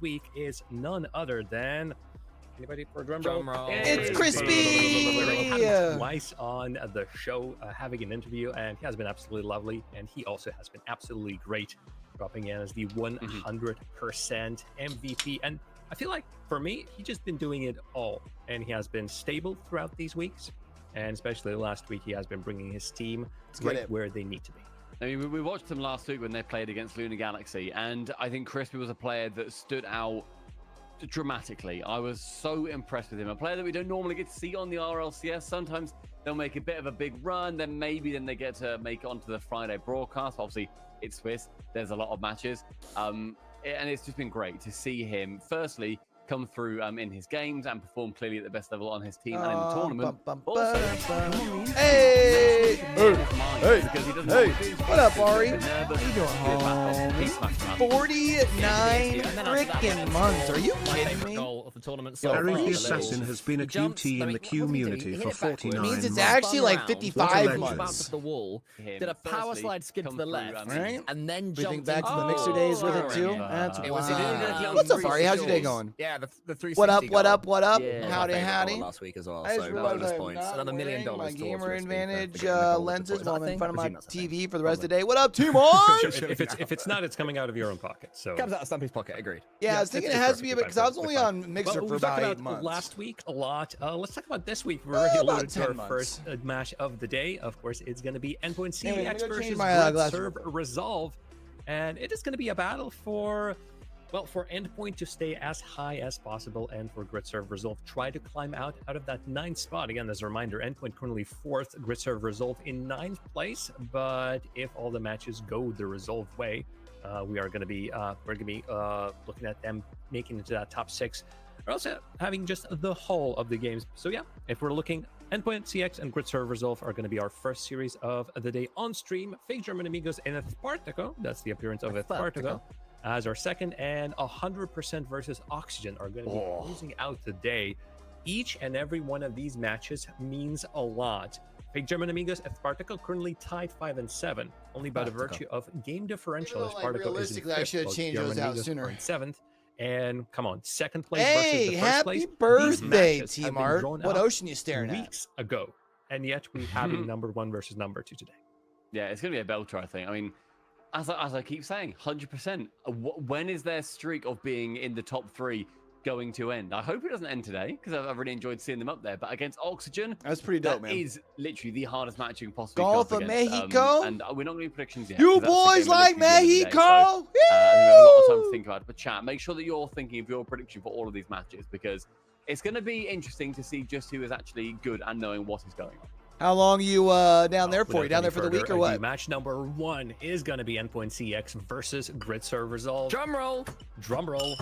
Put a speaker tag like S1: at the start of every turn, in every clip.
S1: week is none other than anybody for a drum roll?
S2: It's Crispy!
S1: We've had him twice on the show, having an interview, and he has been absolutely lovely. And he also has been absolutely great, dropping in as the 100% MVP. And I feel like for me, he's just been doing it all, and he has been stable throughout these weeks. And especially last week, he has been bringing his team right where they need to be.
S3: I mean, we watched them last week when they played against Lunar Galaxy, and I think Crispy was a player that stood out dramatically. I was so impressed with him. A player that we don't normally get to see on the RLCS. Sometimes they'll make a bit of a big run, then maybe they get to make it onto the Friday broadcast. Obviously, it's Swiss. There's a lot of matches. And it's just been great to see him, firstly, come through in his games and perform clearly at the best level on his team and in the tournament.
S2: Hey! What up, Ari?
S3: How
S2: you doing, home? 49 freaking months. Are you kidding me?
S4: Goal of the tournament.
S5: Harry the Assassin has been a QT in the community for 49 months.
S2: Means it's actually like 55 months.
S4: The wall, did a power slide skid to the left,
S2: right?
S4: And then
S2: We think
S4: jumped
S2: back to the mixer days with it too. That's what's up, Ari? How's your day going?
S4: Yeah, the 360
S2: What up? What up? What up?
S4: Yeah,
S2: howdy.
S4: last week as well.
S2: I
S4: So
S2: just realized
S4: bonus
S2: I'm
S4: points,
S2: not
S4: another $1 million.
S2: wearing my
S4: towards
S2: gamer
S4: your
S2: advantage
S4: speed for
S2: lenses while I'm in front of my
S4: I presume
S2: TV
S4: that's
S2: for the rest of the day. What up, Team Orange?
S1: If it's not, it's coming out of your own pocket. So
S4: comes out of Stumpy's pocket. Agreed.
S2: Yeah, I was thinking it has to be a bit because I was only on Mixer
S1: well,
S2: for
S1: we talked
S2: about 8
S1: about
S2: months.
S1: last week a lot. Let's talk about this week. We're already
S2: About
S1: alluded to
S2: 10
S1: our
S2: months.
S1: first match of the day. Of course, it's going to be Endpoint
S2: Anyway, let me
S1: CX
S2: go change
S1: versus
S2: my,
S1: Grid
S2: glasses
S1: Serve Resolve, and it is going to be a battle for, well, for Endpoint to stay as high as possible, and for Grid Serve Resolve try to climb out of that 9th spot. Again, as a reminder, Endpoint currently 4th, Grid Serve Resolve in 9th place. But if all the matches go the Resolve way, we are going to be looking at them making it to that top 6. We're also having just the whole of the games. So yeah, if we're looking, Endpoint, CX, and Grid Serve Resolve are going to be our first series of the day on stream. Fake German Amigos and Espartaco, that's the appearance of Espartaco, as our second, and 100% versus Oxygen are going to be closing out the day. Each and every one of these matches means a lot. Fake German Amigos, Espartaco currently tied 5 and 7, only by the virtue of game differential.
S2: You know, like,
S1: Espartaco is in
S2: realistically, I
S1: 5th,
S2: should have
S1: while
S2: changed
S1: German
S2: those out
S1: Amigos
S2: sooner.
S1: are in 7th. And come on, 2nd place
S2: Hey,
S1: versus the 1st
S2: happy
S1: place.
S2: birthday,
S1: These matches have
S2: Team
S1: been
S2: Art.
S1: drawn
S2: What
S1: out
S2: ocean you staring at?
S1: weeks ago, and yet we having number 1 versus number 2 today.
S3: Yeah, it's going to be a belter, I think. I mean, as I keep saying, 100%. When is their streak of being in the top 3 going to end? I hope it doesn't end today, because I've really enjoyed seeing them up there. But against Oxygen,
S2: That's pretty dope,
S3: that
S2: man.
S3: is literally the hardest match you can possibly
S2: Golf
S3: come
S2: of
S3: up against.
S2: Mexico?
S3: And we're not going to do predictions yet.
S2: You
S3: 'cause that's the
S2: boys
S3: game we're
S2: like
S3: literally doing today, so,
S2: Mexico?
S3: we have a lot of time to think about it. But chat, make sure that you're thinking of your prediction for all of these matches, because it's going to be interesting to see just who is actually good and knowing what is going on.
S2: How long you down there for? You down there for the week or what?
S1: Match number 1 is going to be Endpoint CX versus Grid Serve Resolve.
S4: Drum roll.
S1: Drum roll.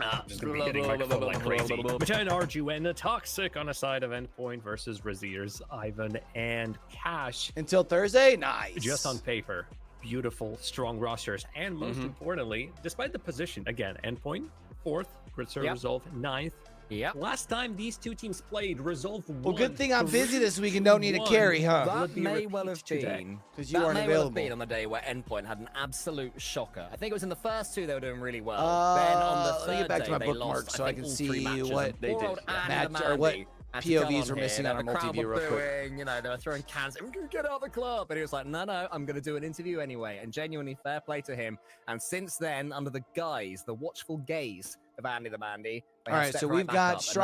S1: I'm just going to be hitting microphone like crazy. Between Arju and Toxic on the side of Endpoint versus Raziers, Ivan, and Cash.
S2: Until Thursday? Nice.
S1: Just on paper, beautiful, strong rosters. And most importantly, despite the position, again, Endpoint, 4th, Grid Serve Resolve, 9th.
S4: Yep.
S1: Last time these two teams played, Resolve won.
S2: Well, good thing I'm busy this week and don't need a carry, huh?
S4: That may well have been.
S2: Because you weren't
S4: That may well have been
S2: available.
S4: on the day where Endpoint had an absolute shocker. I think it was in the first 2 they were doing really well. Then on the
S2: let me
S4: third
S2: get back to
S4: day,
S2: my
S4: they
S2: bookmark
S4: lost,
S2: so I
S4: think,
S2: can
S4: all
S2: see
S4: 3 matches.
S2: what
S3: they
S4: Poor
S3: did,
S4: old
S3: yeah.
S4: Andy
S2: Match- or what
S4: Mandy had to come
S2: POVs
S4: on
S2: we're missing
S4: here.
S2: on our
S4: The crowd
S2: multi-view
S4: were
S2: real quick.
S4: booing, you know, they were throwing cans. Get out of the club. And he was like, no, I'm going to do an interview anyway. And genuinely fair play to him. And since then, under the watchful gaze of Andy the Mandy.
S2: All right, so we've got Shifts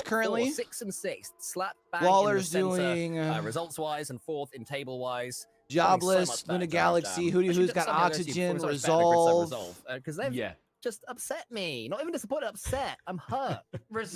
S2: currently.
S4: 6 and 6, slap bang
S2: Waller's
S4: in the center,
S2: doing
S4: results-wise, and 4th in table-wise.
S2: Jobless, Luna Galaxy, who's got Oxygen, Resolve.
S4: Because they've just upset me. Not even disappointed, upset. I'm hurt.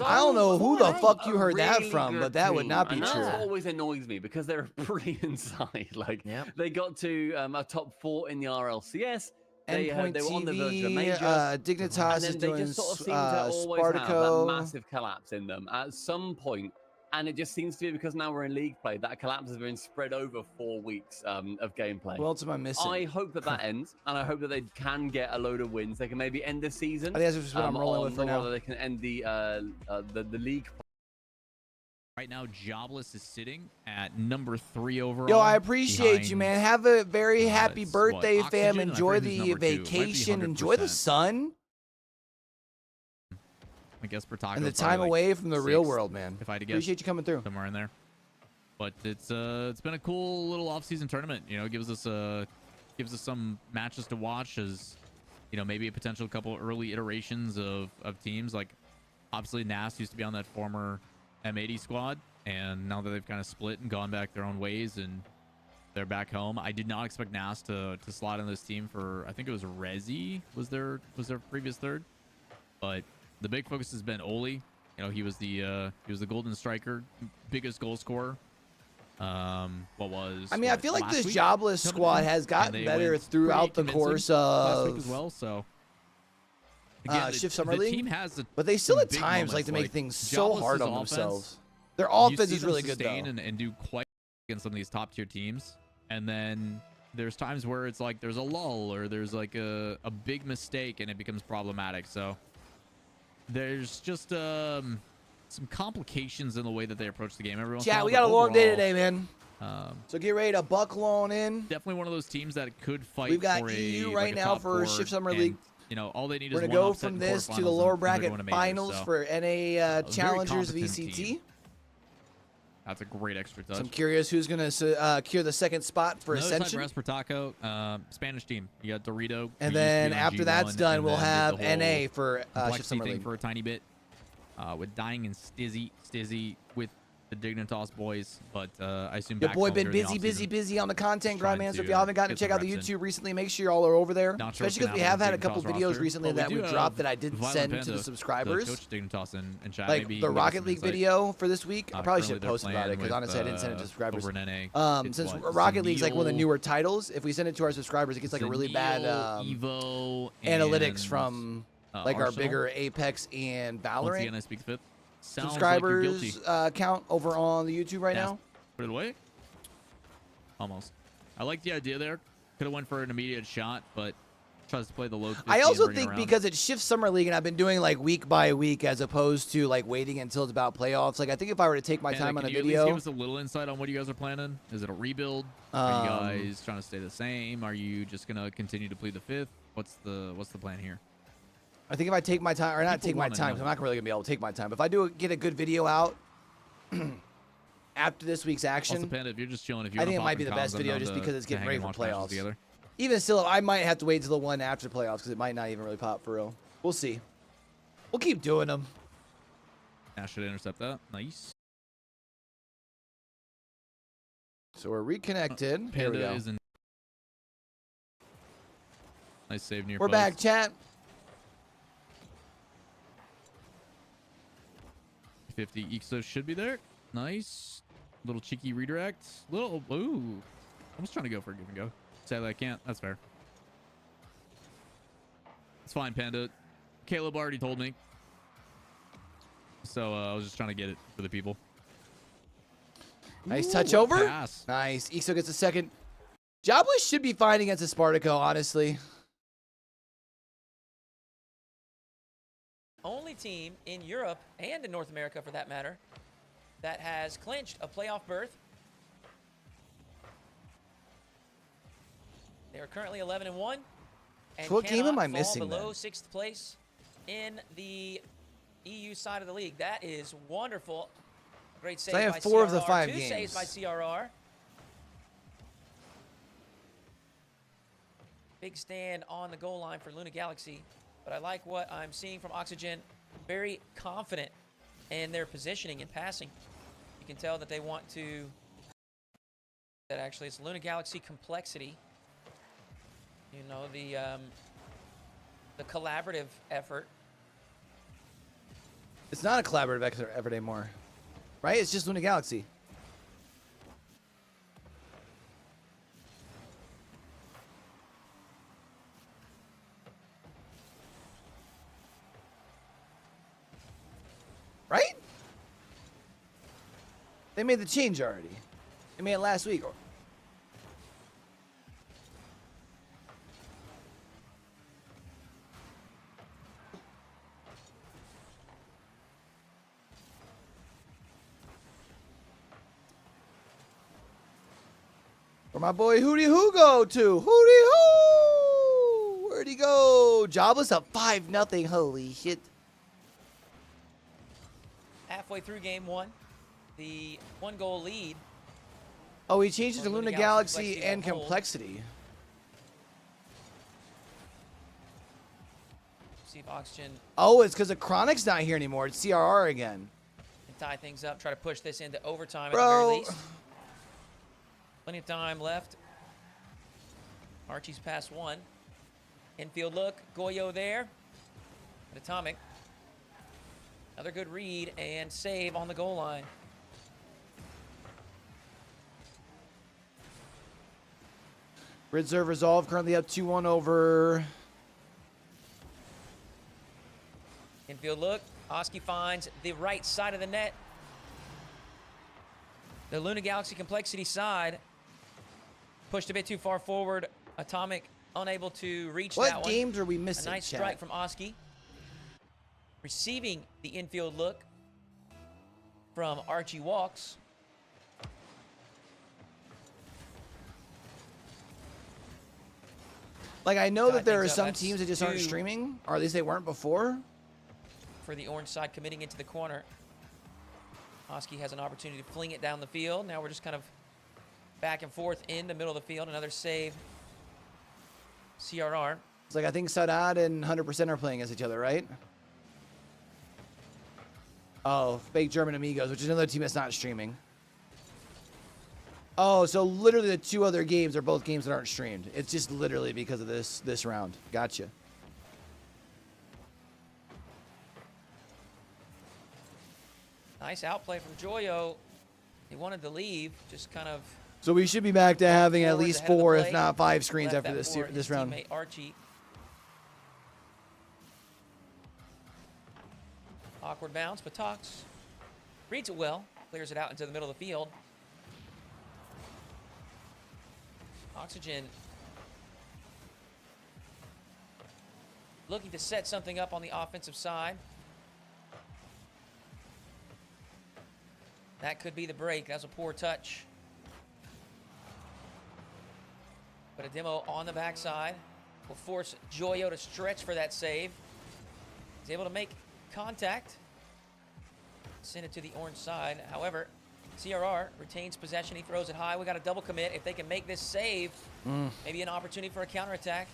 S2: I don't know who the fuck you
S3: a
S2: heard that
S3: really
S2: from,
S3: good
S2: but that would
S3: team,
S2: not be
S3: and
S2: true.
S3: That always annoys me because they're a brilliant side. Like they got to a top 4 in the RLCS. They were on the verge of a major.
S2: Dignitas
S3: and
S2: is
S3: then they
S2: doing
S3: just sort of seem to always have that
S2: Spartaco.
S3: massive collapse in them at some point. And it just seems to be because now we're in league play, that collapse has been spread over 4 weeks of gameplay.
S2: What else am I missing?
S3: I hope that ends, and I hope that they can get a load of wins. They can maybe end the season.
S2: I think that's just what I'm rolling with for now.
S3: Or they can end the league.
S6: Right now, Jobless is sitting at number 3 overall.
S2: Yo, I appreciate you,
S6: behind,
S2: man. Have a very happy
S6: it's
S2: birthday,
S6: what,
S2: fam.
S6: Oxygen? I
S2: Enjoy
S6: forget who's
S2: the
S6: number 2. It might be
S2: vacation. Enjoy the
S6: 100%.
S2: sun
S6: I guess Bertocco
S2: and the
S6: probably
S2: time
S6: like
S2: away from the real
S6: 6th,
S2: world, man.
S6: if I had to guess.
S2: Appreciate you coming through.
S6: Somewhere in there. But it's been a cool little off-season tournament. You know, it gives us some matches to watch, as you know, maybe a potential couple early iterations of teams. Like obviously NAS used to be on that former M80 squad, and now that they've kind of split and gone back their own ways and they're back home, I did not expect NAS to slot in this team for, I think it was Rezi was their previous third. But the big focus has been Oli. You know, he was the golden striker, biggest goal scorer. I
S2: feel like this
S6: week?
S2: jobless squad has gotten
S6: they
S2: better
S6: went
S2: throughout the
S6: pretty
S2: course
S6: convincing last week
S2: of
S6: as well. So
S2: Shift Summer League.
S6: Team has
S2: but they still
S6: some
S2: at
S6: big
S2: times like
S6: moments,
S2: to make things so
S6: Jobless's
S2: hard on
S6: offense,
S2: themselves. Their
S6: you
S2: offense
S6: see
S2: is
S6: them
S2: really good though.
S6: sustain and do quite against some of these top tier teams, and then there's times where it's like there's a lull or there's like a big mistake and it becomes problematic. So there's just some complications in the way that they approach the game. Everyone,
S2: Chat, we got a long day today, man. So get ready to buckle on in.
S6: Definitely one of those teams that could fight.
S2: We've got
S6: for
S2: EU
S6: a,
S2: right
S6: like a
S2: now
S6: top
S2: for
S6: four,
S2: Shift Summer
S6: and,
S2: League.
S6: You know, all they need
S2: We're
S6: is
S2: gonna
S6: one
S2: go
S6: upset
S2: from
S6: in
S2: this to the
S6: quarterfinals
S2: lower
S6: and they're
S2: bracket
S6: going to majors,
S2: finals
S6: so
S2: for NA
S6: very
S2: Challengers
S6: competent
S2: VCT.
S6: team. That's a great extra touch.
S2: So I'm curious who's gonna cure the second spot for
S6: Another
S2: Ascension.
S6: side for Espartaco, Spanish team. You got Dorito. who
S2: And
S6: used to
S2: then
S6: be on
S2: after that's
S6: G1,
S2: done,
S6: and
S2: we'll
S6: then
S2: have
S6: did the whole
S2: NA for Shift
S6: complexity
S2: Summer
S6: thing
S2: League.
S6: for a tiny bit. With Dying and Stizzy with the Dignitas boys, but I assume
S2: Your
S6: back
S2: boy
S6: home
S2: been
S6: during the
S2: busy
S6: offseason.
S2: on the content
S6: Trying
S2: grind, man. So if
S6: to,
S2: y'all haven't gotten to
S6: get
S2: check
S6: some
S2: out the
S6: reps in.
S2: YouTube recently, make sure y'all are over there.
S6: Not sure
S2: Especially
S6: what's
S2: because we
S6: gonna
S2: have had a
S6: happen
S2: couple
S6: with the Dignitas
S2: videos
S6: roster,
S2: recently
S6: but
S2: that
S6: we
S2: we
S6: do
S2: dropped
S6: have
S2: that I didn't
S6: Violent
S2: send to
S6: Panda,
S2: the subscribers.
S6: Coach Dignitas in chat.
S2: Like
S6: Maybe
S2: the
S6: you can give us
S2: Rocket
S6: some
S2: League
S6: insight.
S2: video for this week. I probably
S6: Currently
S2: should
S6: they're
S2: post about it
S6: playing
S2: because honestly I didn't send it to
S6: with,
S2: subscribers.
S6: over in NA. It's
S2: Since
S6: what,
S2: Rocket League's like one of the
S6: Zanil-
S2: newer titles, if we send it to our subscribers, it gets like a really bad
S6: Evo
S2: analytics
S6: and,
S2: from like our
S6: Arsenal.
S2: bigger Apex and
S6: Once again,
S2: Valorant
S6: I speak fifth. Sounds like you're
S2: subscribers
S6: guilty.
S2: count over on the YouTube right
S6: Yeah.
S2: now.
S6: Put it away. Almost. I like the idea there. Could have went for an immediate shot, but tries to play the low. 50
S2: I
S6: and
S2: also
S6: bring it
S2: think
S6: around.
S2: because it shifts Summer League and I've been doing like week by week as opposed to like waiting until it's about playoffs. Like I think if I were to take my
S6: Panda,
S2: time on
S6: can
S2: a
S6: you at least give
S2: video,
S6: us a little insight on what you guys are planning? Is it a rebuild? Are you guys trying to stay the same? Are you just gonna continue to plead the fifth? What's the plan here?
S2: I think if I take my time, or not
S6: People
S2: take my
S6: wanna
S2: time, 'cause
S6: know.
S2: I'm not really gonna be able to take my time. But if I do get a good video out after this week's
S6: Also,
S2: action,
S6: Panda, if you're just chilling, if you
S2: I
S6: wanna
S2: think it
S6: pop
S2: might
S6: in
S2: be the
S6: comms,
S2: best
S6: I'm
S2: video
S6: down
S2: just
S6: to-
S2: because it's
S6: to
S2: getting
S6: hang
S2: ready
S6: and
S2: for
S6: watch matches
S2: playoffs.
S6: together.
S2: Even still, I might have to wait till the one after playoffs because it might not even really pop for real. We'll see. We'll keep doing them.
S6: Ash should intercept that. Nice.
S2: So we're reconnected. Here we
S6: Panda
S2: go.
S6: is in. Nice save near
S2: We're
S6: post.
S2: back, chat.
S6: 50 Ixo should be there. Nice. Little cheeky redirect. Little. Ooh. I was trying to go for a give and go. Sadly, I can't. That's fair. It's fine, Panda. Caleb already told me. So I was just trying to get it for the people.
S2: Nice
S6: Ooh,
S2: touch
S6: what a
S2: over.
S6: pass.
S2: Nice. Ixo gets a second. Jobless should be fine against a Spartaco, honestly.
S7: Only team in Europe and in North America, for that matter, that has clinched a playoff berth. They are currently 11-1, and
S2: So what game am I
S7: cannot fall
S2: missing
S7: below
S2: then?
S7: 6th place in the EU side of the league. That is wonderful. Great save
S2: I have
S7: by
S2: 4 of the
S7: CRR.
S2: 5
S7: Two saves
S2: games.
S7: by CRR. Big stand on the goal line for Luna Galaxy. But I like what I'm seeing from Oxygen. Very confident in their positioning and passing. You can tell that they want to... That actually it's Luna Galaxy complexity. You know, the collaborative effort.
S2: It's not a collaborative effort anymore, right? It's just Luna Galaxy. Right? They made the change already. They made it last week. Where my boy Hootie Who go to? Hootie Who! Where'd he go? Jobless up 5-0. Holy shit.
S7: Halfway through game one, the 1-goal lead.
S2: Oh, he changed it to
S7: Or
S2: Luna
S7: Luna
S2: Galaxy
S7: Galaxy
S2: and
S7: on hold.
S2: Complexity.
S7: See if Oxygen
S2: Oh, it's because the Chronic's not here anymore. It's CRR again.
S7: can tie things up, try to push this into overtime at the
S2: Bro.
S7: very least. Plenty of time left. Archie's past one. Infield look. Goyo there. At Atomic. Another good read and save on the goal line.
S2: Grid serve resolve currently up 2-1 over.
S7: Infield look. Oski finds the right side of the net. The Luna Galaxy Complexity side pushed a bit too far forward. Atomic unable to reach that
S2: What
S7: one.
S2: games are we
S7: A
S2: missing,
S7: nice
S2: chat?
S7: strike from Oski. Receiving the infield look from Archie Walks.
S2: Like, I know
S7: Tie
S2: that there are
S7: things up.
S2: some
S7: That's
S2: teams that just aren't
S7: 2
S2: streaming, or at least they weren't before.
S7: for the orange side committing into the corner. Oski has an opportunity to fling it down the field. Now we're just kind of back and forth in the middle of the field. Another save. CRR.
S2: It's like, I think Sadat and 100% are playing against each other, right? Oh, fake German Amigos, which is another team that's not streaming. Oh, so literally the 2 other games are both games that aren't streamed. It's just literally because of this round. Gotcha.
S7: Nice outplay from Joyo. He wanted to leave, just kind of
S2: So we should be back to having at
S7: forward
S2: least
S7: ahead of the
S2: 4, if
S7: plate.
S2: not 5 screens
S7: left
S2: after
S7: that for
S2: this
S7: his
S2: round.
S7: teammate Archie. Awkward bounce, but Tox reads it well, clears it out into the middle of the field. Oxygen looking to set something up on the offensive side. That could be the break. That was a poor touch. But a demo on the backside will force Joyo to stretch for that save. He's able to make contact. Send it to the orange side. However, CRR retains possession. He throws it high. We got a double commit. If they can make this save, maybe an opportunity for a counterattack.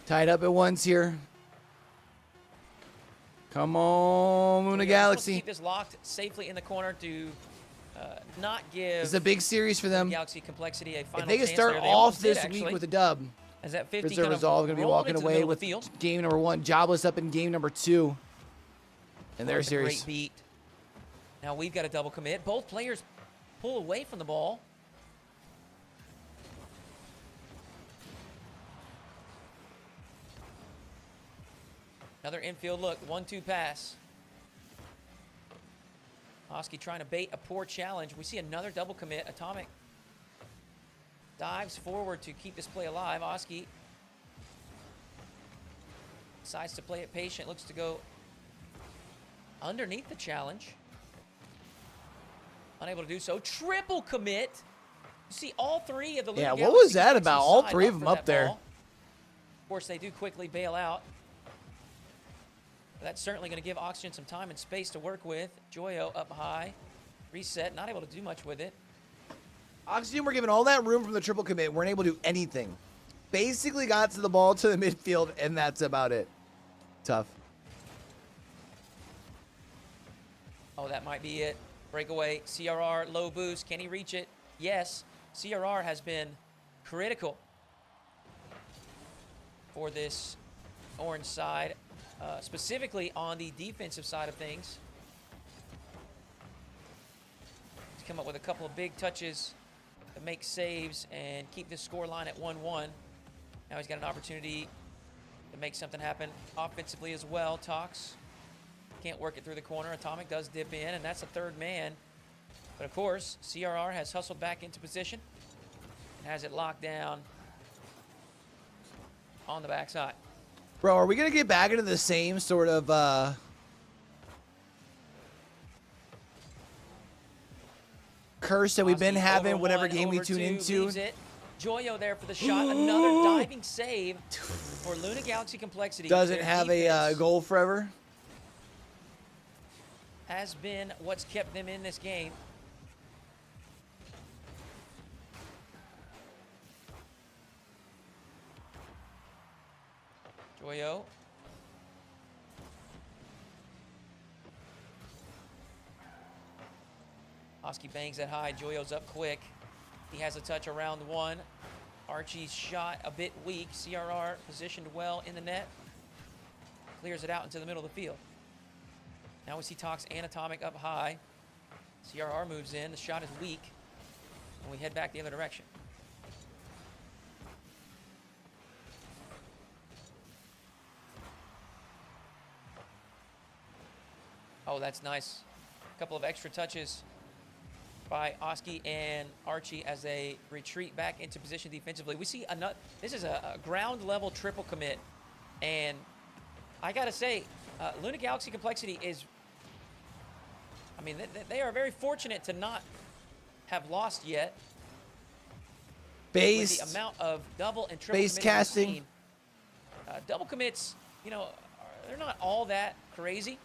S2: Tied up at once here. Come on, Luna
S7: We're supposed to
S2: Galaxy.
S7: keep this locked safely in the corner to not give
S2: This is a big series for them.
S7: Galaxy Complexity a final
S2: If they can
S7: chance
S2: start
S7: there. They
S2: off
S7: almost did,
S2: this week
S7: actually,
S2: with a dub,
S7: as that 50
S2: Grid serve
S7: kind of
S2: resolve going to be
S7: rolled
S2: walking
S7: into the
S2: away
S7: middle of
S2: with
S7: the field.
S2: game number 1. Jobless up in game number 2 in their
S7: That's a
S2: series.
S7: Great beat. Now we've got a double commit. Both players pull away from the ball. Another infield look. 1-2 pass. Oski trying to bait a poor challenge. We see another double commit. Atomic dives forward to keep this play alive. Oski decides to play it patient. Looks to go underneath the challenge. Unable to do so. Triple commit. You see all 3 of the Luna
S2: Yeah, what
S7: Galaxy
S2: was that
S7: Complexity
S2: about? All
S7: side
S2: 3 of
S7: for
S2: them up
S7: that
S2: there.
S7: ball. Of course, they do quickly bail out. But that's certainly going to give Oxygen some time and space to work with. Joyo up high. Reset. Not able to do much with it.
S2: Oxygen were given all that room from the triple commit. Weren't able to do anything. Basically got to the ball to the midfield, and that's about it. Tough.
S7: Oh, that might be it. Breakaway. CRR, low boost. Can he reach it? Yes. CRR has been critical for this orange side, specifically on the defensive side of things. He's come up with a couple of big touches to make saves and keep this score line at 1-1. Now he's got an opportunity to make something happen offensively as well. Tox can't work it through the corner. Atomic does dip in, and that's a third man. But of course, CRR has hustled back into position and has it locked down on the backside.
S2: Bro, are we going to get back into the same sort of... curse that we've been
S7: Oski
S2: having
S7: over
S2: whatever
S7: one,
S2: game we
S7: over
S2: tune
S7: two,
S2: into.
S7: leaves it. Joyo there for the shot. Another diving save for Luna Galaxy Complexity.
S2: Doesn't
S7: Their
S2: have a
S7: defense
S2: goal forever.
S7: has been what's kept them in this game. Joyo. Oski bangs it high. Joyo's up quick. He has a touch around one. Archie's shot a bit weak. CRR positioned well in the net. Clears it out into the middle of the field. Now we see Tox and Atomic up high. CRR moves in. The shot is weak. And we head back the other direction. Oh, that's nice. A couple of extra touches by Oski and Archie as they retreat back into position defensively. We see another. This is a ground level triple commit, and I gotta say, Luna Galaxy Complexity is. I mean, they are very fortunate to not have lost yet.
S2: Base.
S7: With the amount of double and triple
S2: Base
S7: commits we've
S2: casting.
S7: seen. Double commits, you know, they're not all that crazy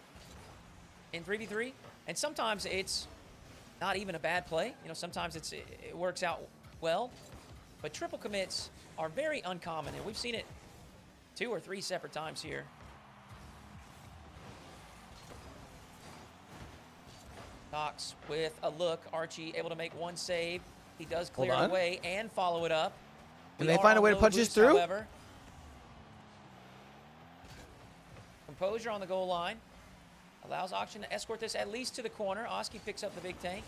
S7: in 3v3, and sometimes it's not even a bad play. You know, sometimes it works out well, but triple commits are very uncommon, and we've seen it 2 or 3 separate times here. Knox with a look. Archie able to make one save. He does clear
S2: Hold
S7: it
S2: on.
S7: away and follow it up.
S2: Can
S7: We
S2: they
S7: are
S2: find a
S7: on
S2: way to
S7: low
S2: punch this
S7: boost,
S2: through?
S7: However. Composure on the goal line. Allows Auction to escort this at least to the corner. Oski picks up the big tank.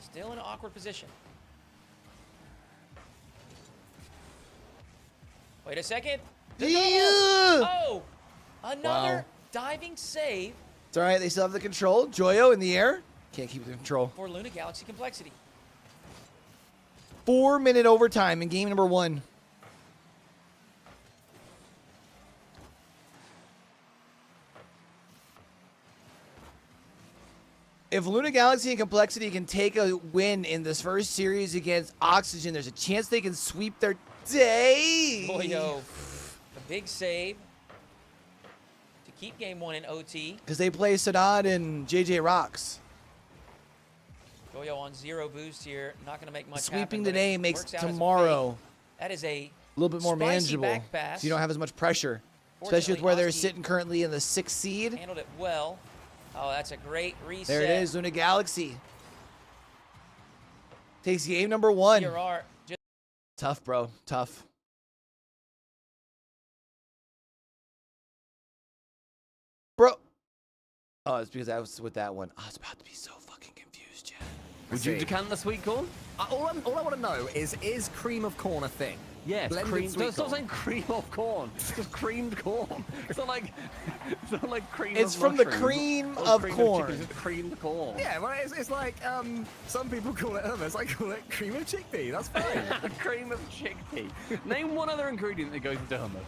S7: Still in an awkward position. Wait a second.
S2: Yeah.
S7: Oh! Another
S2: Wow.
S7: diving save
S2: It's all right. They still have the control. Joyo in the air. Can't keep the control.
S7: for Luna Galaxy Complexity.
S2: 4-minute overtime in game number 1. If Luna Galaxy and Complexity can take a win in this first series against Oxygen, there's a chance they can sweep their day.
S7: Joyo, a big save to keep game 1 in OT.
S2: Because they play Sadad and JJ Rocks.
S7: Joyo on 0 boost here. Not going to make much
S2: Sweeping
S7: happen, but
S2: today
S7: it
S2: makes
S7: works out as a
S2: tomorrow
S7: fake. That is a
S2: a little bit more
S7: spicy
S2: manageable.
S7: back pass.
S2: So you don't have as much pressure. Especially with
S7: Fortunately,
S2: where they're
S7: Oski
S2: sitting currently in the 6th seed.
S7: handled it well. Oh, that's a great reset.
S2: There it is, Luna Galaxy. Takes game number 1.
S7: CRR just
S2: Tough, bro. Tough. Bro. Oh, it's because I was with that one. I was about to be so fucking confused, Chad.
S3: Would you decant the sweet corn?
S4: All I want to know is cream of corn a thing?
S3: Yes,
S4: Blended
S3: cream.
S4: sweet
S3: Stop
S4: corn.
S3: saying cream of corn. It's just creamed corn. It's not like cream.
S2: It's
S3: of
S2: from the
S3: mushrooms
S2: cream
S3: or
S2: of
S3: cream
S2: corn.
S3: chicken, it's just creamed corn.
S4: Yeah, well, it's like some people call it hummus. I call it cream of chickpea. That's fine.
S3: Cream of chickpea. Name one other ingredient that goes into hummus.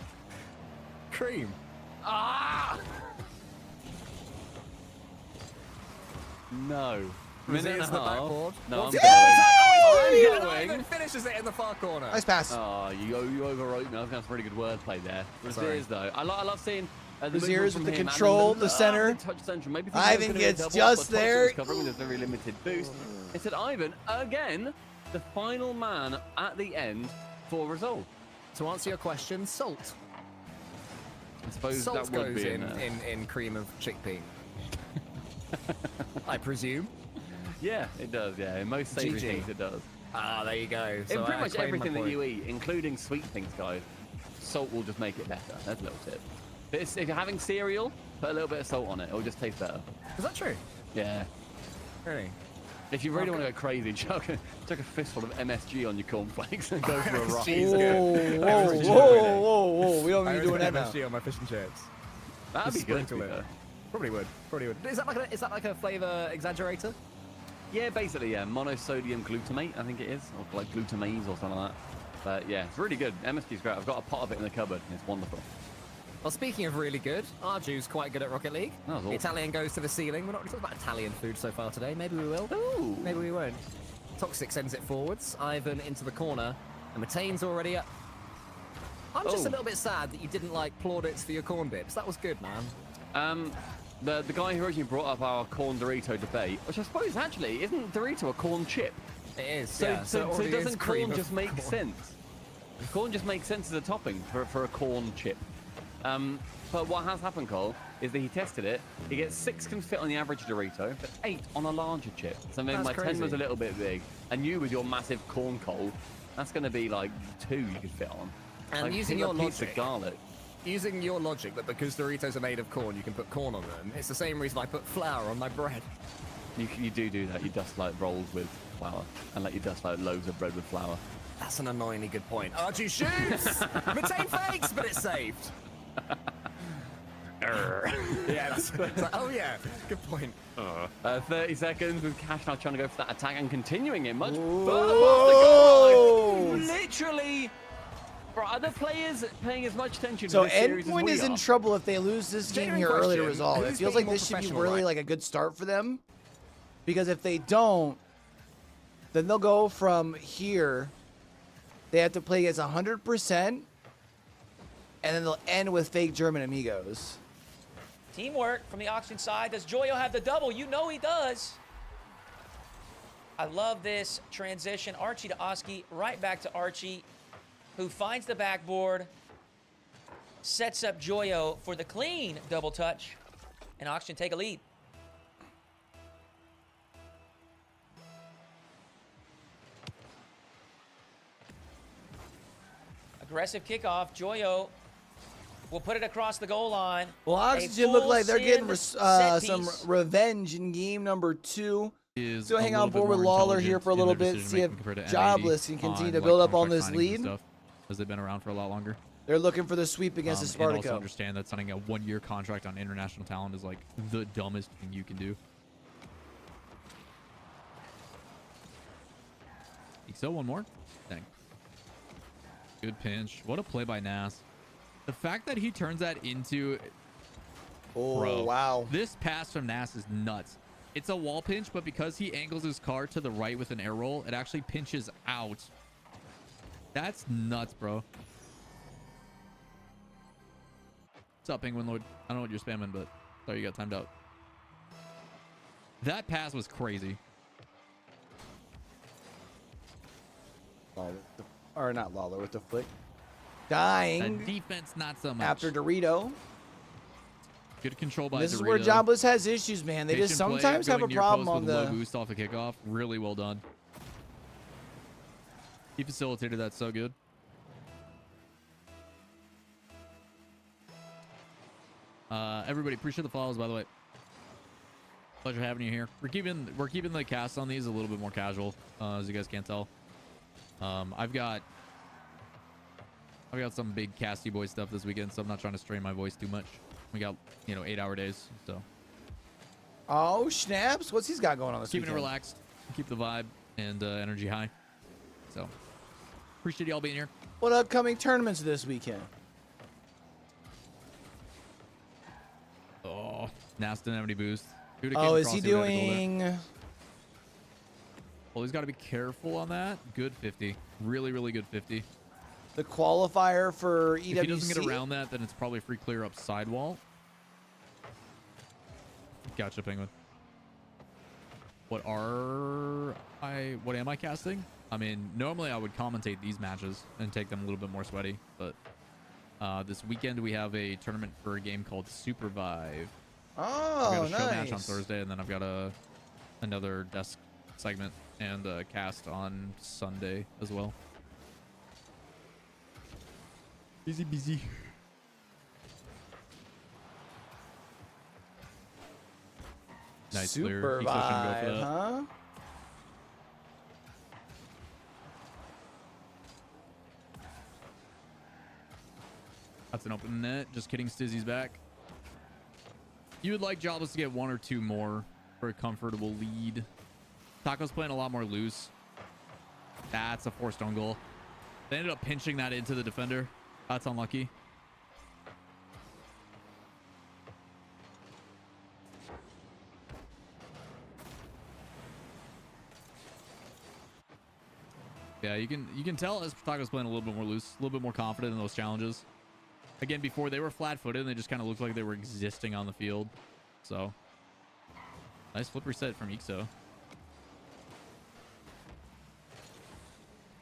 S4: Cream.
S3: Ah! No. Minute and a
S4: Resilience the
S3: half.
S4: backboard.
S3: No, I'm
S4: What's
S3: going.
S4: it?
S3: I'm
S4: Ivan
S3: going.
S4: finishes it in the far corner.
S2: Nice pass.
S3: Oh, you overwrote me. I think that's pretty good wordplay there.
S4: Sorry.
S3: Raziers, though. I love seeing the
S2: Raziers
S3: movement
S2: with
S3: from
S2: the
S3: him and
S2: control,
S3: then
S2: the center.
S3: touch central. Maybe
S2: Ivan gets just there.
S3: Covering with a very limited boost. Instead, Ivan, again, the final man at the end for result.
S4: To answer your question, salt.
S3: I suppose
S4: Salt
S3: that would
S4: goes
S3: be
S4: in cream of chickpea. I presume.
S3: Yeah, it does. Yeah, in most savory
S4: GG.
S3: things it does.
S4: Ah, there you go.
S3: In
S4: So
S3: pretty
S4: I
S3: much
S4: claim my
S3: everything that
S4: point.
S3: you eat, including sweet things, guys, salt will just make it better. That's a little tip. If you're having cereal, put a little bit of salt on it. It'll just taste better.
S4: Is that true?
S3: Yeah.
S4: Really?
S3: If you really want to go crazy, chuck a fistful of MSG on your cornflakes and go for a run.
S4: Jesus.
S2: Whoa, whoa,
S4: Average
S2: whoa. We don't
S4: I
S2: be
S4: always
S2: doing
S4: put
S2: that now.
S4: MSG on my fish and chips.
S3: That'd be
S4: Just
S3: good.
S4: sprinkle
S3: to be
S4: it.
S3: fair.
S4: Probably would. Probably would. Is that like a flavor exaggerator?
S3: Yeah, basically, yeah. Monosodium glutamate, I think it is, or like glutamase or something like that. But yeah, it's really good. MSG's great. I've got a pot of it in the cupboard. It's wonderful.
S4: Well, speaking of really good, Arju's quite good at Rocket League.
S3: That was awesome.
S4: Italian goes to the ceiling. We're not really talking about Italian food so far today. Maybe we will.
S3: Ooh.
S4: Maybe we won't. Toxic sends it forwards. Ivan into the corner. And Matein's already up. I'm just a little bit sad that you didn't like plaudits for your corn bibs. That was good, man.
S3: The guy who originally brought up our corn Dorito debate, which I suppose actually isn't Dorito a corn chip?
S4: It is,
S3: So,
S4: yeah.
S3: so,
S4: it already is
S3: doesn't
S4: cream
S3: corn
S4: of
S3: just make
S4: corn.
S3: sense? Corn just makes sense as a topping for a corn chip. But what has happened, Cole, is that he tested it. He gets 6 can fit on the average Dorito, but 8 on a larger chip. So maybe
S4: That's
S3: my 10
S4: crazy.
S3: was a little bit big. And you with your massive corn, Cole, that's going to be like 2 you could fit on.
S4: And
S3: like,
S4: using
S3: think
S4: your
S3: of pizza
S4: logic,
S3: garlic.
S4: using your logic that because Doritos are made of corn, you can put corn on them, it's the same reason I put flour on my bread.
S3: You do that. You dust like rolls with flour and let you dust like loaves of bread with flour.
S4: That's an annoyingly good point. Arju shoots! Matane fakes, but it's saved. Yeah, it's like, oh yeah, good point.
S3: 30 seconds with Cash now trying to go for that attack and continuing it much
S2: Whoa.
S3: further past the goal line. Literally, for other players paying as much attention
S2: So
S3: to this series as
S2: Endpoint
S3: we
S2: is in
S3: are.
S2: trouble if they lose this game
S4: Genuine
S2: here early to
S4: question,
S2: resolve. It
S4: who's
S2: feels
S4: being
S2: like this
S4: more
S2: should be
S4: professional,
S2: really
S4: right?
S2: like a good start for them. Because if they don't, then they'll go from here. They have to play against 100%. And then they'll end with fake German amigos.
S7: Teamwork from the Oxygen side. Does Joyo have the double? You know he does. I love this transition. Archie to Oski, right back to Archie, who finds the backboard, sets up Joyo for the clean double touch, and Oxygen take a lead. Aggressive kickoff. Joyo will put it across the goal line.
S2: Well,
S7: A
S2: Oxygen look
S7: full
S2: like they're getting
S7: set
S2: some
S7: piece.
S2: revenge in game number 2.
S6: Is
S2: Still
S6: a
S2: hang
S6: little
S2: on
S6: bit
S2: board with
S6: more
S2: Lawler here
S6: intelligent
S2: for a
S6: in
S2: little
S6: their
S2: bit, see if
S6: decision-making compared to
S2: Jobless
S6: NAD
S2: can continue
S6: on,
S2: to
S6: like,
S2: build up on
S6: contract
S2: this
S6: signings and
S2: lead.
S6: stuff, as they've been around for a lot longer.
S2: They're looking for the sweep against the
S6: And also
S2: Spartaco.
S6: understand that signing a 1-year contract on international talent is like the dumbest thing you can do. So one more. Dang. Good pinch. What a play by Nas. The fact that he turns that into
S2: Oh,
S6: Bro,
S2: wow.
S6: this pass from Nas is nuts. It's a wall pinch, but because he angles his car to the right with an air roll, it actually pinches out. That's nuts, bro. What's up, Penguin Lord? I don't know what you're spamming, but sorry you got timed out. That pass was crazy.
S2: Or not Lawler with the flick.
S6: The
S2: Dying
S6: defense, not so much.
S2: after Dorito.
S6: Good control by
S2: This is
S6: Dorito.
S2: where Jobless has issues, man. They just
S6: Patient play,
S2: sometimes have a
S6: going near
S2: problem
S6: post
S2: on
S6: with low
S2: the.
S6: boost off a kickoff. Really well done. He facilitated that so good. Everybody, appreciate the follows, by the way. Pleasure having you here. We're keeping the cast on these a little bit more casual, as you guys can't tell. I've got some big casty boy stuff this weekend, so I'm not trying to strain my voice too much. We got 8-hour days, so
S2: Oh, snaps. What's he's got going on this
S6: keeping it
S2: weekend?
S6: relaxed, keep the vibe and energy high. So appreciate y'all being here.
S2: What upcoming tournaments this weekend?
S6: Oh, Nas didn't have any boost. Dude, it
S2: Oh,
S6: came
S2: is he
S6: across, would have had to go there.
S2: doing?
S6: Well, he's got to be careful on that. Good 50. Really, really good 50.
S2: The qualifier for EWC?
S6: If he doesn't get around that, then it's probably free clear up sidewall. Gotcha, Penguin. What am I casting? I mean, normally I would commentate these matches and take them a little bit more sweaty, but this weekend we have a tournament for a game called Supervive.
S2: Oh,
S6: I've got a show match on
S2: nice.
S6: Thursday, and then I've got another desk segment and a cast on Sunday as well. Busy. Nice clear.
S2: Super
S6: He still shouldn't go for
S2: vibe,
S6: that.
S2: huh?
S6: That's an open net. Just kidding, Stizzy's back. You would like Jobless to get 1 or 2 more for a comfortable lead. Taco's playing a lot more loose. That's a forced own goal. They ended up pinching that into the defender. That's unlucky. Yeah, you can tell as Protaga's playing a little bit more loose, a little bit more confident in those challenges. Again, before they were flat-footed and they just kind of looked like they were existing on the field. So, nice flip reset from Ixo.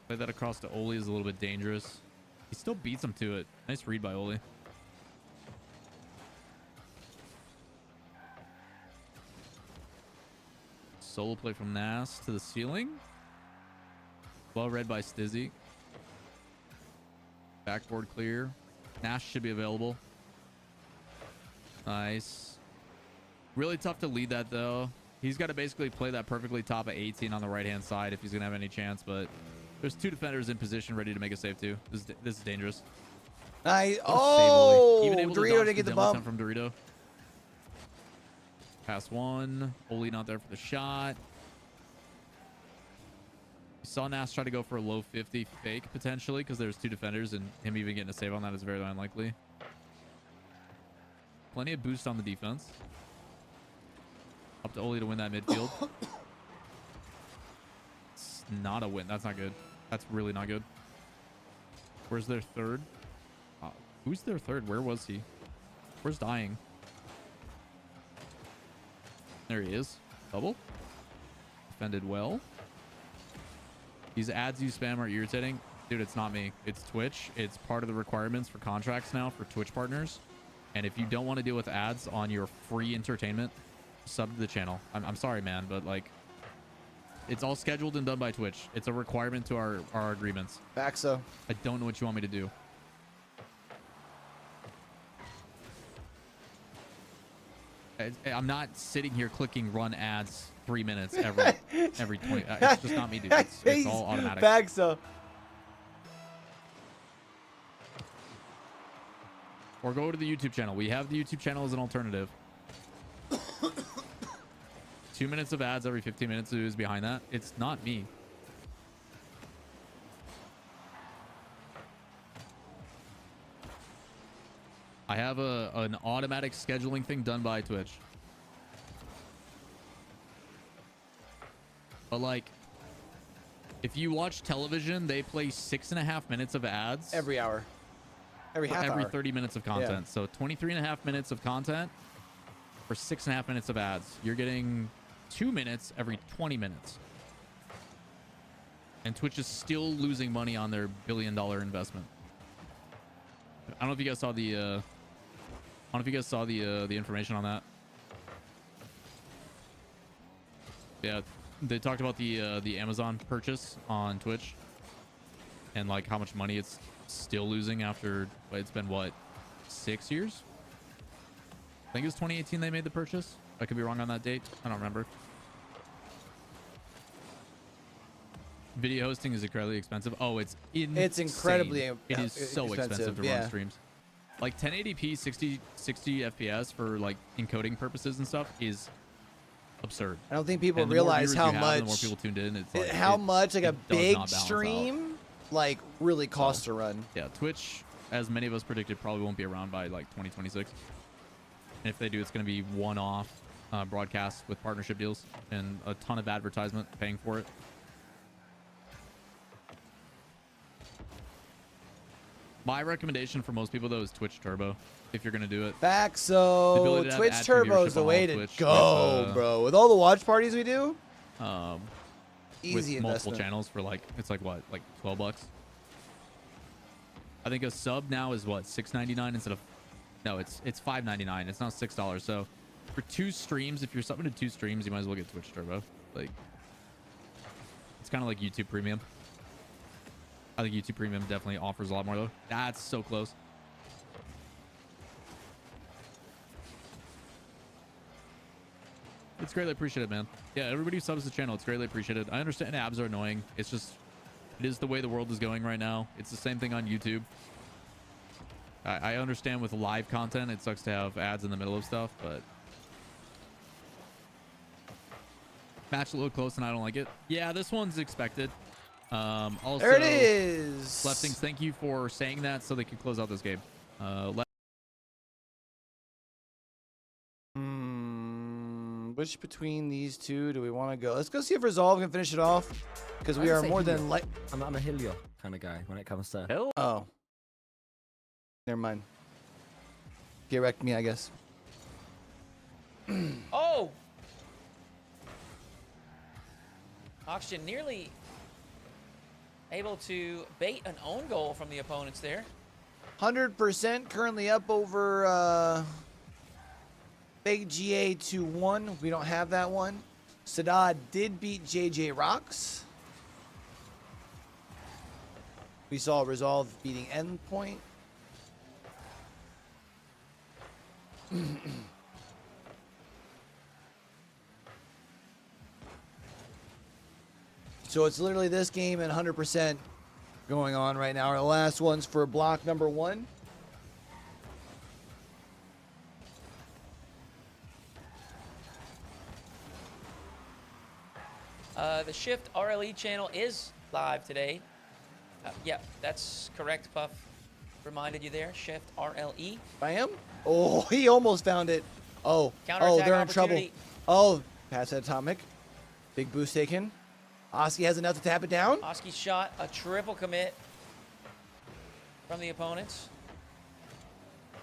S6: Play that across to Oli is a little bit dangerous. He still beats him to it. Nice read by Oli. Solo play from Nas to the ceiling. Well read by Stizzy. Backboard clear. Nash should be available. Nice. Really tough to lead that though. He's got to basically play that perfectly top of 18 on the right hand side if he's gonna have any chance, but there's 2 defenders in position ready to make a save too. This is dangerous.
S2: Nice.
S6: What a save, Oli.
S2: Oh,
S6: Even able to
S2: Dorito
S6: dodge
S2: didn't get the
S6: demo attempt
S2: bump.
S6: from Dorito. Pass 1. Oli not there for the shot. You saw Nas try to go for a low 50 fake potentially because there's 2 defenders, and him even getting a save on that is very unlikely. Plenty of boost on the defense. Up to Oli to win that midfield. It's not a win. That's not good. That's really not good. Where's their third? Who's their third? Where was he? Where's Dying? There he is. Double. Defended well. These ads you spam are irritating. Dude, it's not me. It's Twitch. It's part of the requirements for contracts now for Twitch partners. And if you don't want to deal with ads on your free entertainment, sub to the channel. I'm sorry, man, but like, it's all scheduled and done by Twitch. It's a requirement to our agreements.
S2: Back so.
S6: I don't know what you want me to do. I'm not sitting here clicking run ads 3 minutes every 20. It's just not me, dude. It's all automatic.
S2: Back so.
S6: Or go to the YouTube channel. We have the YouTube channel as an alternative. 2 minutes of ads every 15 minutes. Who's behind that? It's not me. I have an automatic scheduling thing done by Twitch. But like, if you watch television, they play 6.5 minutes of ads
S2: Every hour. Every half
S6: every
S2: hour.
S6: 30 minutes of content. So 23.5 minutes of content for 6.5 minutes of ads. You're getting 2 minutes every 20 minutes. And Twitch is still losing money on their billion-dollar investment. I don't know if you guys saw the the information on that. Yeah, they talked about the Amazon purchase on Twitch and like how much money it's still losing after it's been what, 6 years? I think it was 2018 they made the purchase. I could be wrong on that date. I don't remember. Video hosting is incredibly expensive. Oh, it's insane.
S2: It's incredibly
S6: It is so expensive to run streams. Like 1080p 60 FPS for like encoding purposes and stuff is absurd.
S2: I don't think people
S6: And the more
S2: realize
S6: viewers
S2: how
S6: you have,
S2: much
S6: the more people tuned in. It's like,
S2: how much like a
S6: it does
S2: big
S6: not balance out.
S2: stream like really costs to run.
S6: Yeah, Twitch, as many of us predicted, probably won't be around by like 2026. And if they do, it's going to be one-off broadcasts with partnership deals and a ton of advertisement paying for it. My recommendation for most people though is Twitch Turbo if you're going to do it.
S2: Back
S6: The
S2: so
S6: ability to have
S2: Twitch
S6: ad
S2: Turbo is
S6: viewership
S2: the
S6: on
S2: way
S6: all
S2: to
S6: Twitch
S2: go,
S6: with,
S2: bro. With all the watch parties we do,
S6: with
S2: easy
S6: multiple
S2: investment.
S6: channels for like, it's like what, like $12. I think a sub now is what, $6.99 instead of, no, it's $5.99. It's not $6. So for 2 streams, if you're subbing to 2 streams, you might as well get Twitch Turbo. Like, it's kind of like YouTube Premium. I think YouTube Premium definitely offers a lot more though. That's so close. It's greatly appreciated, man. Yeah, everybody who subs the channel, it's greatly appreciated. I understand abs are annoying. It's just, it is the way the world is going right now. It's the same thing on YouTube. I understand with live content, it sucks to have ads in the middle of stuff, but match a little close and I don't like it. Yeah, this one's expected. Also,
S2: There it is.
S6: Leftings, thank you for saying that so they can close out this game.
S2: Which between these two do we want to go? Let's go see if Resolve can finish it off. Because we
S4: I'd
S2: are
S4: say
S2: more
S4: Helio.
S2: than like.
S4: I'm a Hillier kind of guy when it comes to.
S3: Hell,
S2: Oh. Never mind. Get wrecked me, I guess.
S7: Oh! Oxygen nearly able to bait an own goal from the opponents there.
S2: 100% currently up over Big GA 2-1. We don't have that one. Sadad did beat JJ Rocks. We saw Resolve beating Endpoint. So it's literally this game and 100% going on right now. Our last one's for block number 1.
S7: The Shift RLE channel is live today. Yeah, that's correct, Puff. Reminded you there. Shift RLE.
S2: I am? Oh, he almost found it. Oh,
S7: Counterattack
S2: they're in trouble.
S7: opportunity.
S2: Oh, pass at Atomic. Big boost taken. Oski has enough to tap it down.
S7: Oski's shot, a triple commit from the opponents.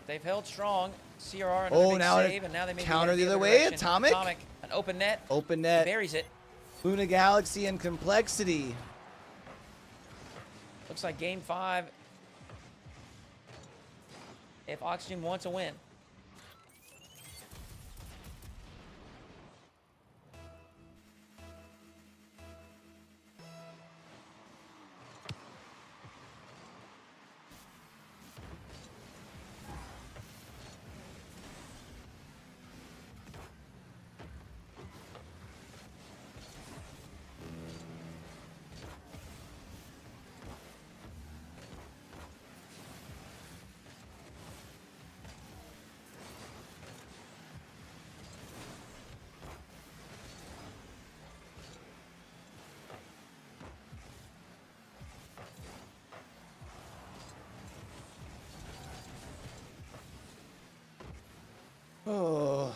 S7: They've held strong. CRR another big
S2: now
S7: save, and now they may be
S2: counter
S7: headed
S2: the other way.
S7: direction.
S2: Atomic.
S7: An open net.
S2: Open
S7: He
S2: net.
S7: buries it.
S2: Luna Galaxy and Complexity.
S7: Looks like game 5. If Oxygen wants a win.
S2: Oh.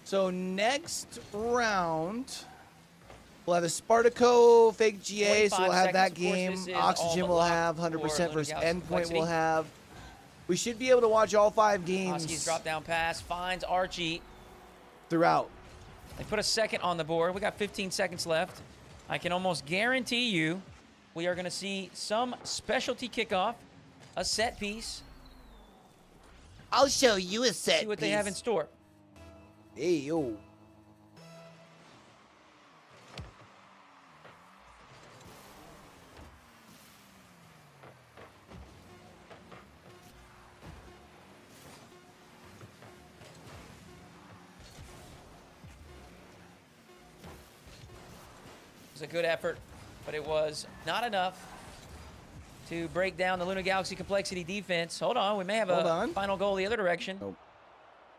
S2: So next round, we'll have a Spartaco, fake GA, so we'll
S7: 25
S2: have that
S7: seconds. Of course,
S2: game.
S7: this is all
S2: Oxygen
S7: but
S2: will
S7: locked
S2: have
S7: for
S2: 100%
S7: Luna
S2: versus
S7: Galaxy
S2: Endpoint
S7: Complexity.
S2: will have. We should be able to watch all 5 games
S7: Oski's drop down pass finds Archie.
S2: throughout.
S7: They put a second on the board. We got 15 seconds left. I can almost guarantee you we are going to see some specialty kickoff, a set piece.
S2: I'll show you a set
S7: See what they have in store.
S2: Hey, yo.
S7: It was a good effort, but it was not enough to break down the Luna Galaxy Complexity defense. Hold on, we may have
S2: Hold
S7: a
S2: on.
S7: final goal the other direction.
S2: Nope.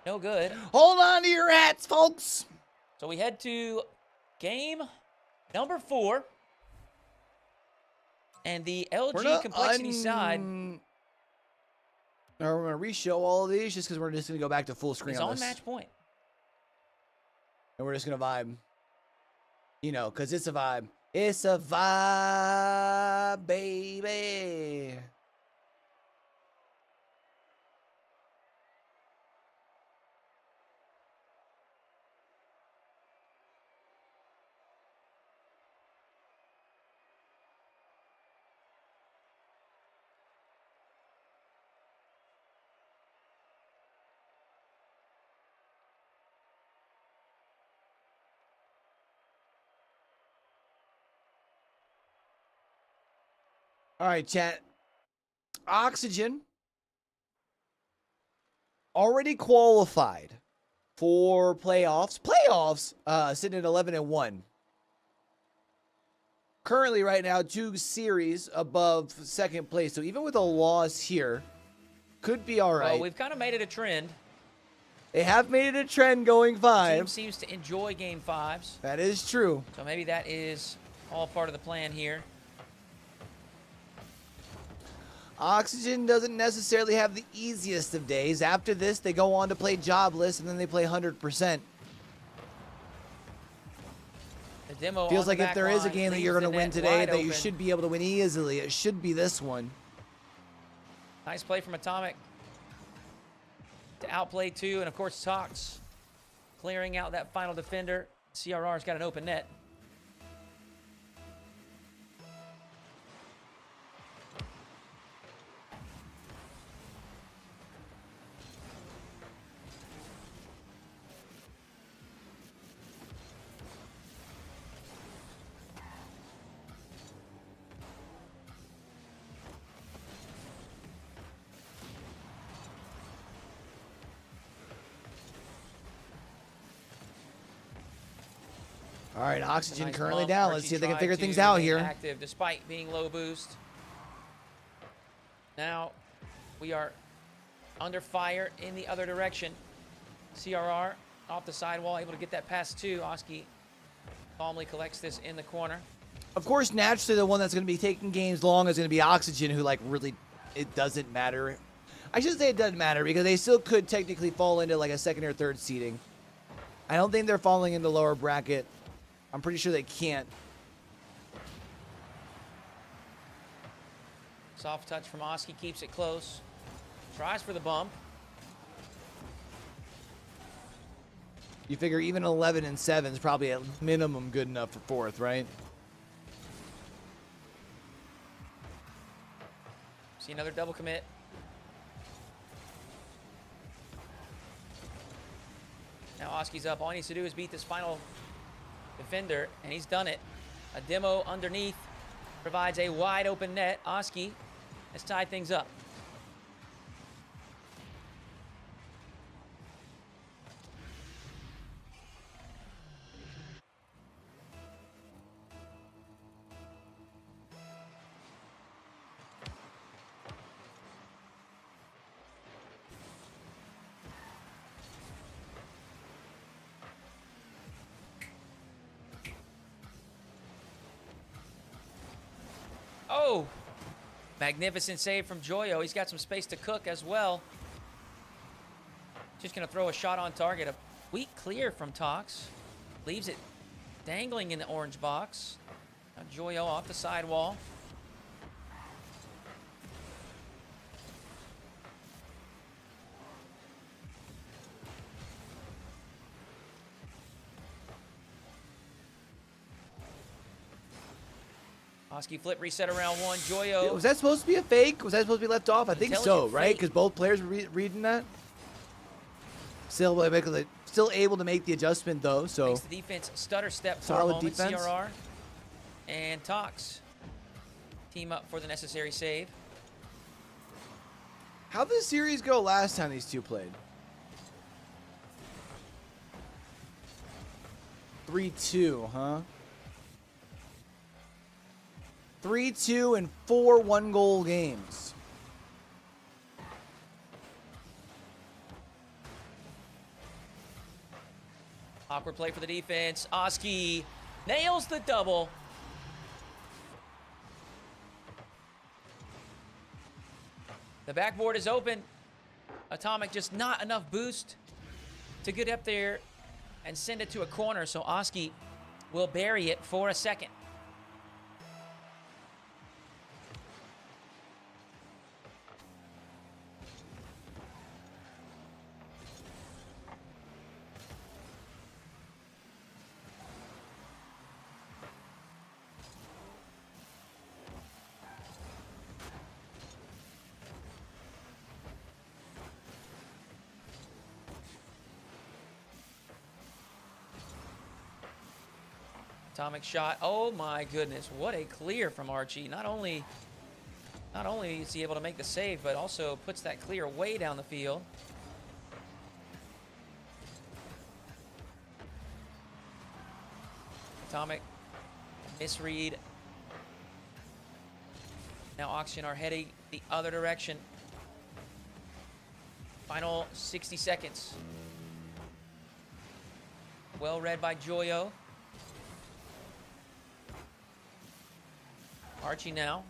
S7: No good.
S2: Hold on to your hats, folks.
S7: So we head to game number 4. And the LG Complexity side
S2: Now we're gonna re-show all of these just because we're just gonna go back to full screen
S7: is
S2: on
S7: on
S2: this,
S7: match point.
S2: and we're just gonna vibe. You know, cause it's a vibe. It's a vibe, baby. All right, chat. Oxygen already qualified for playoffs. Sitting at 11-1. Currently, right now, 2 series above second place. So even with a loss here, could be all right.
S7: Well, we've kind of made it a trend.
S2: They have made it a trend going
S7: Team
S2: 5.
S7: seems to enjoy game 5s.
S2: That is true.
S7: So maybe that is all part of the plan here.
S2: Oxygen doesn't necessarily have the easiest of days. After this, they go on to play Jobless, and then they play 100%.
S7: The demo
S2: Feels
S7: on
S2: like
S7: the
S2: if there is a
S7: back
S2: game that
S7: line
S2: you're
S7: leaves
S2: going to
S7: the
S2: win
S7: net
S2: today
S7: wide
S2: that you
S7: open.
S2: should be able to win easily, it should be this one.
S7: Nice play from Atomic to outplay 2, and of course Tox clearing out that final defender. CRR's got an open net.
S2: All right, Oxygen
S7: Nice
S2: currently
S7: bump.
S2: down. Let's
S7: Archie
S2: see if they can
S7: tried
S2: figure
S7: to
S2: things out
S7: remain
S2: here.
S7: Active despite being low boost. Now we are under fire in the other direction. CRR off the sidewall, able to get that pass to Oski. Calmly collects this in the corner.
S2: Of course, naturally, the one that's going to be taking games long is going to be Oxygen, who, like, really, it doesn't matter. I should say it doesn't matter because they still could technically fall into, like, a second or third seeding. I don't think they're falling into lower bracket. I'm pretty sure they can't.
S7: Soft touch from Oski, keeps it close. Tries for the bump.
S2: You figure even 11 and 7 is probably at minimum good enough for fourth, right?
S7: See another double commit. Now Oski's up. All he needs to do is beat this final defender, and he's done it. A demo underneath provides a wide open net. Oski has tied things up. Oh, magnificent save from Joyo. He's got some space to cook as well. Just going to throw a shot on target. A weak clear from Tox. Leaves it dangling in the orange box. Now Joyo off the sidewall. Oski flip reset around 1. Joyo.
S2: Was that supposed to be a fake? Was that supposed to be left off? I think so,
S7: Intelligent
S2: right?
S7: fake.
S2: Because both players were reading that. Still able to make the adjustment, though, so...
S7: Makes the defense stutter step for a
S2: Solid
S7: moment.
S2: defense.
S7: CRR and Tox team up for the necessary save.
S2: How'd this series go last time these two played? 3-2, huh? 3-2 and 4 one-goal games.
S7: Awkward play for the defense. Oski nails the double. The backboard is open. Atomic just not enough boost to get up there and send it to a corner, so Oski will bury it for a second. Atomic shot. Oh my goodness, what a clear from Archie. Not only is he able to make the save, but also puts that clear way down the field. Atomic misread. Now Oxygen are heading the other direction. Final 60 seconds. Well read by Joyo. Archie now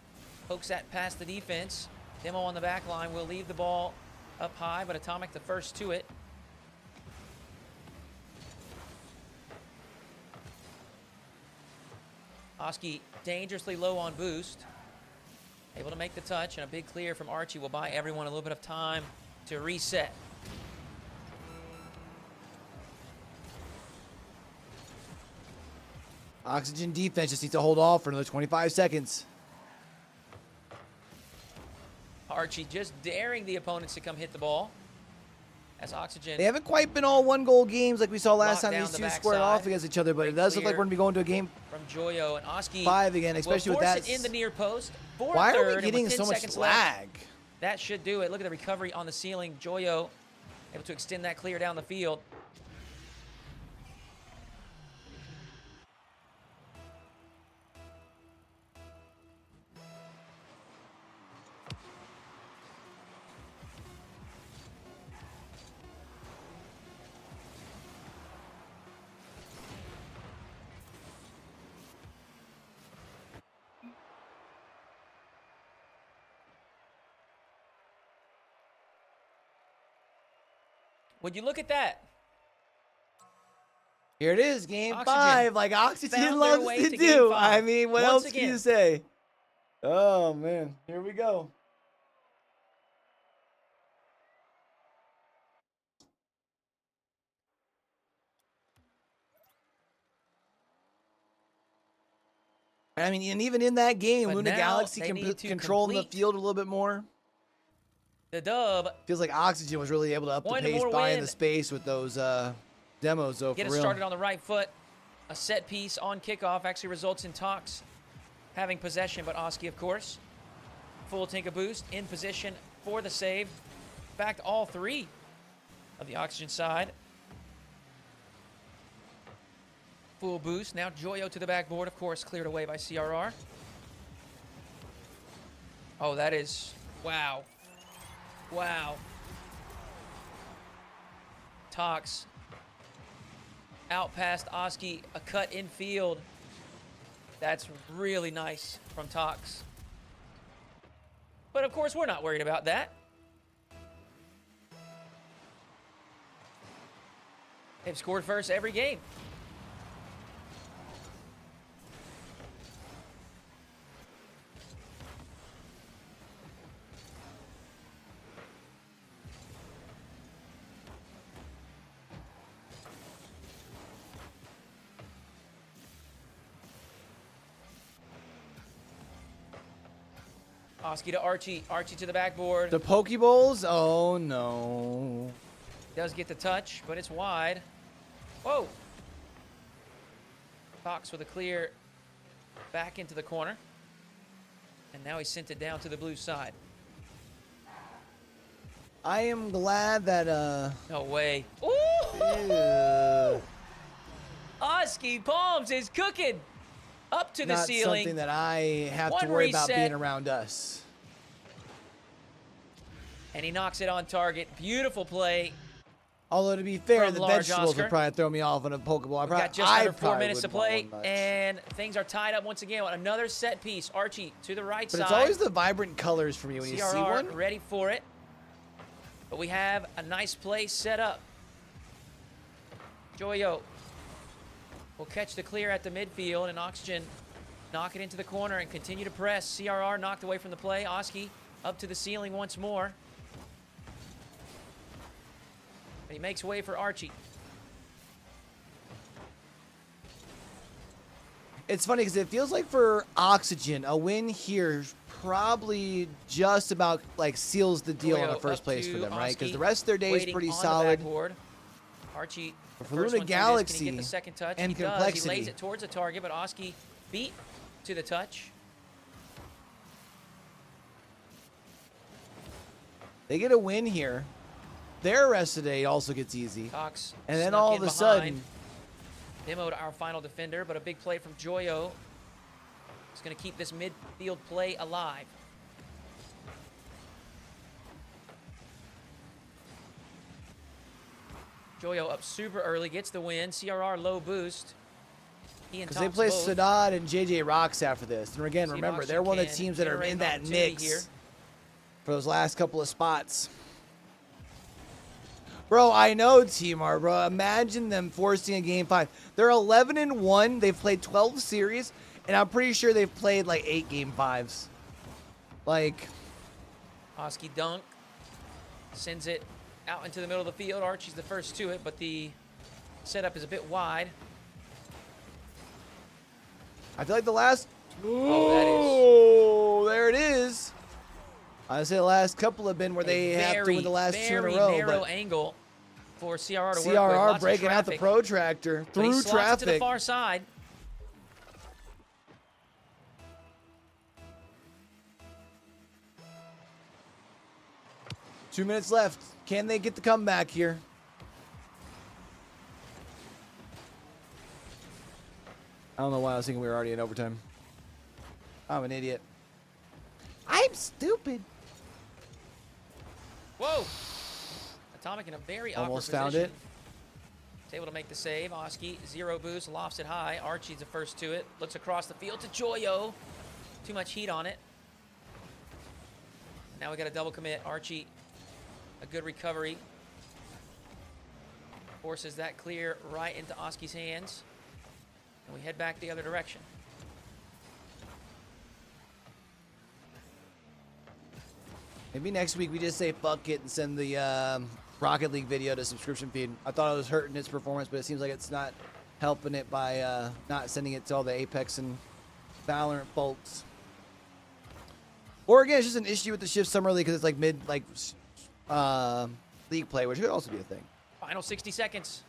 S7: pokes that past the defense. Demo on the back line will leave the ball up high, but Atomic the first to it. Oski dangerously low on boost. Able to make the touch, and a big clear from Archie will buy everyone a little bit of time to reset.
S2: Oxygen defense just needs to hold off for another 25 seconds.
S7: Archie just daring the opponents to come hit the ball. As Oxygen.
S2: They haven't quite been all one-goal games like we saw last
S7: Lock
S2: time
S7: down
S2: these
S7: the
S2: two squared
S7: backside.
S2: off against each other, but
S7: Great
S2: it does look like
S7: clear
S2: we're going to be going to a game
S7: from Joyo, and Oski
S2: 5 again, especially
S7: will
S2: with
S7: force
S2: that.
S7: it in the near post.
S2: Why are we
S7: and
S2: getting
S7: with 10
S2: so much
S7: seconds left,
S2: lag?
S7: that should do it. Look at the recovery on the ceiling. Joyo able to extend that clear down the field. Would you look at that?
S2: Here it is, game
S7: Oxygen
S2: 5, like Oxygen
S7: found their
S2: loves
S7: way
S2: to
S7: to
S2: do.
S7: game
S2: I
S7: 5.
S2: mean, what
S7: Once
S2: else can you
S7: again.
S2: say? Oh, man. Here we go. I mean, and even in that game,
S7: But
S2: Luna
S7: now
S2: Galaxy
S7: they need to
S2: controlling the
S7: complete
S2: field a little bit more.
S7: The dub.
S2: Feels like Oxygen was really able to up the
S7: One
S2: pace,
S7: more
S2: buying
S7: win.
S2: the space with those demos, though,
S7: Get
S2: for
S7: us
S2: real.
S7: started on the right foot. A set piece on kickoff actually results in Tox having possession, but Oski, of course, full tank of boost in position for the save. In fact, all three of the Oxygen side. Full boost. Now Joyo to the backboard, of course, cleared away by CRR. Oh, that is... Wow. Wow. Tox out past Oski, a cut in field. That's really nice from Tox. But of course, we're not worried about that. They've scored first every game. Oski to Archie. Archie to the backboard.
S2: The Pokeballs? Oh, no.
S7: Does get the touch, but it's wide. Whoa. Fox with a clear back into the corner. And now he sent it down to the blue side.
S2: I am glad that,
S7: No way. Ooh!
S2: ew,
S7: Oski Palms is cooking. Up to the
S2: not
S7: ceiling.
S2: something that I have to
S7: One
S2: worry about
S7: reset.
S2: being around us.
S7: And he knocks it on target. Beautiful play.
S2: Although, to be fair,
S7: From
S2: the
S7: large
S2: vegetables
S7: Oscar.
S2: would probably throw me off on a Pokeball.
S7: We've got just
S2: I
S7: under 4
S2: probably
S7: minutes to
S2: wouldn't want
S7: play,
S2: one much.
S7: and things are tied up once again. Another set piece. Archie to the right
S2: But
S7: side.
S2: it's always the vibrant colors for me when you see
S7: CRR
S2: one.
S7: ready for it. But we have a nice play set up. Joyo will catch the clear at the midfield, and Oxygen knock it into the corner and continue to press. CRR knocked away from the play. Oski up to the ceiling once more. And he makes way for Archie.
S2: It's funny because it feels like for Oxygen, a win here probably just about like seals the deal on
S7: Joyo
S2: the first
S7: up
S2: place for
S7: to
S2: them, right? Because
S7: Oski,
S2: the rest of their day is
S7: waiting
S2: pretty
S7: on the
S2: solid.
S7: backboard. Archie, the
S2: For
S7: first
S2: Luna
S7: one through this, can he
S2: Galaxy
S7: get the second touch?
S2: and
S7: He does. He
S2: Complexity.
S7: lays it towards the target, but Oski beat to the touch.
S2: They get a win here. Their rest of the day also gets easy.
S7: Cox
S2: And then
S7: snuck
S2: all
S7: in
S2: of a
S7: behind.
S2: sudden,
S7: Demoed our final defender, but a big play from Joyo is going to keep this midfield play alive. Joyo up super early, gets the win. CRR low boost. He and
S2: because they
S7: Tops
S2: play
S7: both.
S2: Sadat and JJ Rocks after this. And again,
S7: See if
S2: remember,
S7: Oxygen
S2: they're one of the
S7: can
S2: teams that are
S7: generate
S2: in
S7: an
S2: that
S7: opportunity
S2: mix.
S7: here.
S2: for those last couple of spots. Bro, I know Timar, bro. Imagine them forcing a game 5. They're 11-1. They've played 12 series, and I'm pretty sure they've played like 8 game 5s. Like,
S7: Oski dunk. Sends it out into the middle of the field. Archie's the first to it, but the setup is a bit wide.
S2: I feel like the last...
S7: Oh,
S2: there it is. I would say the last couple have been where they have to win the last 2 in a row.
S7: Very narrow
S2: But
S7: angle for CRR to work with.
S2: CRR
S7: Lots
S2: breaking
S7: of
S2: out the
S7: traffic,
S2: protractor
S7: but he
S2: through
S7: slots it to the
S2: traffic.
S7: far side.
S2: Two minutes left. Can they get the comeback here? I don't know why I was thinking we were already in overtime. I'm an idiot. I'm stupid.
S7: Whoa! Atomic in a very
S2: Almost
S7: awkward
S2: found
S7: position.
S2: it.
S7: Is able to make the save. Oski, 0 boost, lofts it high. Archie's the first to it. Looks across the field to Joyo. Too much heat on it. Now we got a double commit. Archie, a good recovery. Forces that clear right into Oski's hands. And we head back the other direction.
S2: Maybe next week we just say fuck it and send the Rocket League video to subscription feed. I thought it was hurting its performance, but it seems like it's not helping it by not sending it to all the Apex and Valorant folks. Or again, it's just an issue with the Shift Summer League because it's like mid league play, which could also be a thing.
S7: Final 60 seconds.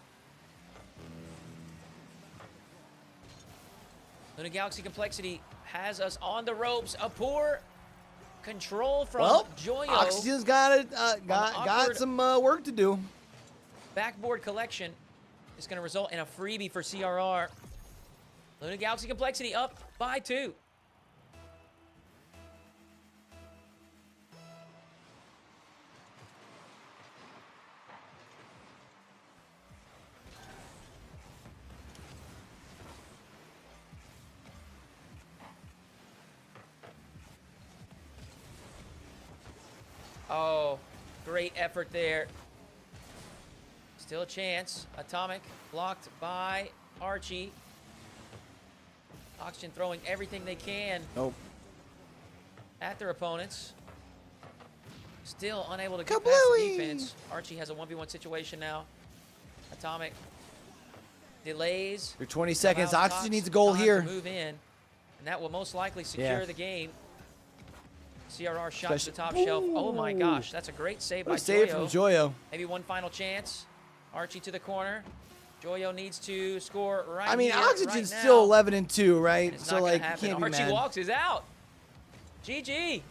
S7: Luna Galaxy Complexity has us on the ropes. A poor control from Joyo.
S2: Oxygen's got some work to do.
S7: Backboard collection is going to result in a freebie for CRR. Luna Galaxy Complexity up by 2. Oh, great effort there. Still a chance. Atomic blocked by Archie. Oxygen throwing everything they can
S2: Nope.
S7: at their opponents. Still unable to get past the
S2: Kablooey!
S7: defense. Archie has a 1v1 situation now. Atomic delays.
S2: Your 20 seconds.
S7: allows
S2: Oxygen
S7: Cox
S2: needs a goal
S7: time to
S2: here.
S7: move in, and that will most likely secure
S2: Yeah.
S7: the game. CRR shot to
S2: Especially-
S7: the top shelf. Oh my
S2: Ooh.
S7: gosh, that's a great save by
S2: What a save from Joyo.
S7: Maybe one final chance. Archie to the corner. Joyo needs to score right
S2: I mean,
S7: here,
S2: Oxygen's
S7: right
S2: still
S7: now.
S2: 11-2,
S7: And
S2: right?
S7: it's
S2: So
S7: not gonna
S2: like, you
S7: happen.
S2: can't be
S7: Archie
S2: mad.
S7: walks is out. GG.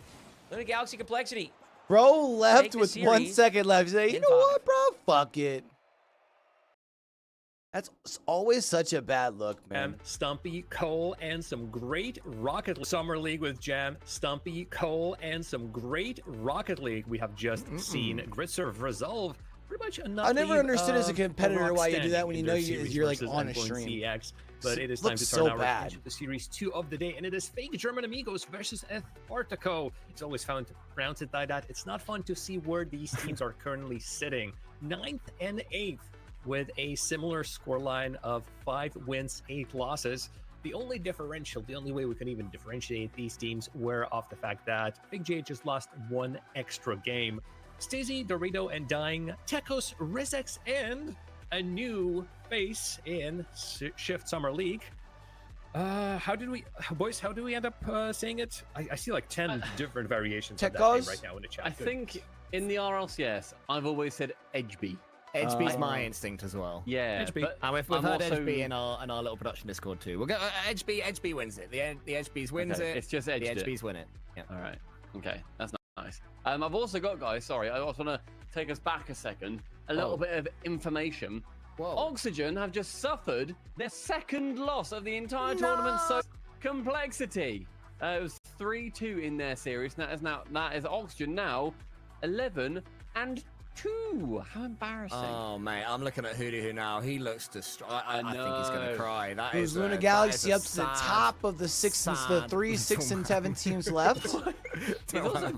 S7: Luna Galaxy Complexity.
S2: Bro left
S7: Take the
S2: with 1
S7: series
S2: second left. He's like, you
S7: in
S2: know
S7: 5.
S2: what, bro? Fuck it. That's always such a bad look, man.
S1: Stumpy, Cole, and some great Rocket League. Summer League with Jam, Stumpy, Cole, and some great Rocket League. We have just seen Gritserve resolve pretty much enough.
S2: I never understood as a competitor why you do that when you know you're like on a stream.
S1: CX, but it is
S2: Looks
S1: time to
S2: so
S1: turn our
S2: bad.
S1: attention to Series 2 of the day, and it is Fake German Amigos versus Espartaco. It's always fun to pronounce it like that. It's not fun to see where these teams are currently sitting. 9th and 8th with a similar scoreline of 5 wins, 8 losses. The only differential, the only way we can even differentiate these teams were off the fact that Big J just lost 1 extra game. Stacey, Dorito, and Dying, Tekos, Rizex, and a new face in Shift Summer League. How did we end up saying it? I see like 10 different variations of that name
S2: Tekos?
S1: right now in the chat.
S3: I
S1: Good.
S3: think in the RLCS, I've always said Edgeby.
S4: Edgeby's my instinct as well.
S3: Yeah,
S1: Edgeby.
S3: but
S4: And we've
S3: I'm
S4: heard
S3: also-
S4: Edgeby in our little production Discord too. We'll go Edgeby wins it. The Edgeby's wins
S3: Okay,
S4: it.
S3: it's just
S4: the
S3: edged it.
S4: Edgeby's win it. Yeah.
S3: All right. Okay, that's nice. I've also got, guys, sorry, I also want to take us back a second. A little
S4: Oh.
S3: bit of information.
S4: Whoa.
S3: Oxygen have just suffered their second loss of the entire tournament. So Complexity. It was 3-2 in their series. That is Oxygen now 11-2. 2. How embarrassing.
S4: Oh, mate, I'm looking at Hootie Who now. He looks distraught. I think he's going to
S3: know.
S4: cry. That
S2: Who's
S4: is
S2: Luna
S4: that is
S2: Galaxy
S4: a
S2: up to the
S4: sad-
S2: top of the
S4: sad
S2: 3, 6, and 7 teams left?
S3: also-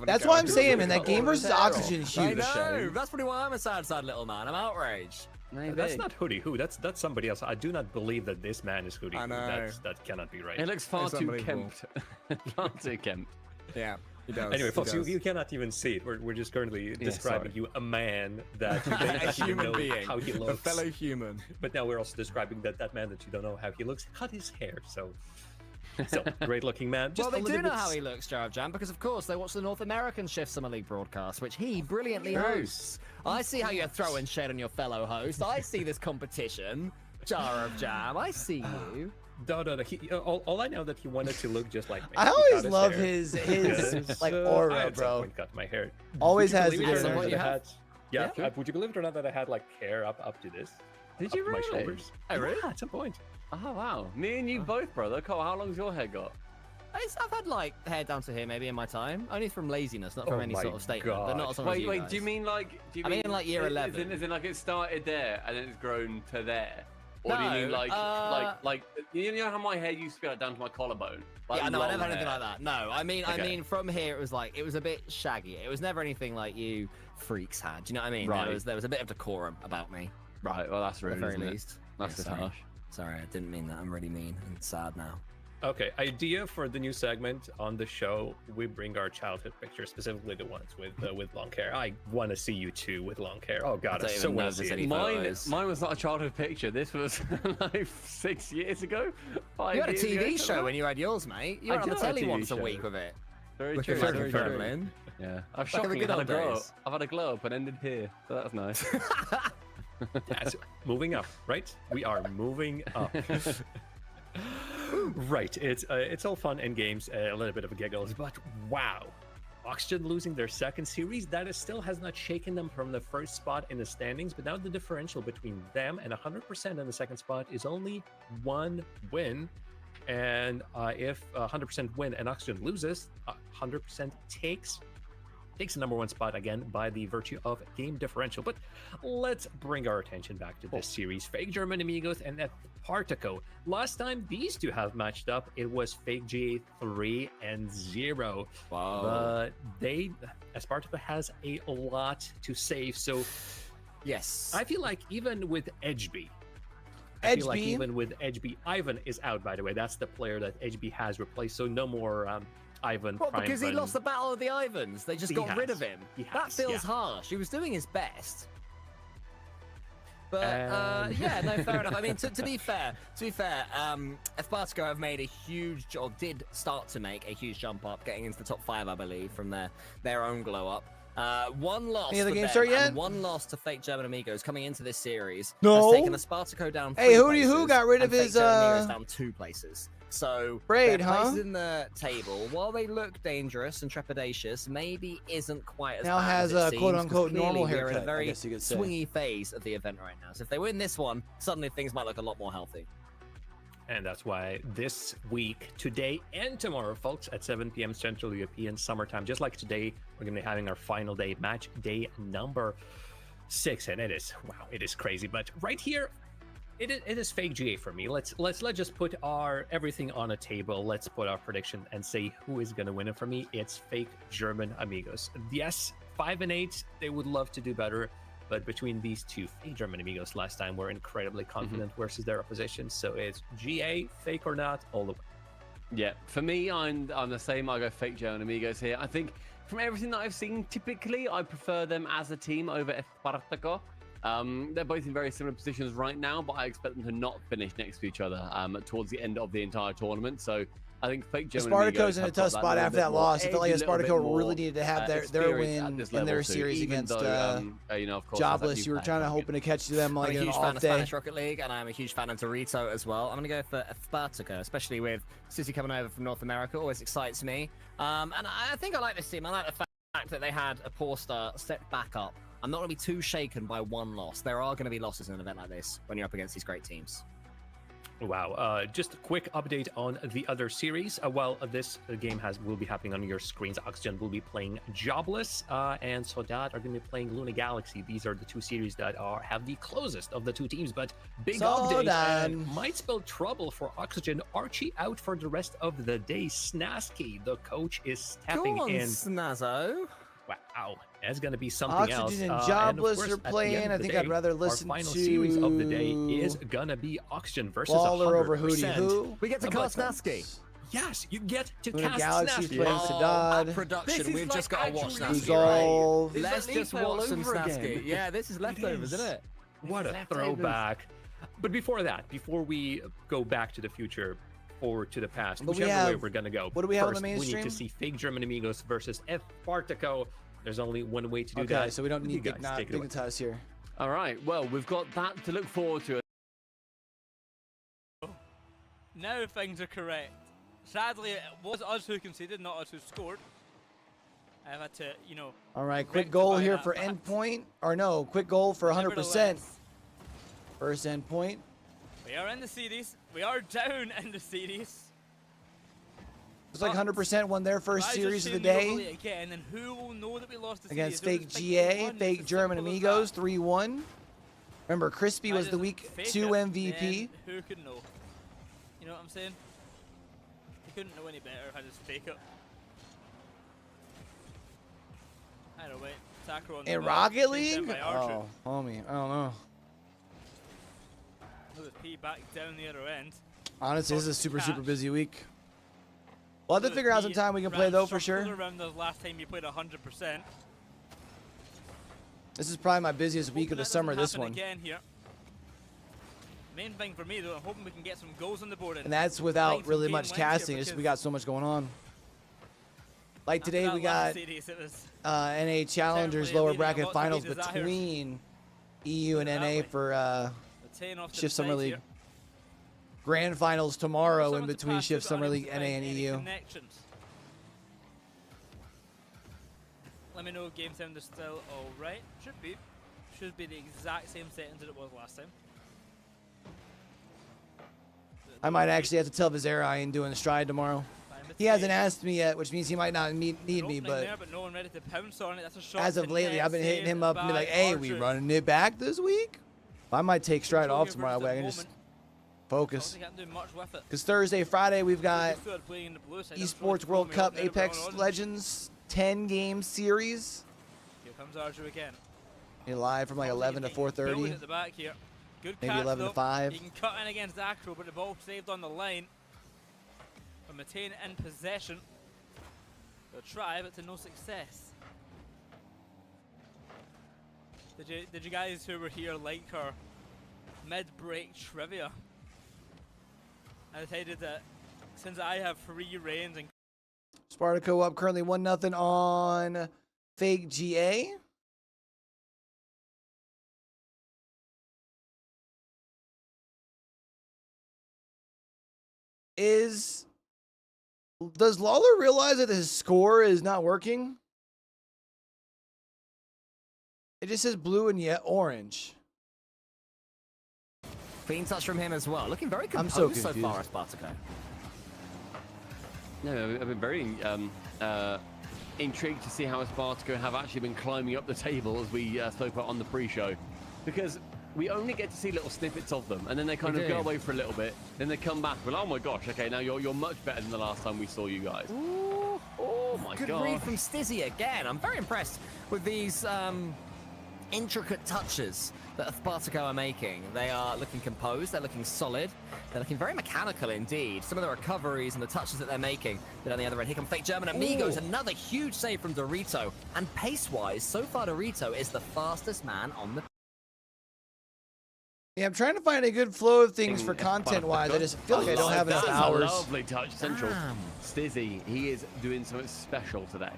S2: That's why I'm saying, man, that game versus Oxygen is
S4: I
S2: huge.
S4: know. That's probably why I'm a sad little man. I'm outraged.
S3: Maybe.
S1: That's not Hootie Who. That's somebody else. I do not believe that this man is Hootie
S4: I
S1: Who.
S4: know.
S1: That cannot be right.
S3: It looks far
S4: It's
S3: too
S4: unbelievable.
S3: kempt. Far too kempt.
S4: Yeah, he does.
S1: Anyway,
S4: he
S1: folks,
S4: does.
S1: you cannot even see it. We're just currently describing
S3: sorry.
S1: you a man that you don't
S4: a
S1: even
S4: human
S1: know
S4: being,
S1: how he
S4: a
S1: looks.
S4: fellow human.
S1: But now we're also describing that man that you don't know how he looks cut his hair. So great looking man. Just
S4: Well, they
S1: a
S4: do
S1: little
S4: know
S1: bit
S4: how he looks, Jarab Jam, because of course they watch the North American Shift Summer League broadcast, which he brilliantly hosts. I see how you're throwing shade on your fellow host. I see this competition, Jarab Jam. I see you.
S1: No. All I know that he wanted to look just like me.
S2: I
S1: He
S2: always
S1: cut his
S2: love
S1: hair.
S2: his
S1: Yes.
S2: like
S1: I
S2: aura,
S1: at some
S2: bro.
S1: point cut my hair.
S2: Always
S1: Would
S2: has
S1: you
S2: a
S1: believe
S2: good
S1: it or not
S2: energy.
S1: that I had- Yeah,
S3: Yeah.
S1: would you believe it or not that I had like hair up to this?
S3: Did
S1: Up
S3: you
S1: to my
S3: really?
S1: shoulders.
S4: Oh, really?
S1: Yeah, at some point.
S3: Oh, wow. Me and you both, brother. Cole, how long's your hair got?
S4: I've had like hair down to here maybe in my time, only from laziness, not from
S1: Oh
S4: any
S1: my
S4: sort of statement, but
S1: God.
S4: not as long as you
S3: Wait,
S4: guys.
S3: do you mean like... Do you
S4: I mean like year 11.
S3: As in like it started there and then it's grown to there? Or do you
S4: No,
S3: mean like you know how my hair used to be like down to my collarbone? Like
S4: Yeah, no, I
S3: long
S4: never had anything
S3: hair?
S4: like that. No, I mean
S3: Okay.
S4: from here it was like it was a bit shaggy. It was never anything like you freaks had. Do you know what I mean?
S3: Right.
S4: There was a bit of decorum about me,
S3: Right, well that's
S4: at the
S3: rude,
S4: very
S3: isn't it?
S4: least.
S3: That's
S4: Yeah,
S3: just
S4: sorry.
S3: harsh.
S4: Sorry, I didn't mean that. I'm really mean and sad now.
S1: Okay, idea for the new segment on the show. We bring our childhood pictures, specifically the ones with long hair. I want to see you two with long hair. Oh God, I
S4: don't
S1: so
S4: even know
S1: want
S4: if
S1: to
S4: there's
S1: see
S4: any
S1: it.
S4: photos.
S3: Mine was not a childhood picture. This was like 6 years ago. 5
S4: You had a
S3: years ago,
S4: TV
S3: something
S4: show
S3: like
S4: when you had yours, mate. You
S3: I
S4: went on the
S3: did have a
S4: telly
S3: TV
S4: once a
S3: show.
S4: week with it.
S3: that. Very
S4: With
S3: true.
S4: your
S3: Very
S4: friend
S3: true.
S4: Lynn.
S3: Yeah, I've
S4: Like in the
S3: shockingly
S4: good
S3: had a
S4: old
S3: glow up.
S4: days.
S3: I've had a glow up and ended here, so that's nice.
S1: Yeah, so moving up, right? We are moving up. Right, it's all fun and games, a little bit of giggles, but wow. Oxygen losing their second series, that still has not shaken them from the first spot in the standings, but now the differential between them and 100% in the second spot is only 1 win. And if 100% win and Oxygen loses, 100% takes the number 1 spot again by the virtue of game differential. But let's bring our attention back to this series. Fake German Amigos and Espartaco. Last time these two have matched up, it was Fake GA 3-0.
S4: Wow.
S1: But Espartaco has a lot to save. So
S4: Yes.
S1: I feel like even with Edgeby, I feel like
S2: Edgeby?
S1: even with Edgeby, Ivan is out, by the way. That's the player that Edgeby has replaced. So no more Ivan.
S4: What, because he
S1: Primevan.
S4: lost the Battle of the Ivans? They just
S1: He
S4: got rid
S1: has.
S4: of him.
S1: He
S4: That
S1: has,
S4: feels
S1: yeah.
S4: harsh. He was doing his best. But yeah, no, fair enough. I mean, to be fair, Espartaco have made a huge, or did start to make a huge jump up, getting into the top 5, I believe, from their own glow up. One loss
S2: Any other
S4: for
S2: games
S4: them
S2: start yet?
S4: and one loss to Fake German Amigos coming into this series.
S2: No.
S4: Has taken Espartaco down 3
S2: Hey, who
S4: places,
S2: got rid of
S4: and Fake
S2: his,
S4: German Amigos down 2 places. So
S2: Braid,
S4: their
S2: huh?
S4: places in the table, while they look dangerous and trepidatious, maybe isn't quite as
S2: Now
S4: bad
S2: has
S4: as it
S2: a
S4: seems,
S2: quote-unquote
S4: 'cause
S2: normal
S4: clearly we're in
S2: haircut,
S4: a
S2: I
S4: very
S2: guess you could say.
S4: swingy phase of the event right now. So if they win this one, suddenly things might look a lot more healthy.
S1: And that's why this week, today and tomorrow, folks, at 7 p.m. Central European Summertime, just like today, we're going to be having our final day, match day number 6. And it is crazy. But right here, it is Fake GA for me. Let's just put our everything on a table. Let's put our prediction and say who is going to win it for me. It's Fake German Amigos. Yes, 5-8. They would love to do better. But between these two, Fake German Amigos last time were incredibly confident versus their opposition. So it's GA, fake or not, all the way.
S3: Yeah, for me, I'm the same. I go Fake German Amigos here. I think from everything that I've seen, typically I prefer them as a team over Espartaco. They're both in very similar positions right now, but I expect them to not finish next to each other towards the end of the entire tournament. So I think Fake German
S2: Espartaco's
S3: Amigos
S2: in a
S3: have
S2: tough
S3: got
S2: spot
S3: little
S2: after
S3: bit
S2: that
S3: more
S2: loss. I felt like
S3: edge, a little bit
S2: Espartaco
S3: more,
S2: really needed to have their
S3: experience at
S2: win
S3: this
S2: in their
S3: level too,
S2: series
S3: even
S2: against
S3: though, you know, of course, there's that
S2: Jobless.
S3: new
S2: You were
S3: player
S2: trying to
S3: coming
S2: hoping
S3: in.
S2: to catch them like
S4: I'm a
S2: in an
S4: huge fan
S2: off
S4: of
S2: day.
S4: Spanish Rocket League, and I'm a huge fan of Dorito as well. I'm going to go for Espartaco, especially with City coming over from North America. Always excites me. And I think I like this team. I like the fact that they had a poor start, stepped back up. I'm not going to be too shaken by one loss. There are going to be losses in an event like this when you're up against these great teams.
S1: Wow. Just a quick update on the other series. This game will be happening on your screens. Oxygen will be playing Jobless, and Sodat are going to be playing Luna Galaxy. These are the two series that have the closest of the two teams, but big update and might spell trouble for Oxygen. Archie out for the rest of the day. Snazky, the coach, is stepping
S4: Go on,
S1: in.
S4: Snazzo.
S1: Wow, that's going to be something else.
S2: Oxygen and Jobless
S1: and
S2: are
S1: of course, at the
S2: playing.
S1: end of
S2: I
S1: the
S2: think
S1: day,
S2: I'd rather listen
S1: our final
S2: to
S1: series of the day is going to be Oxygen versus
S2: Waller over
S1: 100%.
S2: Hootie Who.
S4: We get to
S1: But-
S4: cast Snazky.
S1: Yes, you get to
S2: Luna
S1: cast
S2: Galaxy's
S1: Snazky.
S2: playing
S4: At
S2: Sadad.
S4: production, we've just got to watch Snazky.
S2: Resolve.
S3: Is
S4: Let's
S3: that
S4: just
S3: Leaf all
S4: watch some
S3: over again?
S4: Snazky. Yeah, this is leftovers,
S1: is.
S4: isn't it?
S1: What a
S3: Leftovers.
S1: throwback. But before that, before we go back to the future, forward to the past,
S2: But we
S1: whichever way
S2: have-
S1: we're going to go.
S2: what do we have on the
S1: First,
S2: main
S1: we need to
S2: stream?
S1: see Fake German Amigos versus F. Partico. There's only one way to do
S2: Okay,
S1: that.
S2: so we don't
S1: You
S2: need
S1: guys take it away.
S2: Dignitas here.
S3: All right. Well, we've got that to look forward to.
S8: Now things are correct. Sadly, it was us who conceded, not us who scored. I've had to,
S2: All right, quick goal
S8: rectify
S2: here
S8: that
S2: for
S8: fact.
S2: endpoint. Or no, quick goal for 100%.
S8: Nevertheless,
S2: First endpoint.
S8: we are in the series. We are down in the series.
S2: It's like 100% won their first
S8: Rise
S2: series of the
S8: Shane Nobly
S2: day
S8: again, and who will know that we lost the
S2: against
S8: series?
S2: Fake
S8: It was
S2: GA,
S8: 51,
S2: Fake
S8: it's as
S2: German
S8: simple as
S2: Amigos,
S8: that.
S2: 3-1. Remember, Crispy was
S8: That
S2: the
S8: is
S2: week
S8: fake
S2: 2
S8: it,
S2: MVP.
S8: then who could know? You know what I'm saying? He couldn't know any better how to fake it. I don't know, wait. Sakura on the
S2: In
S8: ball,
S2: Rocket
S8: chased down
S2: League?
S8: by Archer.
S2: Oh, homie, I don't know.
S8: With P back down the other end.
S2: Honestly, this is a super
S8: Catch.
S2: busy week. We'll have to figure out some time we can play though for sure.
S8: Around the last time you played 100%.
S2: This is probably my busiest week of the summer, this one.
S8: Again here. Main thing for me though, I'm hoping we can get some goals on the board.
S2: And that's without really much casting, just we got so much going on. Like today we got NA Challengers
S8: certainly
S2: lower
S8: leaving a
S2: bracket
S8: lot to be
S2: finals
S8: desired.
S2: between EU and
S8: Put it that
S2: NA
S8: way.
S2: for
S8: Shift
S2: Shift Summer League. Grand finals tomorrow in between Shift
S8: Shift
S2: Summer League, NA and E EU.
S8: Let me know game sound is still alright. Should be. Should be the exact same settings that it was last time.
S2: I might actually have to tell Vizera I ain't doing Stride tomorrow. He hasn't asked me yet, which means he might not need me, but
S8: There, but no one ready to pounce on it. That's a shot
S2: as
S8: to
S2: of lately,
S8: net,
S2: I've been hitting
S8: saved
S2: him up and be
S8: by
S2: like, hey, we
S8: Archer.
S2: running it back this week? I might take Stride off
S8: Control
S2: tomorrow,
S8: your
S2: but I
S8: verse
S2: can
S8: at
S2: just
S8: the moment.
S2: focus.
S8: Obviously can't do much with it.
S2: Because Thursday, Friday, we've got
S8: Just thought playing the blue side, that's
S2: Esports
S8: really
S2: World
S8: thrown me
S2: Cup
S8: off there, but
S2: Apex
S8: on.
S2: Legends 10-game series.
S8: Here comes Archer again.
S2: You're live from like 11 to
S8: Building
S2: 4:30.
S8: at the back here. Good
S2: Maybe
S8: catch,
S2: 11 to
S8: though.
S2: 5.
S8: He can cut in against Acro, but the ball saved on the line. But Matane in possession. They'll try, but to no success. Did you guys who were here like our mid-break trivia? I decided that since I have free reigns and
S2: Spartaco up currently 1-0 on Fake GA. Does Lawler realize that his score is not working? It just says blue and yet orange.
S4: Clean touch from him as well. Looking very
S2: I'm
S4: composed
S2: so
S4: so far,
S2: confused.
S4: Spartaco.
S3: No, I've been very intrigued to see how Spartaco have actually been climbing up the table as we spoke about on the pre-show, because we only get to see little snippets of them, and then they kind
S4: We
S3: of
S4: do.
S3: go away for a little bit, then they come back. Well, oh my gosh, okay, now you're much better than the last time we saw you guys.
S4: Ooh,
S3: Oh my
S4: good
S3: god!
S4: read from Stizzy again. I'm very impressed with these intricate touches that Spartaco are making. They are looking composed, they're looking solid, they're looking very mechanical indeed. Some of the recoveries and the touches that they're making. But on the other end, here come Fake German Amigos, another huge save from Dorito. And pace-wise, so far Dorito is the fastest man on the...
S2: Yeah, I'm trying to find a good flow of things for
S3: Spartaco.
S2: content-wise. I just feel like I don't have enough
S3: That's
S2: hours.
S3: a lovely touch, Central.
S4: Damn.
S3: Stizzy, he is doing something special today.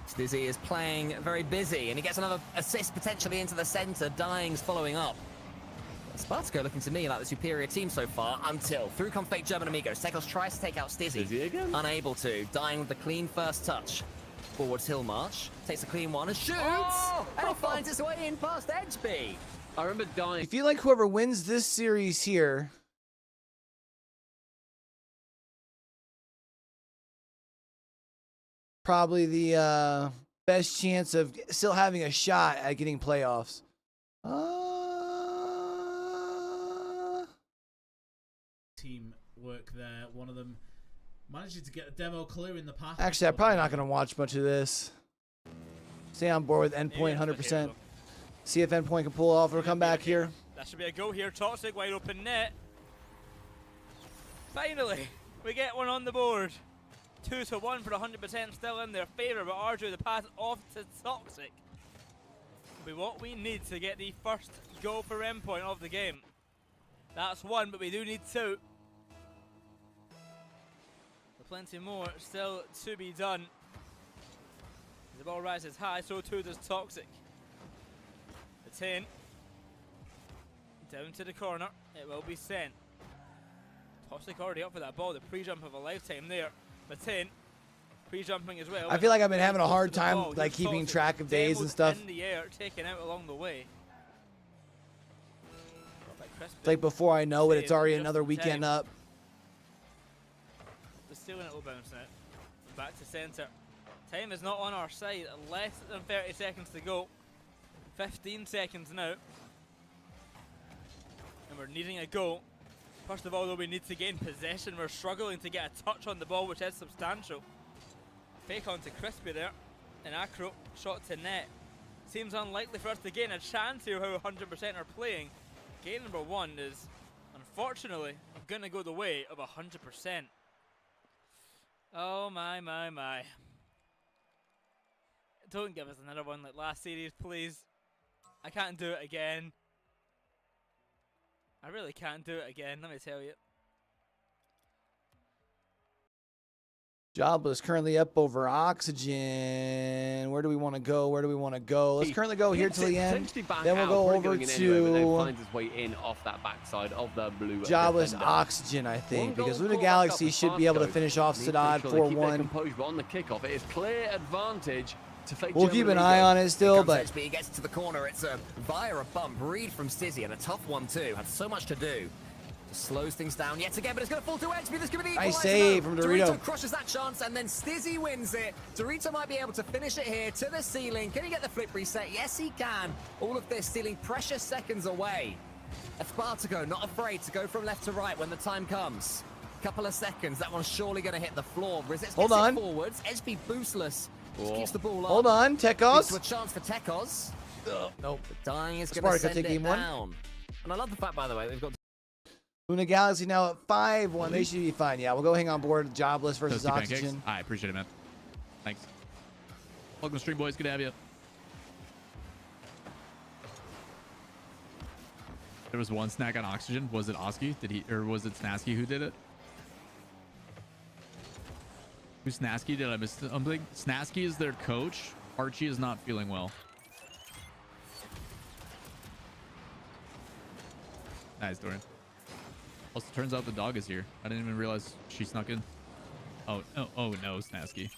S4: Stizzy is playing very busy, and he gets another assist potentially into the center. Dying's following up. Spartaco looking to me like the superior team so far, until through come Fake German Amigos. Tekos tries to take out Stizzy.
S3: Stizzy again?
S4: Unable to. Dying with the clean first touch. Forwards hill march. Takes a clean one and shoots!
S3: Oh!
S4: And it finds its way in past Edgeby.
S3: I remember
S2: I
S3: dying.
S2: feel like whoever wins this series here probably the best chance of still having a shot at getting playoffs.
S9: Team work there. One of them managing to get a demo clear in the path.
S2: Actually, I'm probably not going to watch much of this. Stay on board with Endpoint 100%. See if Endpoint can pull off or come back here.
S8: That should be a go here. Toxic, wide open net. Finally, we get one on the board. 2-1 for 100% still in their favor, but Arju the pass off to Toxic. Be what we need to get the first goal for Endpoint of the game. That's one, but we do need two. Plenty more still to be done. The ball rises high, so too does Toxic. The 10. Down to the corner. It will be sent. Toxic already up for that ball. The pre-jump of a lifetime there. The 10. Pre-jumping as well.
S2: I feel like I've been having a hard time
S8: ball.
S2: like
S8: Here's
S2: keeping
S8: Toxic.
S2: track of days and stuff.
S8: In the air, taken out along the way.
S2: It's like before I know it, it's already
S8: Just
S2: another
S8: in
S2: weekend
S8: time.
S2: up.
S8: The stealing it will bounce now. Back to centre. Time is not on our side. Less than 30 seconds to go. 15 seconds now. And we're needing a goal. First of all, though, we need to gain possession. We're struggling to get a touch on the ball, which is substantial. Fake onto Crispy there. And Acro shot to net. Seems unlikely for us to gain a chance here how 100% are playing. Game number one is, unfortunately, going to go the way of 100%. Oh my, my, my. Don't give us another one like last series, please. I can't do it again. I really can't do it again, let me tell you.
S2: Jobless currently up over Oxygen. Where do we want to go? Where do we want to go? Let's currently go here till the end. Then we'll go over to
S3: finds his way in off that backside of the blue.
S2: Jobless
S3: defender.
S2: Oxygen, I think,
S3: One
S2: because
S3: goal
S2: Luna
S3: caught back up
S2: Galaxy
S3: with
S2: should be able to
S3: Fastco.
S2: finish off
S3: Need to
S2: Sadad
S3: ensure they keep their
S2: 4-1.
S3: composure, but on the kickoff, it is clear advantage to fake.
S2: We'll keep an eye on it still, but
S4: He gets to the corner. It's via a bump. Read from Stizzy, and a tough one too. Had so much to do. Just slows things down yet again, but it's going to fall to Edgeby. This could be the
S2: Nice
S4: equaliser.
S2: save from Dorito.
S4: crushes that chance, and then Stizzy wins it. Dorito might be able to finish it here to the ceiling. Can he get the flip reset? Yes, he can. All of this stealing precious seconds away. Espartaco not afraid to go from left to right when the time comes. Couple of seconds. That one's surely going to hit the floor. Resist
S2: Hold
S4: gets it
S2: on.
S4: forwards. Edgeby boostless. Just keeps the ball up.
S2: hold on,
S4: Leads
S2: Tekos.
S4: to a chance for Tekos.
S2: Nope.
S4: Dying is going
S2: Sparta
S4: to send
S2: take
S4: it
S2: game one.
S4: down. And I love the fact, by the way, they've got
S2: Luna Galaxy now at 5-1. They should be fine. Yeah, we'll go hang on board. Jobless versus
S6: Toasty pancakes.
S2: Oxygen.
S6: I appreciate it, man. Thanks. Welcome to stream, boys. Good to have you. There was one snack on Oxygen. Was it Oski? Did he, or was it Snasky who did it? Who's Snasky? Did I miss something? Snasky is their coach. Archie is not feeling well. Nice, Dorian. Also, turns out the dog is here. I didn't even realize she snuck in. Oh no, Snasky.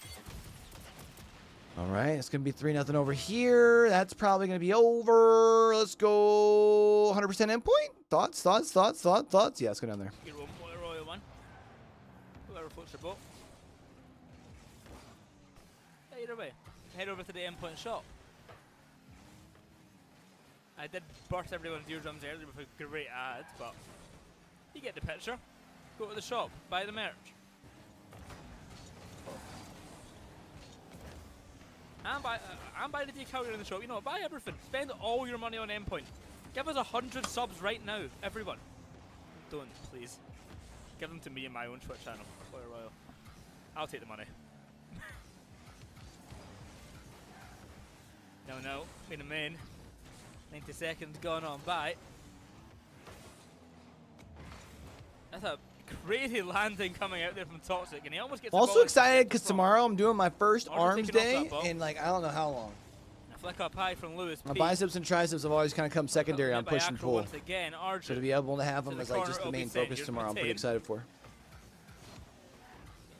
S2: All right, it's going to be 3-0 over here. That's probably going to be over. Let's go 100% endpoint. Thoughts? Yeah, let's go down there.
S8: Good one, Royal one. Whoever floats your boat. Yeah, either way. Head over to the endpoint shop. I did burst everyone's eardrums earlier with a great ad, but you get the picture. Go to the shop, buy the merch. And buy the decal in the shop. You know, buy everything. Spend all your money on endpoint. Give us 100 subs right now, everyone. Don't, please. Give them to me in my own Twitch channel. Royal. I'll take the money. No, been a main. 90 seconds gone on by. That's a crazy landing coming out there from Toxic, and he almost gets.
S2: I'm also excited because tomorrow I'm doing my first
S8: Arms
S2: arms
S8: taking off
S2: day
S8: that ball.
S2: in like I don't know how long.
S8: A flick up high from Lewis.
S2: My
S8: P.
S2: biceps and triceps have always kind of come secondary on
S8: By
S2: push and
S8: Acro
S2: pull.
S8: once again, Arjun.
S2: So to be able to have
S8: To
S2: them
S8: the
S2: as like
S8: corner,
S2: just the
S8: it'll be
S2: main
S8: sent.
S2: focus
S8: Here's
S2: tomorrow, I'm pretty
S8: Martin.
S2: excited for.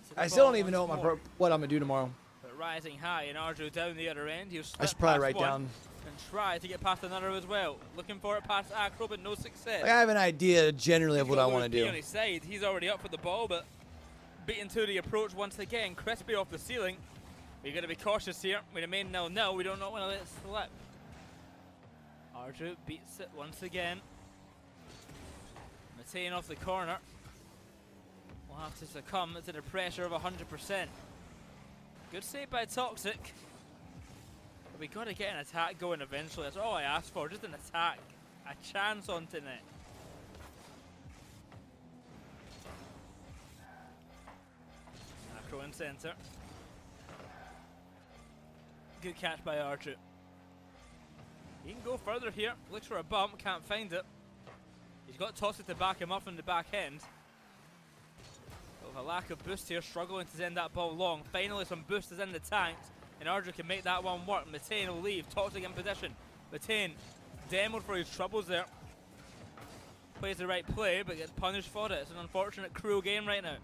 S8: To the
S2: I still
S8: ball
S2: don't even know
S8: once
S2: what
S8: more.
S2: what I'm gonna do tomorrow.
S8: But rising high, and Arjo down the other end. He'll
S2: I
S8: slip
S2: should probably
S8: past
S2: write
S8: one
S2: down.
S8: and try to get past another as well. Looking for it past Acro, but no success.
S2: Like, I have an idea generally of
S8: He's
S2: what
S8: got
S2: I
S8: Lewis
S2: want to
S8: P
S2: do.
S8: on his side. He's already up for the ball, but beaten to the approach once again. Crispy off the ceiling. We got to be cautious here. We remain 0-0. We don't want to let it slip. Arju beats it once again. Matane off the corner. Will have to succumb to the pressure of 100%. Good save by Toxic. But we got to get an attack going eventually. That's all I asked for. Just an attack. A chance onto net. Acro in center. Good catch by Archer. He can go further here. Looks for a bump, can't find it. He's got Toxic to back him up from the back end. But with a lack of boost here, struggling to send that ball long. Finally some boost is in the tanks, and Archer can make that one work. Matane will leave, Toxic in position. Matane demoed for his troubles there. Plays the right play, but gets punished for it. It's an unfortunate, cruel game right now.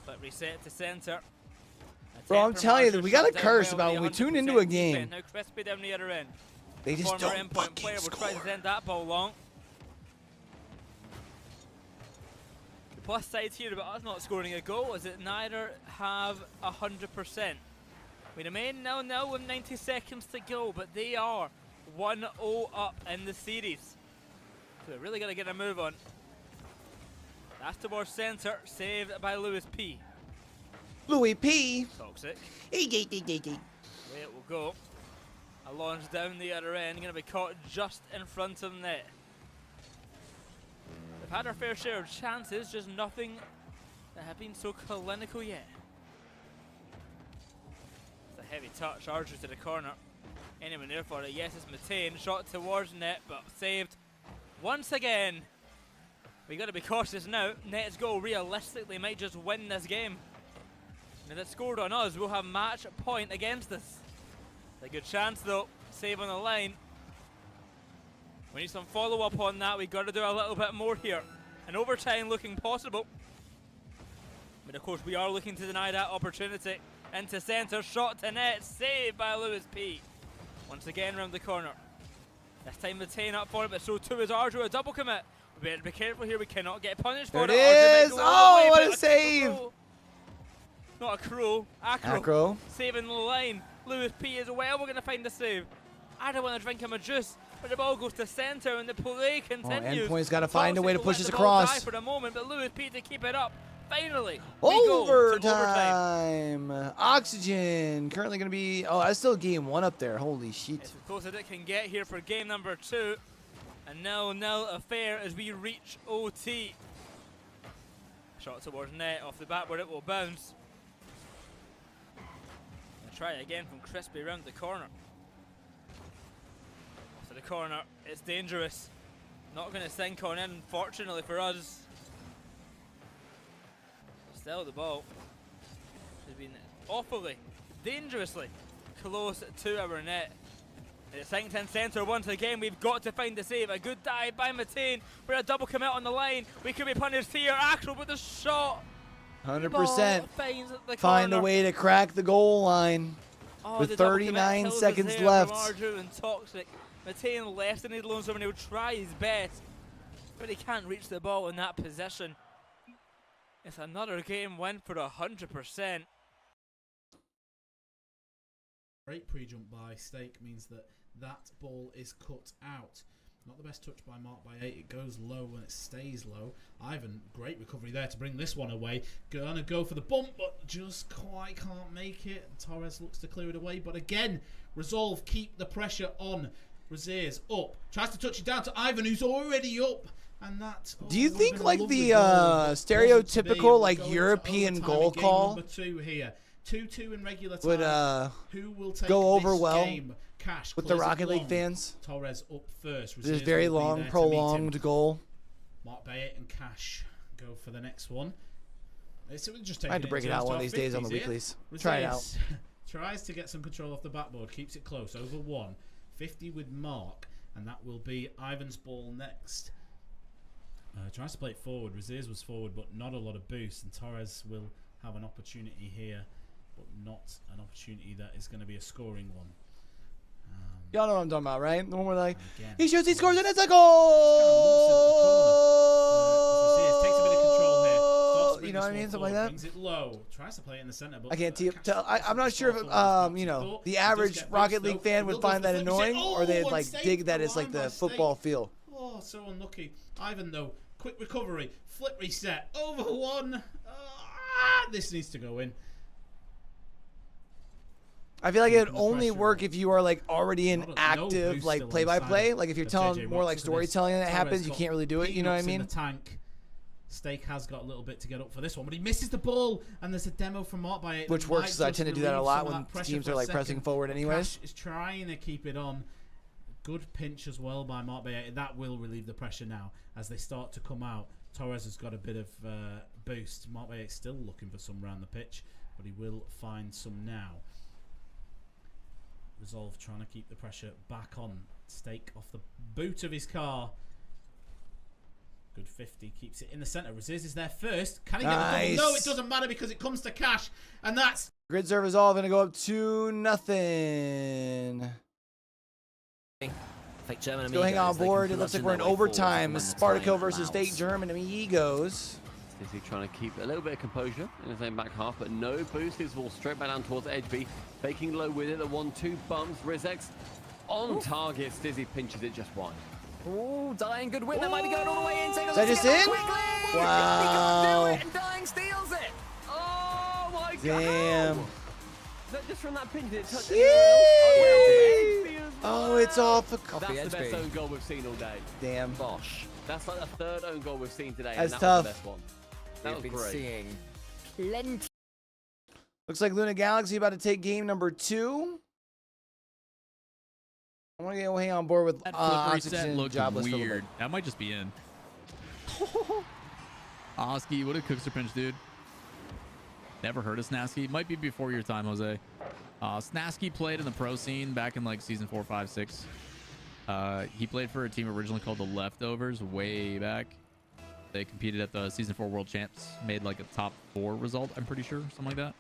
S8: But reset to center.
S2: Bro, I'm telling you, we got a curse about when we tune into a game.
S8: Now Crispy down the other end.
S2: They just
S8: Former
S2: don't
S8: endpoint player will try to send that ball long. The plus side here about us not scoring a goal is that neither have 100%. We remain 0-0 with 90 seconds to go, but they are 1-0 up in the series. So they're really got to get a move on. That's towards center, saved by Lewis P.
S2: Louis P.
S8: Toxic.
S2: Hey,
S8: Away it will go. A launch down the other end, going to be caught just in front of net. They've had our fair share of chances, just nothing that have been so clinical yet. It's a heavy touch, Archer to the corner. Anyone there for it? Yes, it's Matane. Shot towards net, but saved once again. We got to be cautious now. Net's goal realistically might just win this game. And if it's scored on us, we'll have match point against us. It's a good chance though. Save on the line. We need some follow up on that. We've got to do a little bit more here. An overtime looking possible. But of course we are looking to deny that opportunity. Into centre, shot to net, saved by Lewis P. Once again round the corner. This time Matane up for it, but so too is Arjo, a double commit. We better be careful here, we cannot get punished for it.
S2: There it is! Oh, what a save!
S8: Not a cruel. Acro. Saving the line. Lewis P as well. We're going to find the save. I don't want to drink him a juice, but the ball goes to centre and the play continues.
S2: Endpoint's got to find a way to push this across.
S8: For the moment, but Lewis P to keep it up. Finally,
S2: overtime. Oxygen currently going to be. Oh, that's still game 1 up there. Holy shit.
S8: It's as close as it can get here for game number 2. A 0-0 affair as we reach OT. Shot towards net off the bat where it will bounce. Try again from Crispy around the corner. To the corner, it's dangerous. Not going to sink on in, fortunately for us. Still the ball has been awfully, dangerously close to our net. It's sinked in centre once again. We've got to find the save. A good dive by Matane. We're a double commit on the line. We could be punished here. Axel with the shot.
S2: 100%. Find a way to crack the goal line with 39 seconds left.
S8: And Toxic. Matane left in his lone zone and he'll try his best, but he can't reach the ball in that position. It's another game win for 100%.
S9: Great pre-jump by Stake means that that ball is cut out. Not the best touch by Mark by 8. It goes low and it stays low. Ivan, great recovery there to bring this one away. Gonna go for the bump, but just quite can't make it. Torres looks to clear it away, but again, Resolve keep the pressure on. Razier's up. Tries to touch it down to Ivan, who's already up. And that.
S2: Do you think like the stereotypical like European goal call
S9: number 2 here? 2-2 in regular time.
S2: Would
S9: who will take
S2: go over
S9: this
S2: well
S9: game? Cash
S2: with the Rocket League fans?
S9: Torres up first.
S2: This is very long, prolonged goal.
S9: Mark Bayet and Cash go for the next one. Just
S2: I had to break it out one of these days on the weeklies. Try it out.
S9: Tries to get some control off the backboard. Keeps it close. Over 1. 50 with Mark. And that will be Ivan's ball next. Tries to play it forward. Raziers was forward, but not a lot of boost. And Torres will have an opportunity here, but not an opportunity that is going to be a scoring one.
S2: Y'all know what I'm talking about, right? The one where like
S9: again,
S2: he shoots, he scores, and it's a goal.
S9: Takes a bit of control here. Starts
S2: out. You know what I mean? Something like that.
S9: Brings it low. Tries to play it in the center, but
S2: I can't
S9: Cash
S2: tell. I'm not
S9: gets
S2: sure if
S9: the ball
S2: you know,
S9: forward.
S2: the
S9: He does
S2: average
S9: get
S2: Rocket
S9: boost,
S2: League
S9: though.
S2: fan
S9: He
S2: would
S9: will go
S2: find
S9: for
S2: that
S9: the flip.
S2: annoying, or
S9: Oh,
S2: they'd
S9: and
S2: like
S9: Steak
S2: dig that
S9: from
S2: as like
S9: line by
S2: the
S9: Steak.
S2: football feel.
S9: Oh, so unlucky. Ivan though, quick recovery, flip reset, over one. This needs to go in.
S2: I feel like it would
S9: Keeping the
S2: only
S9: pressure
S2: work
S9: on.
S2: if you are like already in
S9: No
S2: active
S9: boost
S2: like
S9: still
S2: play-by-play.
S9: inside
S2: Like if you're
S9: of
S2: telling
S9: JJ
S2: more
S9: Rocks
S2: like
S9: for this.
S2: storytelling that
S9: Torres
S2: happens, you
S9: got
S2: can't really do it. You know what I
S9: peanuts in
S2: mean?
S9: the tank. Steak has got a little bit to get up for this one, but he misses the ball, and there's a demo from Mark by it.
S2: Which
S9: that
S2: works,
S9: might
S2: 'cause I
S9: just
S2: tend to do that a
S9: relieve
S2: lot
S9: some of
S2: when
S9: that pressure
S2: teams
S9: for
S2: are
S9: a
S2: like pressing
S9: second.
S2: forward anyways.
S9: Cash is trying to keep it on. Good pinch as well by Mark Bay. That will relieve the pressure now as they start to come out. Torres has got a bit of boost. Mark Bay is still looking for some around the pitch, but he will find some now. Resolve trying to keep the pressure back on. Steak off the boot of his car. Good 50, keeps it in the centre. Reserves is there first. Can he get the double? No, it doesn't matter because it comes to Cash, and that's
S2: Grid serve Resolve going to go up 2-0.
S4: Fake German
S2: Still hang on
S4: Amigos, they
S2: board.
S4: can
S2: It looks like
S4: bludgeon
S2: we're in
S4: their way forward
S2: overtime.
S4: when the
S2: Spartaco
S4: time
S2: versus
S4: allows.
S2: Fake German Amigos.
S3: Stizzy trying to keep a little bit of composure in his own back half, but no boost. His ball straight back down towards Edge B. Faking low with it. The 1-2 bumps. Rizex on target. Stizzy pinches it just wide.
S4: Ooh, Dying, good win. That might be going all the way in. Take a
S2: Is that
S4: look
S2: just
S4: at
S2: in?
S4: quickly.
S2: Wow.
S4: He can't do it, and Dying steals it.
S3: Oh my god!
S2: Damn.
S3: Is that just from that pinch? Did it touch
S2: Yay! Oh, it's off.
S4: Off the
S3: That's
S4: edge
S3: the best
S4: B.
S3: own goal we've seen all day.
S2: Damn.
S4: Bosh.
S3: That's like the third own goal we've seen today.
S2: That's
S3: and that
S2: tough.
S3: was the best one. That
S4: We've
S3: was
S4: been
S3: great.
S4: seeing plenty.
S2: Looks like Luna Galaxy about to take game number 2. I want to get way on board with
S6: That flip reset
S2: Oxygen
S6: looked
S2: jobless for a little
S6: weird.
S2: bit.
S6: That might just be in. Oski, what a cookster pinch, dude. Never heard of Snasky. Might be before your time, Jose. Snasky played in the pro scene back in like season 4, 5, 6. He played for a team originally called the Leftovers way back. They competed at the season 4 World Champs, made like a top 4 result, I'm pretty sure, something like that.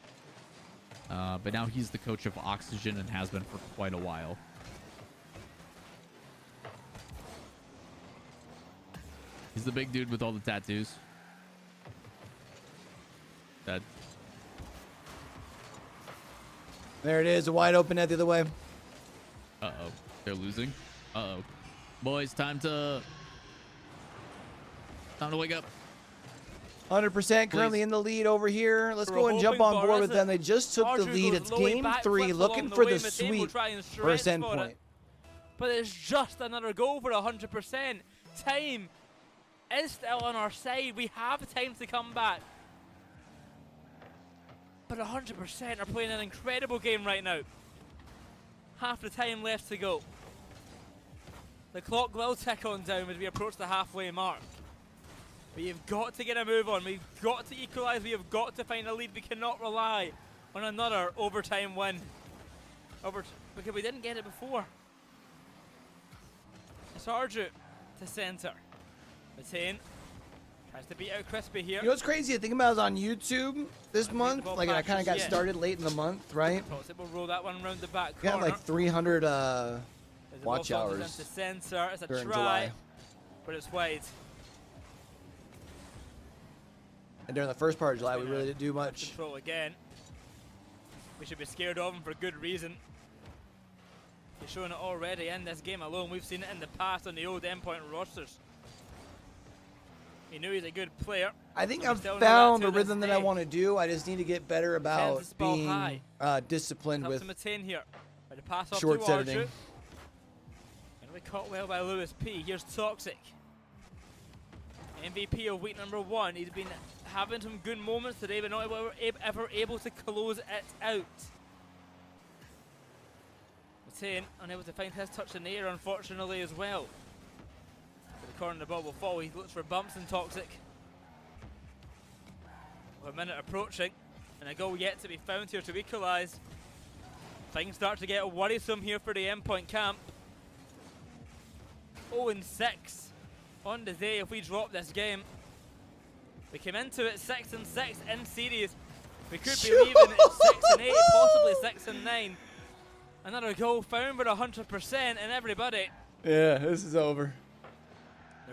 S6: But now he's the coach of Oxygen and has been for quite a while. He's the big dude with all the tattoos. That.
S2: There it is, a wide open net the other way.
S6: Uh-oh. They're losing. Uh-oh. Boys, time to wake up.
S2: 100% currently
S6: Please.
S2: in the lead over here. Let's
S8: We're
S2: go and jump
S8: hoping
S2: on
S8: for
S2: board
S8: us
S2: with
S8: that
S2: them. They just took the
S8: Archer
S2: lead.
S8: goes
S2: It's
S8: low, he
S2: game
S8: back
S2: 3,
S8: flips
S2: looking
S8: along
S2: for
S8: way.
S2: the
S8: Mateo will
S2: sweep.
S8: try and
S2: First
S8: stretch
S2: end
S8: for it.
S2: point.
S8: But it's just another goal for 100%. Time is still on our side. We have time to come back. But 100% are playing an incredible game right now. Half the time left to go. The clock will tick on down as we approach the halfway mark. But you've got to get a move on. We've got to equalise. We have got to find a lead. We cannot rely on another overtime win. Because we didn't get it before. It's Arju to centre. Matain tries to beat out Crispy here.
S2: You know what's crazy? I think about it was on YouTube this month.
S8: ball
S2: Like, I kind of got
S8: passes, yeah.
S2: started late in the month, right?
S8: Possible roll that one round the back
S2: We got
S8: corner.
S2: like 300
S8: As the ball
S2: watch
S8: bounces
S2: hours
S8: into centre. It's a
S2: during
S8: try,
S2: July.
S8: but it's wide.
S2: And during the first part of July, we really didn't do much.
S8: Control again. We should be scared of him for good reason. He's showing it already in this game alone. We've seen it in the past on the old endpoint rosters. He knew he's a good player.
S2: I think
S8: but we
S2: I've
S8: still know that
S2: found
S8: to
S2: the
S8: this
S2: rhythm that I
S8: day.
S2: want to do. I just need to get better about
S8: this ball
S2: being
S8: high.
S2: disciplined
S8: Up
S2: with
S8: to Matain here. By the pass off
S2: shorts
S8: to
S2: editing.
S8: Arju. And we caught well by Lewis P. Here's Toxic. MVP of week number 1. He's been having some good moments today, but not ever able to close it out. Matain unable to find his touch in the air, unfortunately, as well. But the corner of the ball will fall. He looks for bumps in Toxic. With a minute approaching, and a goal yet to be found here to equalise. Things start to get worrisome here for the endpoint camp. 0-6 on the day if we drop this game. We came into it 6-6 in series. We could be leaving at 6-8, possibly 6-9. Another goal found with 100% and everybody.
S2: Yeah, this is over.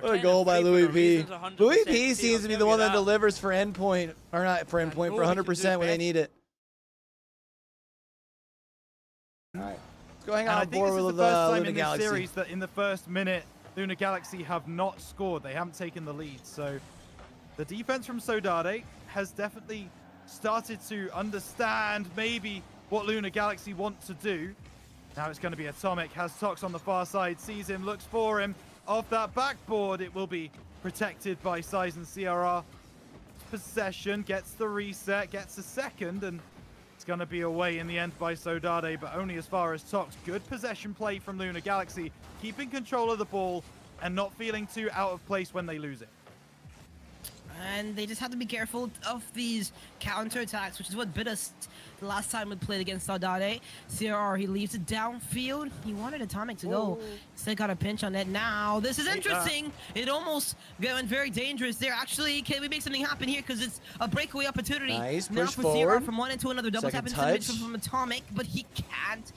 S2: What a
S8: 10
S2: goal
S8: and
S2: by
S8: 3 for
S2: Louis
S8: the
S2: P.
S8: reasons 100%
S2: Louis
S8: see,
S2: P
S8: I'll
S2: seems to be
S8: tell
S2: the
S8: you
S2: one that
S8: that.
S2: delivers for endpoint, or not for
S8: I
S2: endpoint,
S8: know
S2: for
S8: he can do
S2: 100% when they
S8: best.
S2: need it. All right, let's go hang
S10: And
S2: out
S10: I
S2: on
S10: think
S2: board
S10: this is
S2: with
S10: the first time
S2: Luna
S10: in this
S2: Galaxy.
S10: series that in the first minute, Luna Galaxy have not scored. They haven't taken the lead. So the defense from Sodade has definitely started to understand maybe what Luna Galaxy want to do. Now it's going to be Atomic, has Tox on the far side, sees him, looks for him. Off that backboard, it will be protected by Size and CRR. Possession, gets the reset, gets a second, and it's going to be away in the end by Sodade, but only as far as Tox. Good possession play from Luna Galaxy, keeping control of the ball and not feeling too out of place when they lose it.
S11: And they just have to be careful of these counter-attacks, which is what bit us the last time we played against Saudade. CRR, he leaves it downfield. He wanted Atomic to go. Still got a pinch on it now. This is interesting. It almost going very dangerous there. Actually, can we make something happen here? Because it's a breakaway opportunity.
S2: Nice,
S11: now
S2: push
S11: for
S2: forward.
S11: CRR from one into another. Double tap
S2: Second
S11: into the
S2: touch.
S11: mid from Atomic, but he can't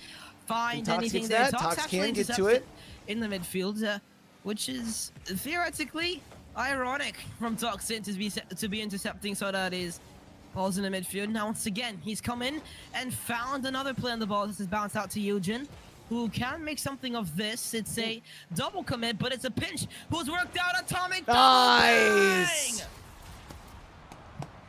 S11: find
S2: Tox
S11: anything
S2: gets
S11: there.
S2: that. Tox
S11: actually
S2: can get to
S11: intercepts
S2: it.
S11: in the midfield, which is theoretically ironic from Toxin to be intercepting Saudade's balls in the midfield. Now, once again, he's come in and found another play on the ball. This is bounced out to Eugen, who can make something of this. It's a double commit, but it's a pinch. Who's worked out Atomic?
S2: Nice!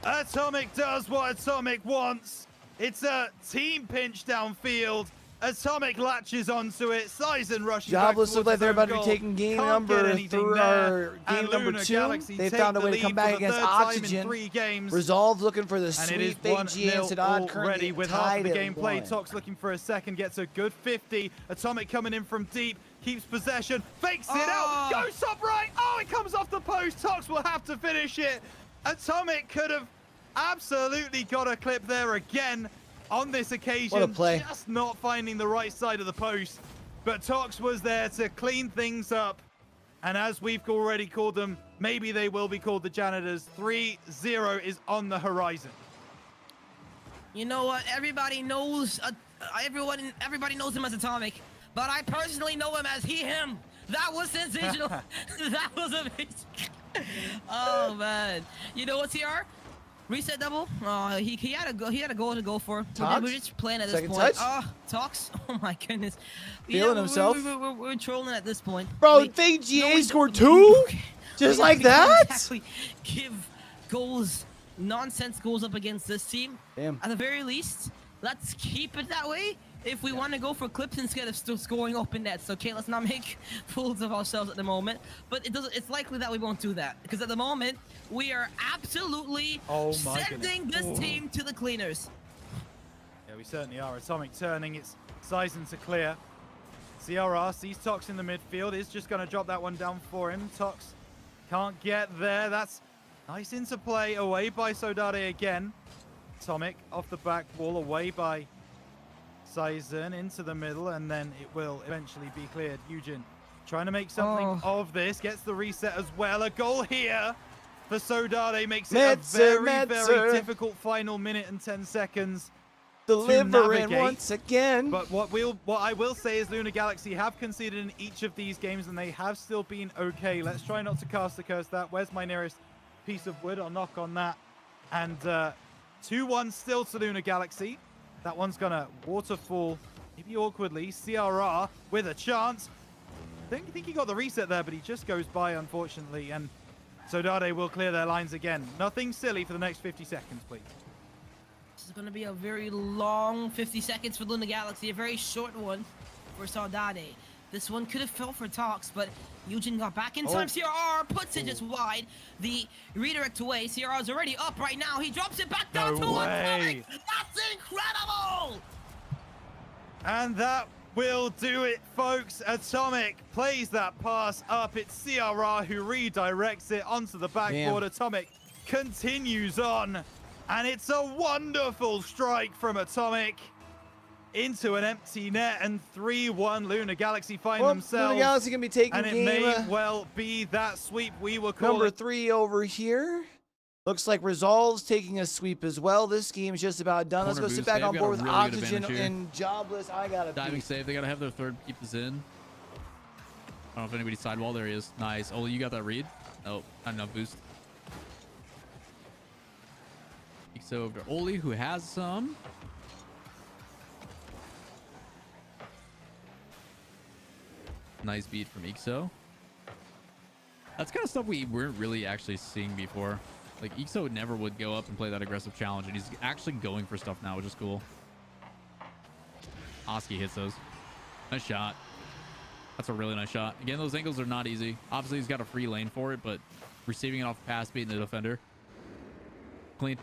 S10: Atomic does what Atomic wants. It's a team pinch downfield. Atomic latches onto it. Sizen rushes back
S2: Jobless look
S10: towards
S2: like they're
S10: his own
S2: about to be
S10: goal.
S2: taking game
S10: Can't
S2: number
S10: get anything
S2: three,
S10: there.
S2: or game
S10: And
S2: number
S10: Luna
S2: 2.
S10: Galaxy
S2: They
S10: take
S2: found a
S10: the
S2: way to
S10: lead
S2: come
S10: for
S2: back
S10: the
S2: against
S10: third time in
S2: Oxygen.
S10: 3 games.
S2: Resolve looking for the
S10: And it
S2: sweep.
S10: is
S2: Big
S10: 1-0
S2: G and Sadad currently
S10: already with half
S2: tied
S10: the
S2: at
S10: game played.
S2: 1.
S10: Tox looking for a second, gets a good 50. Atomic coming in from deep, keeps possession, fakes it out, goes top right. Oh, it comes off the post. Tox will have to finish it. Atomic could have absolutely got a clip there again on this occasion.
S2: What a play.
S10: Just not finding the right side of the post. But Tox was there to clean things up. And as we've already called them, maybe they will be called the Janitors. 3-0 is on the horizon.
S11: You know what? Everybody knows. Everybody knows him as Atomic, but I personally know him as him. That was sensational. That was amazing. Oh man. You know what's here? Reset double. He had a goal to go for.
S2: Tox?
S11: We're just playing at this
S2: Second
S11: point.
S2: touch?
S11: Tox. Oh my goodness.
S2: Feeling himself?
S11: We're trolling at this point.
S2: Bro, Fake GA scored 2? Just like that?
S11: Exactly. Give goals, nonsense goals up against this team.
S2: Damn.
S11: At the very least, let's keep it that way. If we want to go for clips instead of still scoring open nets, okay, let's not make fools of ourselves at the moment. But it's likely that we won't do that because at the moment we are absolutely sending this team to the cleaners.
S10: Yeah, we certainly are. Atomic turning. It's Sizen to clear. CRR sees Tox in the midfield. Is just going to drop that one down for him. Tox can't get there. That's nice interplay away by Sodade again. Atomic off the back wall away by Sizen into the middle, and then it will eventually be cleared. Eugen trying to make something of this. Gets the reset as well. A goal here for Sodade makes it a very difficult final minute and 10 seconds.
S2: Delivering once again.
S10: But what I will say is Luna Galaxy have conceded in each of these games, and they have still been okay. Let's try not to cast the curse that. Where's my nearest piece of wood? I'll knock on that. And 2-1 still to Luna Galaxy. That one's gonna waterfall, maybe awkwardly. CRR with a chance. Don't think he got the reset there, but he just goes by, unfortunately. And Sodade will clear their lines again. Nothing silly for the next 50 seconds, please.
S11: This is going to be a very long 50 seconds for Luna Galaxy, a very short one for Saudade. This one could have fell for Tox, but Eugen got back in time. CRR puts it just wide. The redirect away. CRR is already up right now. He drops it back down to Atomic. That's incredible!
S10: And that will do it, folks. Atomic plays that pass up. It's CRR who redirects it onto the backboard. Atomic continues on. And it's a wonderful strike from Atomic into an empty net, and 3-1 Luna Galaxy find themselves.
S2: Luna Galaxy can be taking
S10: and it
S2: game
S10: may well be that sweep we were calling.
S2: number 3 over here. Looks like Resolve's taking a sweep as well. This game's just about done. Let's go sit back on board with Oxygen and Jobless. I got a
S6: diving save. They got to have their third keep this in. don't know if anybody's sidewall. There he is. Nice. Oli, you got that read? Oh, not enough boost. So over to Oli, who has some. Nice beat from Ixo. That's kind of stuff we weren't really actually seeing before. Like, Ixo never would go up and play that aggressive challenge, and he's actually going for stuff now, which is cool. Oski hits those. Nice shot. That's a really nice shot. Again, those angles are not easy. Obviously, he's got a free lane for it, but receiving it off pass, beating the defender. Clean.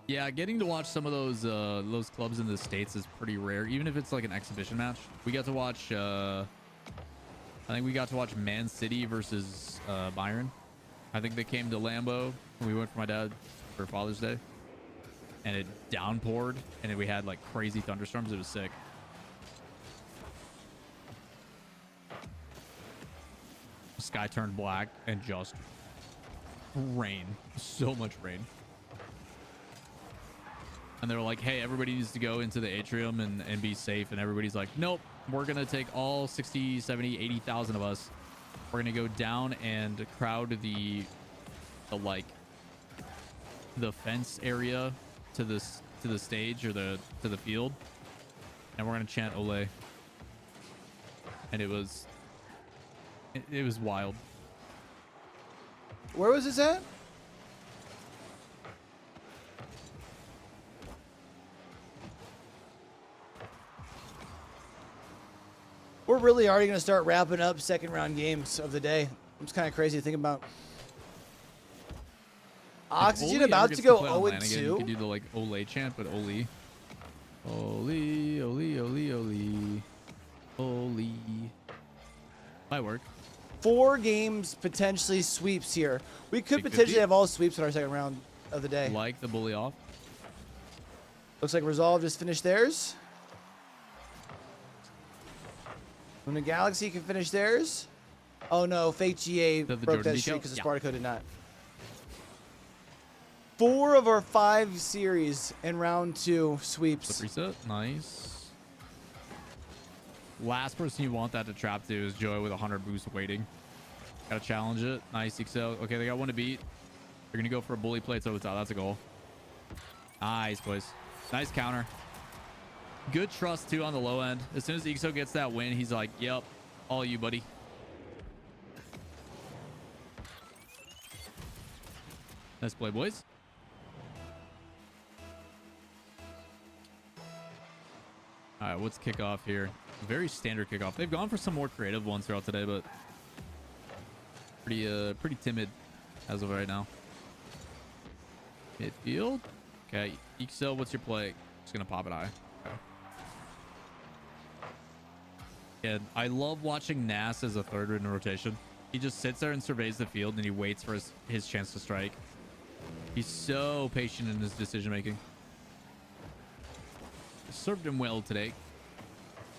S6: Yeah, getting to watch some of those clubs in the States is pretty rare, even if it's like an exhibition match. We got to watch, I think we got to watch Man City versus Bayern. I think they came to Lambeau when we went for my dad for Father's Day. And it downpoured, and then we had like crazy thunderstorms. It was sick. Sky turned black and just rain. So much rain. And they were like, hey, everybody needs to go into the atrium and be safe. And everybody's like, nope, we're going to take all 60, 70, 80,000 of us. We're going to go down and crowd the fence area to the stage or to the field. And we're going to chant Ole. And it was wild.
S2: Where was this at? We're really already going to start wrapping up second round games of the day. It's kind of crazy to think about. Oxygen about to go 0-2.
S6: You can do the like Ole chant, but Ole. Ole, Ole, Ole, Ole. Ole. Might work.
S2: 4 games potentially sweeps here. We could potentially have all sweeps in our second round of the day.
S6: Like the bully off.
S2: Looks like Resolve just finished theirs. Luna Galaxy can finish theirs. Oh no, Fake GA broke that streak because the Spartaco did not. 4 of our 5 series in round 2 sweeps.
S6: The preset, nice. Last person you want that to trap to is Joy with 100 boost waiting. Gotta challenge it. Nice, Excel. Okay, they got one to beat. They're gonna go for a bully play to the top. That's a goal. Nice, boys. Nice counter. Good trust too on the low end. As soon as Ixo gets that win, he's like, yep, all you, buddy. Nice play, boys. All right, what's kickoff here? Very standard kickoff. They've gone for some more creative ones throughout today, but pretty timid as of right now. Midfield. Okay, Ixo, what's your play? Just gonna pop it high. Okay. And I love watching Nas as a third in rotation. He just sits there and surveys the field, and he waits for his chance to strike. He's so patient in his decision making. Served him well today.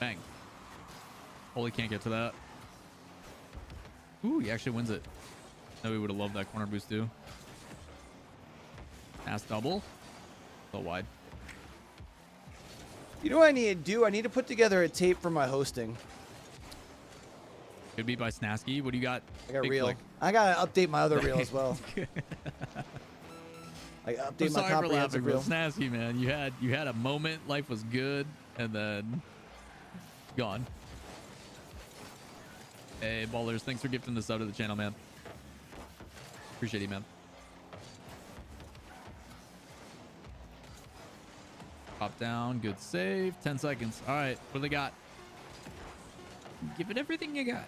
S6: Bang. Holy can't get to that. Ooh, he actually wins it. No, we would have loved that corner boost too. Pass double. A little wide.
S2: You know what I need to do? I need to put together a tape for my hosting.
S6: Could be by Snasky. What do you got?
S2: I got
S6: Big
S2: reel.
S6: Flick.
S2: I gotta update my other reel as well. I update my comprehensive reel.
S6: Snasky, man. You had a moment. Life was good, and then gone. Hey, ballers! Thanks for gifting this out to the channel, man. Appreciate you, man. Pop down. Good save. 10 seconds. All right. What do they got? Give it everything you got.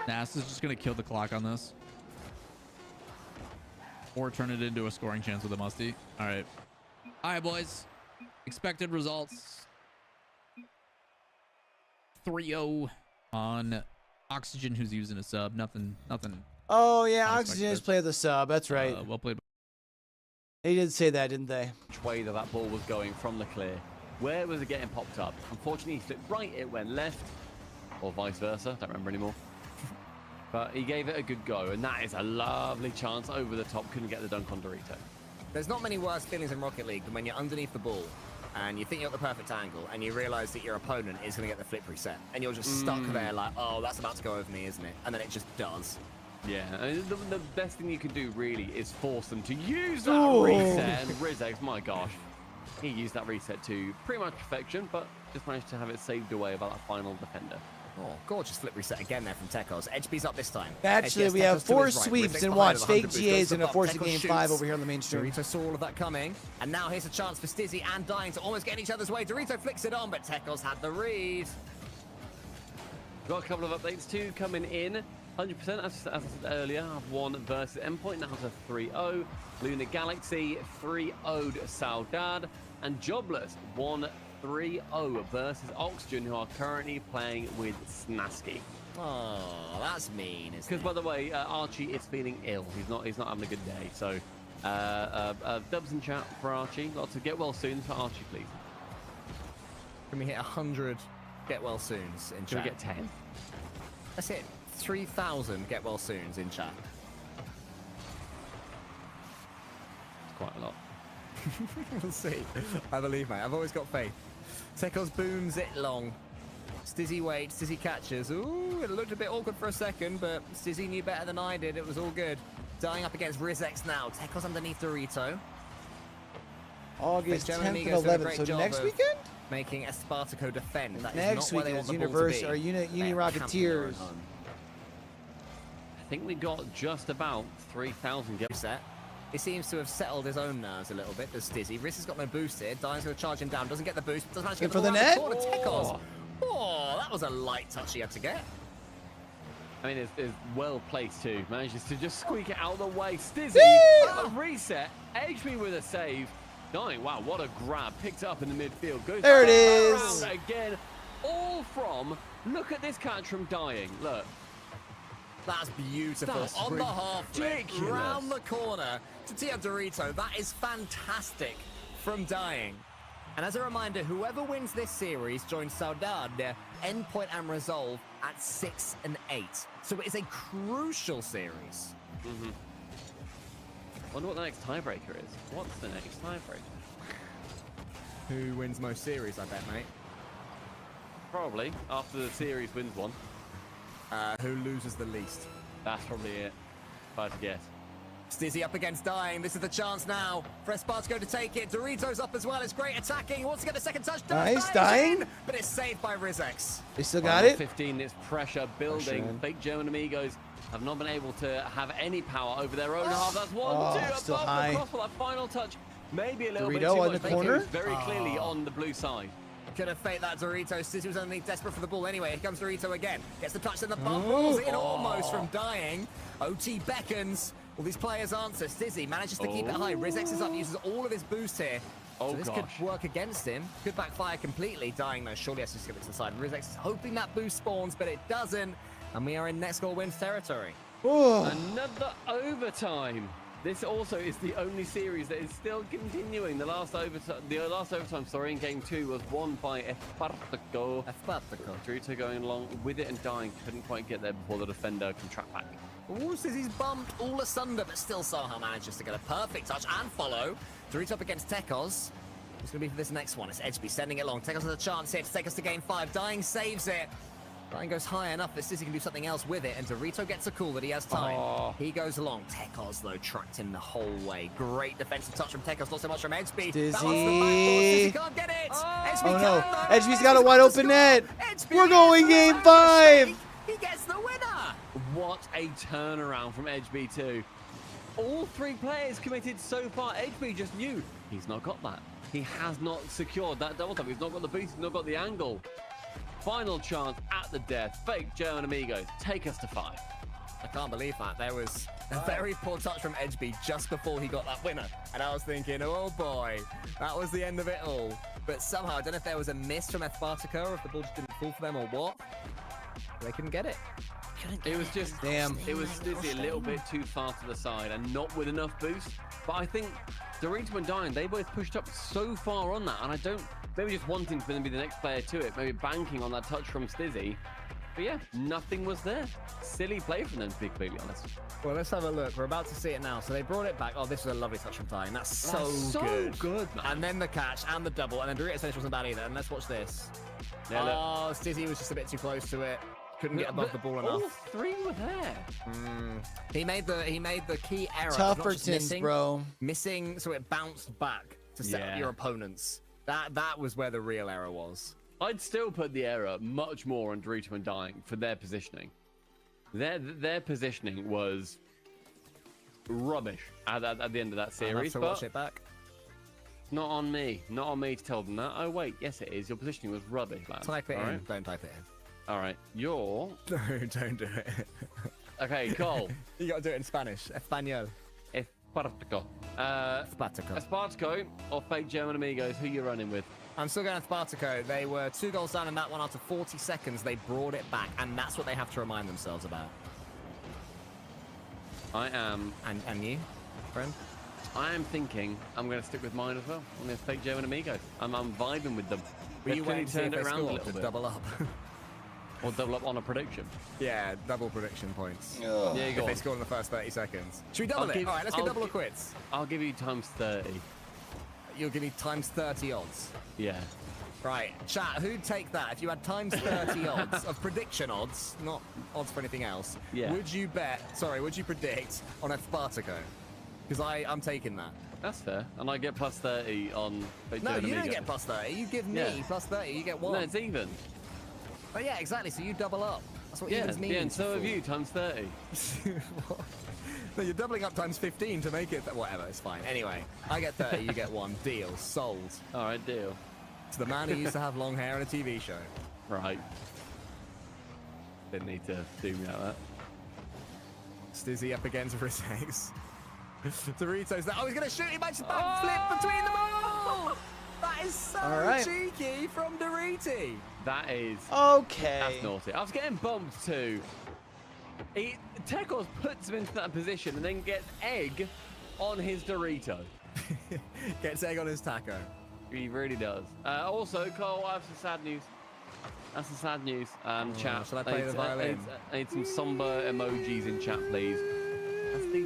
S6: NAS is just going to kill the clock on this. Or turn it into a scoring chance with a musty. All right. All right, boys. Expected results. 3-0 on Oxygen, who's using a sub. Nothing.
S2: Oh, yeah. Oxygen is playing the sub. That's right.
S6: Well played.
S2: They did say that, didn't they?
S3: Which way that ball was going from the clear. Where was it getting popped up? Unfortunately, he flipped right, it went left. Or vice versa. Don't remember anymore. But he gave it a good go. And that is a lovely chance over the top. Couldn't get the dunk on Dorito.
S4: There's not many worse feelings in Rocket League than when you're underneath the ball and you think you're at the perfect angle, and you realize that your opponent is going to get the flip reset, and you're just stuck there like, oh, that's about to go over me, isn't it? And then it just does.
S3: Yeah, I mean, the best thing you can do really is force them to use that reset. And Rizex, my gosh, he used that reset to pretty much perfection, but just managed to have it saved away by that final defender.
S4: Oh, gorgeous flip reset again there from Tekos. HB's up this time.
S2: Actually, we have 4 sweeps and watch fake GAs and a force of game 5 over here on the main stream.
S4: Dorito saw all of that coming, and now here's a chance for Stizzy and Dying to almost get in each other's way. Dorito flicks it on, but Tekos had the read.
S3: Got a couple of updates too coming in. 100%, as I said earlier, I've won versus Endpoint, now to 3-0. Luna Galaxy 3-0'd Saudade, and Jobless 1-3-0 versus Oxygen, who are currently playing with Snasky.
S4: Oh, that's mean, isn't it?
S3: Because, by the way, Archie is feeling ill. He's not having a good day. So, dubs in chat for Archie. Lots of get well soon for Archie, please.
S4: Can we hit 100 get well soons in chat?
S3: Can we get 10?
S4: Let's hit 3,000 get well soons in chat.
S3: It's quite a lot.
S4: We'll see. I believe, mate. I've always got faith. Tekos booms it long. Stizzy waits, Stizzy catches. Ooh, it looked a bit awkward for a second, but Stizzy knew better than I did. It was all good. Dying up against Rizex now. Tekos underneath Dorito.
S2: August 10th and 11th, so next weekend?
S4: Making Espartaco defend. That
S2: next
S4: is not
S2: weekend is
S4: where
S2: Universe
S4: they
S2: or
S4: want the ball to be.
S2: Uni Rocketeers.
S3: I think we got just about 3,000 get
S4: set. He seems to have settled his own nerves a little bit, does Stizzy. Riz has got no boost here. Dying's going to charge him down. Doesn't get the boost. Doesn't manage to get
S2: for the
S4: ball
S2: net?
S4: around the corner. Tekos. Oh, that was a light touch he had to get.
S3: I mean, it's well placed too. Manages to just squeak it out of the way. Stizzy, a reset. HB with a save. Dying, wow, what a grab. Picked it up in the midfield. Goes
S2: there it is.
S3: Around again. All from, look at this catch from Dying. Look.
S4: That's beautiful.
S3: That's
S4: on the half
S3: ridiculous.
S4: round the corner to Tia Dorito. That is fantastic from Dying. And as a reminder, whoever wins this series joins Saudade, Endpoint and Resolve at 6 and 8. So it is a crucial series.
S3: Mm-hmm. Wonder what the next tiebreaker is. What's the next tiebreaker?
S4: Who wins most series, I bet, mate?
S3: Probably, after the series wins one.
S4: Who loses the least?
S3: That's probably it, if I had to guess.
S4: Stizzy up against Dying. This is the chance now for Espartaco to take it. Dorito's up as well. It's great attacking. He wants to get the second touch.
S2: Nice, Dying.
S4: But it's saved by Rizex.
S2: They still got it.
S3: 15, it's pressure building.
S2: Pressure.
S3: Fake German Amigos have not been able to have any power over their own half. That's 1-2
S2: still
S3: above
S2: high.
S3: the cross for that final touch. Maybe a little bit
S2: Dorito
S3: too
S2: on
S3: much.
S2: the
S3: Fake
S2: corner?
S3: was very clearly on the blue side.
S4: Could have faked that Dorito. Stizzy was underneath, desperate for the ball anyway. Here comes Dorito again. Gets the touch and the bump. Balls in almost from Dying. OT beckons. All these players answer. Stizzy manages to keep it high. Rizex is up, uses all of his boost here.
S3: Oh,
S4: so this could work against him. Could backfire completely. Dying though, surely has to skip it to the side. Rizex is hoping that boost spawns, but it doesn't. And we are in next goal wins territory.
S3: Another overtime. This also is the only series that is still continuing. The last overtime, in game 2 was won by Espartaco. Dorito going along with it and Dying. Couldn't quite get there before the defender can track back.
S4: Ooh, Stizzy's bumped all asunder, but still Saha manages to get a perfect touch and follow. Dorito up against Tekos. Who's going to be for this next one? It's HB sending it long. Tekos has a chance here to take us to game 5. Dying saves it. Dying goes high enough that Stizzy can do something else with it, and Dorito gets a call that he has time. He goes along. Tekos, though, tracked him the whole way. Great defensive touch from Tekos, not so much from Edgeby.
S2: Stizzy.
S4: Stizzy can't get it.
S2: Oh no, Edgeby's got a wide open net. We're going game 5.
S4: He gets the winner.
S3: What a turnaround from HB2. All 3 players committed so far. HB just knew he's not got that. He has not secured that double tap. He's not got the boost. He's not got the angle. Final chance at the death. Fake German Amigos take us to 5.
S4: I can't believe that. There was a very poor touch from Edgeby just before he got that winner. And I was thinking, oh boy, that was the end of it all. But somehow, I don't know if there was a miss from Espartaco or if the ball just didn't fall for them or what. They couldn't get it.
S3: It was just, it was Stizzy a little bit too far to the side and not with enough boost. But I think Dorito and Dying, they both pushed up so far on that. And I don't, maybe just wanting for them to be the next player to it, maybe banking on that touch from Stizzy. But yeah, nothing was there. Silly play from them, to be completely honest.
S4: Well, let's have a look. We're about to see it now. So they brought it back. Oh, this is a lovely touch from Dying. That's so good.
S3: Man.
S4: And then the catch and the double. And then Doritos finish wasn't bad either. And let's watch this.
S3: Yeah,
S4: oh, Stizzy was just a bit too close to it. Couldn't get above the ball enough.
S3: All three were there.
S4: He made the key error. of not just
S2: Tuffertons,
S4: missing,
S2: bro.
S4: Missing, so it bounced back to set up your opponents. That was where the real error was.
S3: I'd still put the error much more on Dorito and Dying for their positioning. Their positioning was rubbish at the end of that series.
S4: I'll have to watch it back.
S3: Not on me. Not on me to tell them that. Oh, wait. Yes, it is. Your positioning was rubbish, lad.
S4: Type it
S3: All
S4: in.
S3: right?
S4: Don't type it in.
S3: All right. You're...
S4: No, don't do it.
S3: Okay, Cole.
S4: You gotta do it in Spanish. Español.
S3: Espartaco.
S4: Espartaco.
S3: Espartaco or fake German amigos, who you running with?
S4: I'm still going with Spartaco. They were 2 goals down in that one after 40 seconds. They brought it back, and that's what they have to remind themselves about.
S3: I am...
S4: And you, friend?
S3: I am thinking I'm going to stick with mine as well. I'm going to fake German amigos. I'm vibing with them.
S4: Were you
S3: They've
S4: waiting
S3: clearly
S4: to see if
S3: turned
S4: they
S3: it around a
S4: scored
S3: little
S4: to
S3: bit.
S4: double up?
S3: Or double up on a prediction.
S4: Yeah, double prediction points.
S3: Yeah, go
S4: if
S3: on.
S4: they score in the first 30 seconds. Should we double
S3: I'll
S4: it?
S3: give-
S4: All right, let's get
S3: I'll
S4: double or
S3: gi-
S4: quits.
S3: I'll give you times 30.
S4: You'll give me times 30 odds.
S3: Yeah.
S4: Right, chat, who'd take that? If you had times 30 odds of prediction odds, not odds for anything else,
S3: Yeah.
S4: would you predict on a Spartaco? Because I'm taking that.
S3: That's fair. And I get plus 30 on fake
S4: No,
S3: German
S4: you don't
S3: amigos.
S4: get plus 30. You give me
S3: Yeah.
S4: plus 30. You get 1.
S3: No, it's even.
S4: Oh, yeah, exactly. So you double up. That's what
S3: Yeah,
S4: evens means.
S3: yeah, and so have
S4: fool.
S3: you, times 30.
S4: What? No, you're doubling up times 15 to make it. Whatever, it's fine. Anyway, I get 30, you get 1. Deal. Sold.
S3: All right, deal.
S4: To the man who used to have long hair in a TV show.
S3: Right. Didn't need to do me like that.
S4: Stizzy up against Risex. Doritos there. Oh, he's going to shoot him. Back flip between them all. That is so
S2: All right.
S4: cheeky from Doriti.
S3: That is...
S2: Okay.
S3: That's naughty. I was getting bumped too. Tekos puts him into that position and then gets egg on his Dorito.
S4: Gets egg on his taco.
S3: He really does. Also, Cole, I have some sad news. That's some sad news. Chat.
S4: shall I play the violin?
S3: I need some somber emojis in chat, please. That's the...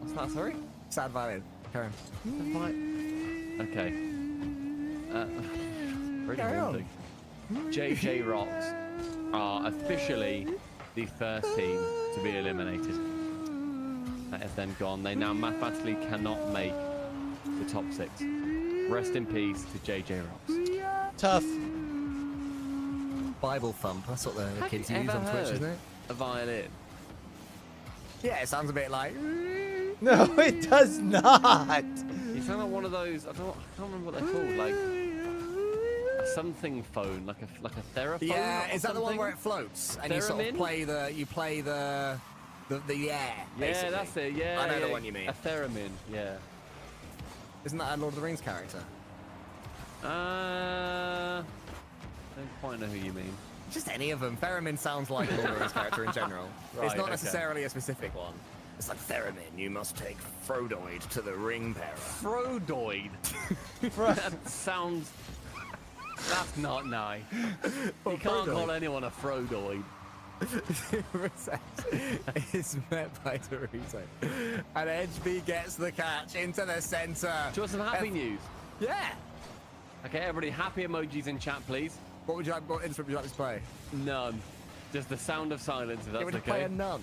S3: What's that, sorry?
S4: Sad violin. Karen.
S3: Okay. Really
S4: Carry on.
S3: haunting. JJ Rocks are officially the first team to be eliminated. That is then gone. They now mathematically cannot make the top 6. Rest in peace to JJ Rocks.
S2: Tough.
S4: Bible thump. That's what the
S3: Have
S4: kids
S3: you
S4: use
S3: ever
S4: on Twitch,
S3: heard
S4: isn't it?
S3: a violin?
S4: Yeah, it sounds a bit like.
S2: No, it does not.
S3: You sound like one of those. I can't remember what they're called. Like a something phone, like a therophone.
S4: Yeah,
S3: or
S4: is that the one
S3: something?
S4: where it floats and you sort of
S3: Theremin?
S4: play the air?
S3: Yeah,
S4: Basically.
S3: that's it. Yeah,
S4: I know the
S3: yeah.
S4: one you mean.
S3: A theremin. Yeah.
S4: Isn't that a Lord of the Rings character?
S3: Don't quite know who you mean.
S4: Just any of them. Theremin sounds like a Lord of the Rings character in general.
S3: Right,
S4: it's not
S3: okay.
S4: necessarily a specific one. It's like Theremin, you must take Frodoid to the ring bearer.
S3: Frodoid. That sounds. That's not nice. You can't call anyone a Frodoid.
S4: is met by Dorito. And HB gets the catch into the center.
S3: Do you want some happy news?
S4: Yeah.
S3: Okay, everybody, happy emojis in chat, please.
S4: What instrument would you like to play?
S3: None. Just the sound of silence, if that's
S4: Would you
S3: okay.
S4: play a nun?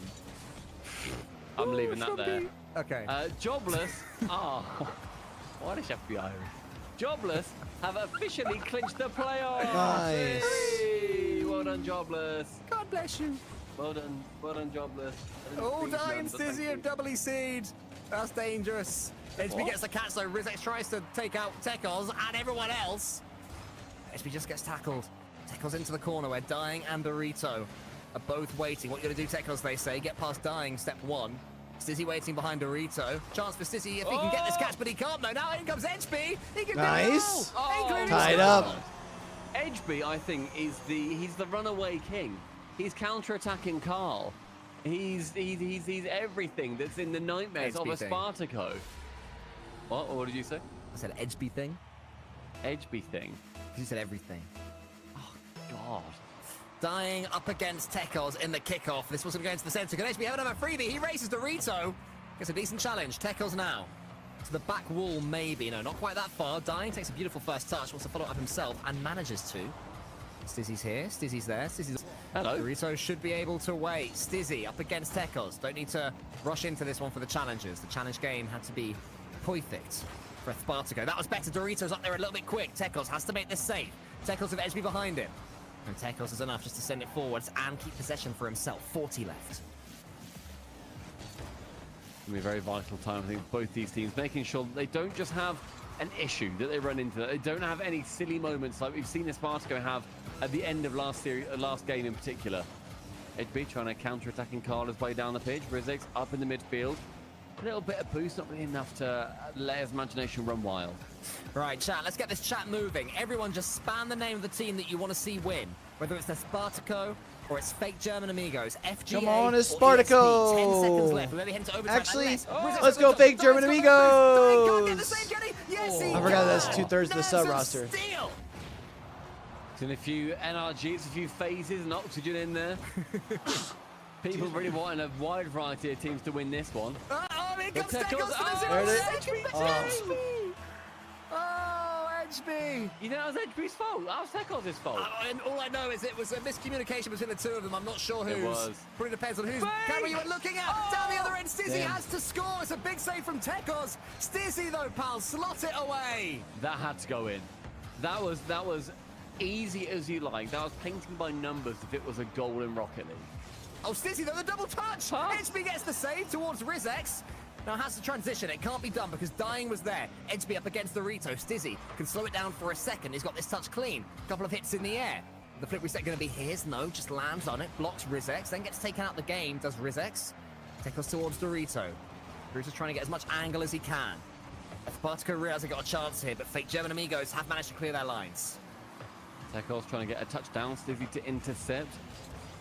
S3: I'm leaving that there.
S4: Okay.
S3: Jobless. Why does she have to be Irish? Jobless have officially clinched the playoffs.
S2: Nice.
S3: Hey, well done, Jobless.
S4: God bless you.
S3: Well done, Jobless. I didn't
S4: Oh,
S3: think
S4: dying
S3: none, but thank
S4: Stizzy
S3: you.
S4: of doubly seed. That's dangerous. HB
S3: What?
S4: gets the catch though. Rizex tries to take out Tekos and everyone else. HB just gets tackled. Tekos into the corner where Dying and Dorito are both waiting. What you gonna do, Tekos, they say. Get past Dying, step 1. Stizzy waiting behind Dorito. Chance for Stizzy if he can get this catch, but he can't. No, now in comes HB. He can
S2: Nice.
S4: do it all. Including
S2: Tied
S4: Star.
S2: up.
S3: Edgeby, I think, he's the runaway king. He's counter-attacking Carl. He's everything that's in the nightmares of a
S4: Edgeby thing.
S3: Spartaco. What did you say?
S4: I said HB thing.
S3: Edgeby thing.
S4: You said everything.
S3: God.
S4: Dying up against Tekos in the kickoff. This wasn't going to the center. Can HB have another freebie? He races Dorito. Gets a decent challenge. Tekos now. To the back wall, maybe. No, not quite that far. Dying takes a beautiful first touch. Wants to follow up himself and manages to. Stizzy's here. Stizzy's there. Stizzy's...
S3: Hello.
S4: Dorito should be able to wait. Stizzy up against Tekos. Don't need to rush into this one for the challenges. The challenge game had to be perfect for Spartaco. That was better. Dorito's up there a little bit quick. Tekos has to make this safe. Tekos with HB behind him. And Tekos is enough just to send it forwards and keep possession for himself. 40 left.
S3: It's going to be a very vital time, I think, both these teams, making sure that they don't just have an issue that they run into, that they don't have any silly moments like we've seen Spartaco have at the end of last game in particular. HB trying to counter-attacking Carla's way down the pitch. Rizix up in the midfield. A little bit of boost, not really enough to let his imagination run wild.
S4: Right, chat, let's get this chat moving. Everyone just spam the name of the team that you want to see win. Whether it's the Spartaco or it's fake German Amigos, FGA
S2: Come on,
S4: or
S2: it's Spartaco.
S4: ESP. 10 seconds left. We're heading to overtime.
S2: Actually,
S4: Unless-
S2: let's go fake German Amigos.
S4: Yes,
S2: I forgot that's 2/3 of the sub roster.
S4: Steal.
S3: And a few NRGs, a few phases and oxygen in there. People really wanting a wide variety of teams to win this one.
S4: Here comes
S3: Tekos.
S4: Tekos for the
S2: There it
S4: 0
S2: is.
S4: second. Oh, HB.
S3: You think that was HB's fault? That was Tekos' fault.
S4: And all I know is it was a miscommunication between the two of them. I'm not sure whose.
S3: It was.
S4: Probably depends on whose camera you were looking at. Down the other end, Stizzy has to score. It's a big save from Tekos. Stizzy, though, pal, slot it away.
S3: That had to go in. That was easy as you like. That was painting by numbers if it was a goal in Rocket League.
S4: Oh, Stizzy, though, the double touch. HB gets the save towards Rizex. Now has to transition. It can't be done because Dying was there. Edgeby up against Dorito. Stizzy can slow it down for a second. He's got this touch clean. Couple of hits in the air. The flip reset going to be his. No, just lands on it. Blocks Rizex. Then gets taken out the game. Does Rizex. Take us towards Dorito. Dorito's trying to get as much angle as he can. Spartaco realize they got a chance here, but fake German Amigos have managed to clear their lines.
S3: Tekos trying to get a touchdown. Stizzy to intercept.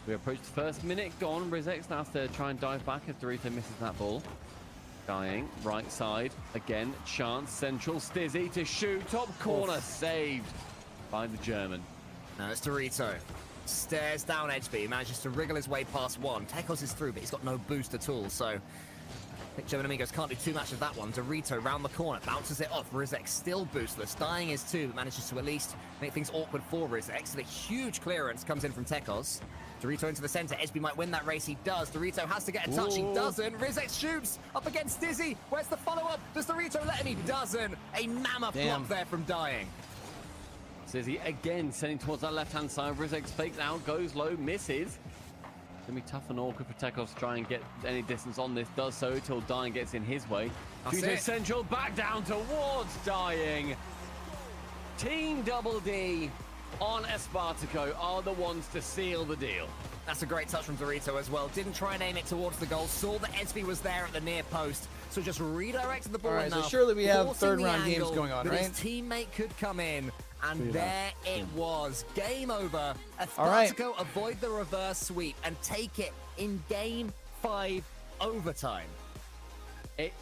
S3: We approach the first minute. Gone. Rizex now has to try and dive back if Dorito misses that ball. Dying, right side, again, chance, central, Stizzy to shoot, top corner, saved by the German.
S4: Now it's Dorito. Stares down Edgeby, manages to wriggle his way past one. Tekos is through, but he's got no boost at all, so I think German Amigos can't do too much of that one. Dorito round the corner, bounces it off. Rizex still boostless. Dying is too, but manages to at least make things awkward for Rizex. And a huge clearance comes in from Tekos. Dorito into the center. Edgeby might win that race. He does. Dorito has to get a touch. He doesn't. Rizex shoots up against Stizzy. Where's the follow-up? Does Dorito let him? He doesn't. A mammoth block there from Dying.
S3: Stizzy again sending towards that left-hand side. Rizex fakes out, goes low, misses. It's going to be tough and awkward for Tekos to try and get any distance on this. Does so till Dying gets in his way. Dorito central, back down towards Dying. Team Double D on Spartaco are the ones to seal the deal.
S4: That's a great touch from Dorito as well. Didn't try and aim it towards the goal. Saw that Edgeby was there at the near post. So just redirected the ball
S2: All right,
S4: enough.
S2: so surely we have
S4: forcing
S2: third
S4: the
S2: round games
S4: angle
S2: going on,
S4: that
S2: right?
S4: His teammate could come in. And there it was. Game over.
S2: All right.
S4: Spartaco avoid the reverse sweep and take it in game 5 overtime.
S3: It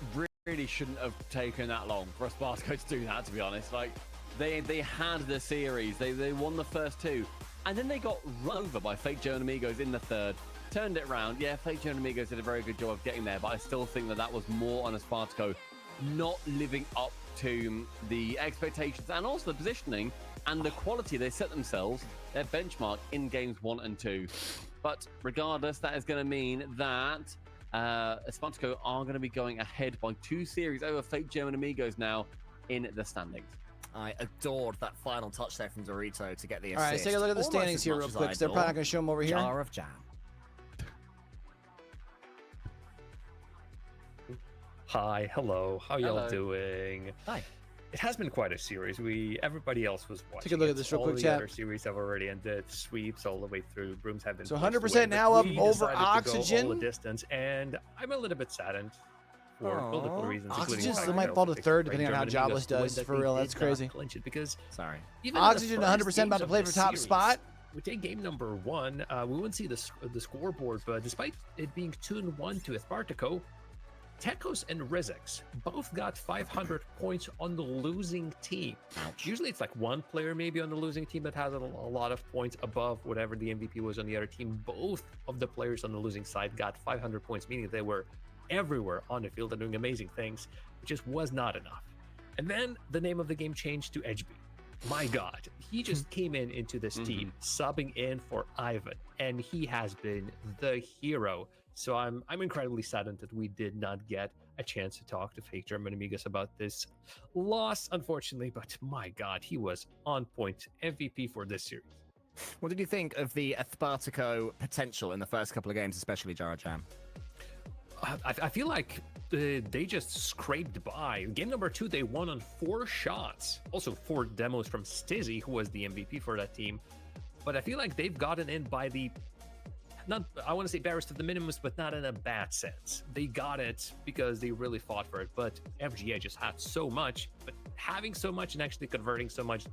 S3: really shouldn't have taken that long for Spartaco to do that, to be honest. Like, they had the series. They won the first two. And then they got run over by fake German Amigos in the third. Turned it around. Yeah, fake German Amigos did a very good job of getting there, but I still think that was more on Spartaco not living up to the expectations and also the positioning and the quality they set themselves, their benchmark in games 1 and 2. But regardless, that is going to mean that Spartaco are going to be going ahead by 2 series over fake German Amigos now in the standings.
S4: I adored that final touch there from Dorito to get the assist.
S2: All right, let's take a look at the
S4: Almost
S2: standings
S4: as
S2: here
S4: much
S2: real
S4: as
S2: quick.
S4: I
S2: They're probably not
S4: adored
S2: going to show them over here.
S4: Jar of Jam.
S1: Hi, hello, how y'all
S3: Hello.
S1: doing?
S4: Hi.
S1: It has been quite a series. Everybody else was watching.
S2: Take a look at
S1: it.
S2: this real
S1: all
S2: quick,
S1: the
S2: chat.
S1: other series have already ended. Sweeps all the way through. Brooms have been
S2: So
S1: pushed
S2: 100%
S1: away,
S2: now
S1: but
S2: up
S1: we
S2: over
S1: decided to go all
S2: Oxygen.
S1: the distance, and I'm a little bit saddened for multiple reasons. including
S2: Oxygen
S1: the fact
S2: still
S1: that
S2: might
S1: I
S2: fall to
S1: also
S2: third,
S1: expect
S2: depending on how
S1: Germany
S2: Jobless
S1: to win,
S2: does.
S1: that
S2: For
S1: they
S2: real,
S1: did
S2: that's
S1: not
S2: crazy.
S1: clinch it because
S4: Sorry.
S1: even in the
S2: Oxygen
S1: first
S2: 100% about to
S1: games
S2: play
S1: of
S2: for
S1: the
S2: top
S1: series,
S2: spot.
S1: we take game number 1. We wouldn't see the scoreboard, but despite it being 2-1 to Spartaco, Tekos and Rizix both got 500 points on the losing team. Usually it's like one player maybe on the losing team that has a lot of points above whatever the MVP was on the other team. Both of the players on the losing side got 500 points, meaning they were everywhere on the field and doing amazing things, which just was not enough. And then the name of the game changed to Edgeby. My God, he just came into this team, subbing in for Ivan, and he has been the hero. So I'm incredibly saddened that we did not get a chance to talk to Fake German Amigos about this loss, unfortunately. But my God, he was on point, MVP for this series.
S4: What did you think of the Spartaco potential in the first couple of games, especially Jarajam?
S1: I feel like they just scraped by. Game number 2, they won on 4 shots. Also 4 demos from Stizzy, who was the MVP for that team. But I feel like they've gotten in by the, not, I want to say barest of the minimums, but not in a bad sense. They got it because they really fought for it. But FGA just had so much. But having so much and actually converting so much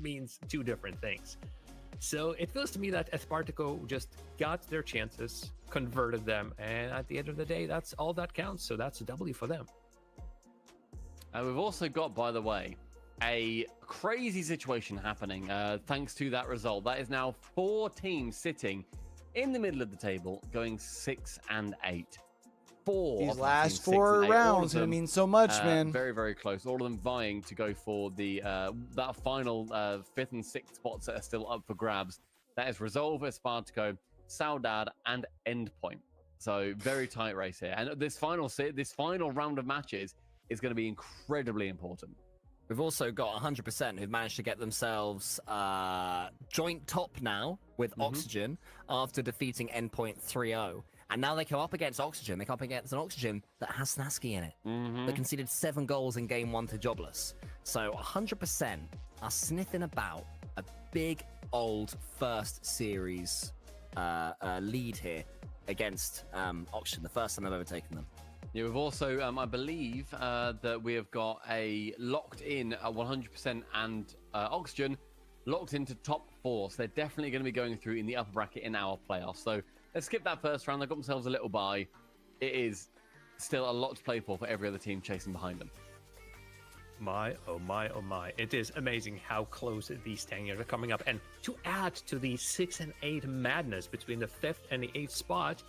S1: means 2 different things. So it feels to me that Spartaco just got their chances, converted them, and at the end of the day, that's all that counts. So that's a W for them.
S3: We've also got, by the way, a crazy situation happening thanks to that result. That is now 4 teams sitting in the middle of the table, going 6 and 8. 4
S2: These
S3: of the
S2: last
S3: teams,
S2: 4
S3: 6 and 8,
S2: rounds, and it means so much, man.
S3: Very, very close. All of them vying to go for the that final 5th and 6th spots that are still up for grabs. That is Resolve, Spartaco, Saudade, and Endpoint. So very tight race here. And this final round of matches is going to be incredibly important.
S4: We've also got 100% who've managed to get themselves joint top now with Oxygen after defeating Endpoint 3-0. And now they come up against Oxygen. They come up against an Oxygen that has Snaski in it. They conceded 7 goals in game 1 to Jobless. So 100% are sniffing about a big old first series lead here against Oxygen, the first time I've ever taken them.
S3: Yeah, we've also, I believe, that we have got a locked in 100% and Oxygen locked into top 4. So they're definitely going to be going through in the upper bracket in our playoffs. So let's skip that first round. They got themselves a little bye. It is still a lot to play for every other team chasing behind them.
S1: My, oh my, oh my. It is amazing how close these 10 years are coming up. And to add to the 6 and 8 madness between the 5th and the 8th spot,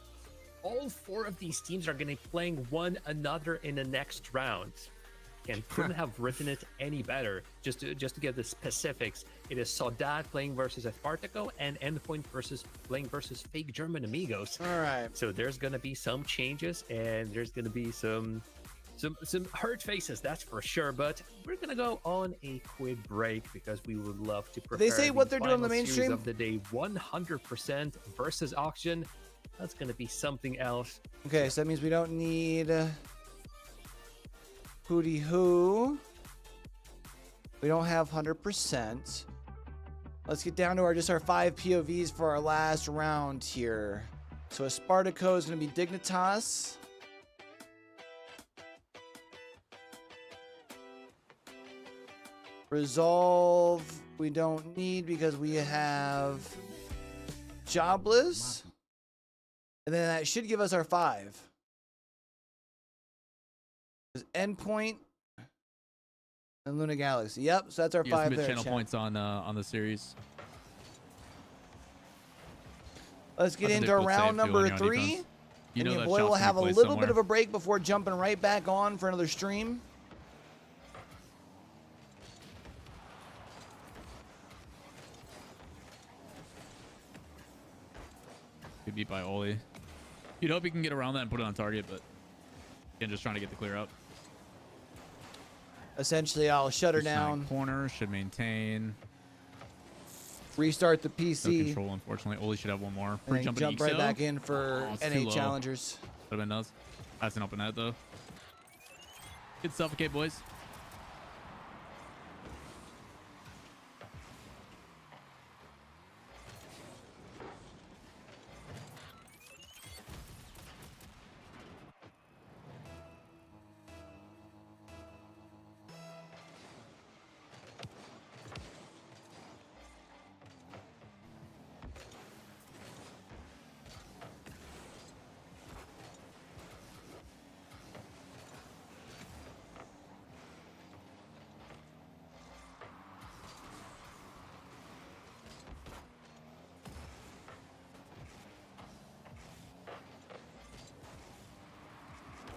S1: all 4 of these teams are going to be playing one another in the next round. And couldn't have written it any better. Just to get the specifics, it is Saudade playing versus Spartaco and Endpoint playing versus Fake German Amigos.
S2: All right.
S1: So there's going to be some changes, and there's going to be some hurt faces, that's for sure. But we're going to go on a quick break because we would love to prepare.
S2: They say what they're doing on the main stream
S1: of the day, 100% versus Oxygen. That's going to be something else.
S2: Okay, so that means we don't need Hootie Hoo. We don't have 100%. Let's get down to our 5 POVs for our last round here. So Spartaco is going to be Dignitas. Resolve we don't need because we have Jobless. And then that should give us our 5. Endpoint and Luna Galaxy. Yep, so that's our 5 there.
S6: Channel points on the series.
S2: Let's get into round number 3.
S6: You know
S2: and
S6: that
S2: boy will
S6: shot's
S2: have a
S6: gonna be
S2: little
S6: placed
S2: bit of
S6: somewhere.
S2: a break before jumping right back on for another stream.
S6: Good beat by Oli. You'd hope he can get around that and put it on target, but again, just trying to get the clear up.
S2: Essentially, I'll shut her
S6: Just side
S2: down.
S6: Corner should maintain.
S2: Restart the
S6: No
S2: PC.
S6: control, unfortunately. Oli should have one more.
S2: And
S6: Free
S2: then
S6: jump
S2: jump
S6: at
S2: right
S6: EXO.
S2: back in for
S6: Oh, it's too
S2: NA
S6: low.
S2: challengers.
S6: Would have been nuts. That's an open net though. Good suffocate, boys.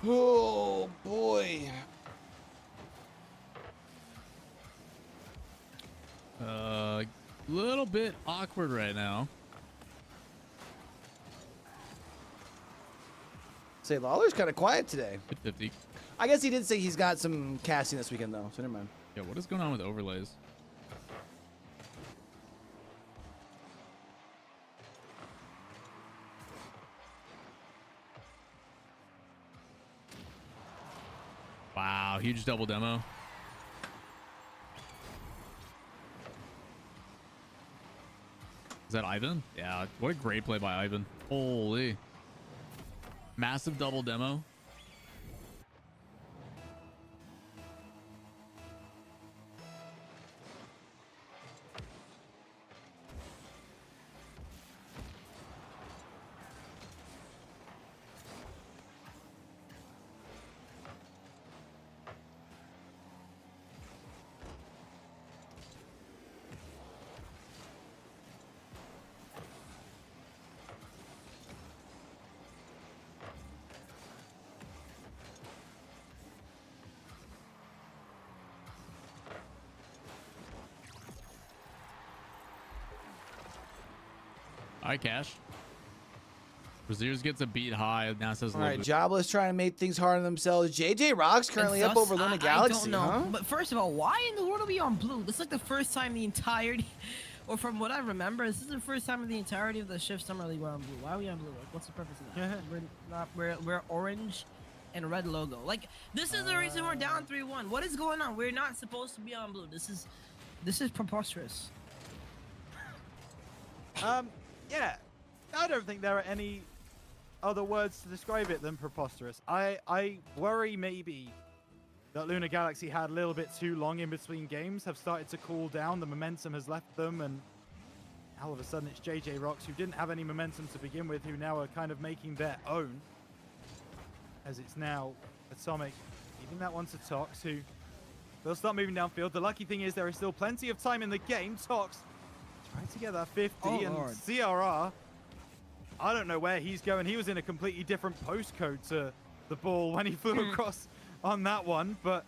S2: Oh boy.
S6: Little bit awkward right now.
S2: Say Lawler's kind of quiet today.
S6: 50.
S2: I guess he did say he's got some casting this weekend though, so never mind.
S6: Yeah, what is going on with overlays? Wow, huge double demo. Is that Ivan? Yeah, what a great play by Ivan. Holy. Massive double demo. All right, Cash. Braziers gets a beat high. Now says
S2: all right, Jobless trying to make things hard on themselves. JJ Rock's currently up over Luna Galaxy,
S11: I don't know.
S2: huh?
S11: But first of all, why in the world are we on blue? This is like the first time the entirety, or from what I remember, this is the first time in the entirety of the Shift Summer League we're on blue. Why are we on blue? Like, what's the purpose of that? We're orange and red logo. Like, this is the reason we're down 3-1. What is going on? We're not supposed to be on blue. This is preposterous.
S10: Yeah, I don't think there are any other words to describe it than preposterous. I worry maybe that Luna Galaxy had a little bit too long in between games, have started to cool down, the momentum has left them, and all of a sudden it's JJ Rocks, who didn't have any momentum to begin with, who now are kind of making their own, as it's now Atomic giving that one to Tox, who will start moving downfield. The lucky thing is there is still plenty of time in the game. Tox trying to get that 50, and
S11: Lord.
S10: CRR, I don't know where he's going. He was in a completely different postcode to the ball when he flew across on that one, but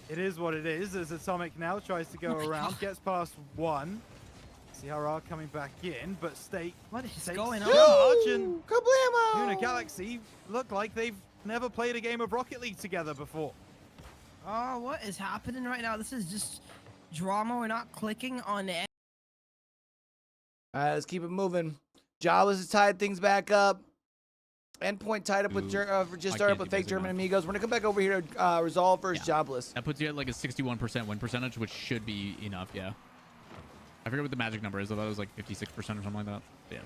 S10: it is what it is, as Atomic now tries to go around, gets past one. CRR coming back in, but State
S11: What is
S10: takes
S11: going on?
S10: charge, and
S2: Kablamo!
S10: Luna Galaxy look like they've never played a game of Rocket League together before.
S11: Oh, what is happening right now? This is just drama. We're not clicking on it.
S2: All right, let's keep it moving. Jobless has tied things back up. Endpoint tied up with just started up with Fake German Amigos. We're gonna come back over here to Resolve versus Jobless.
S6: That puts you at like a 61% win percentage, which should be enough, yeah. I forget what the magic number is. I thought it was like 56% or something like that. Yeah.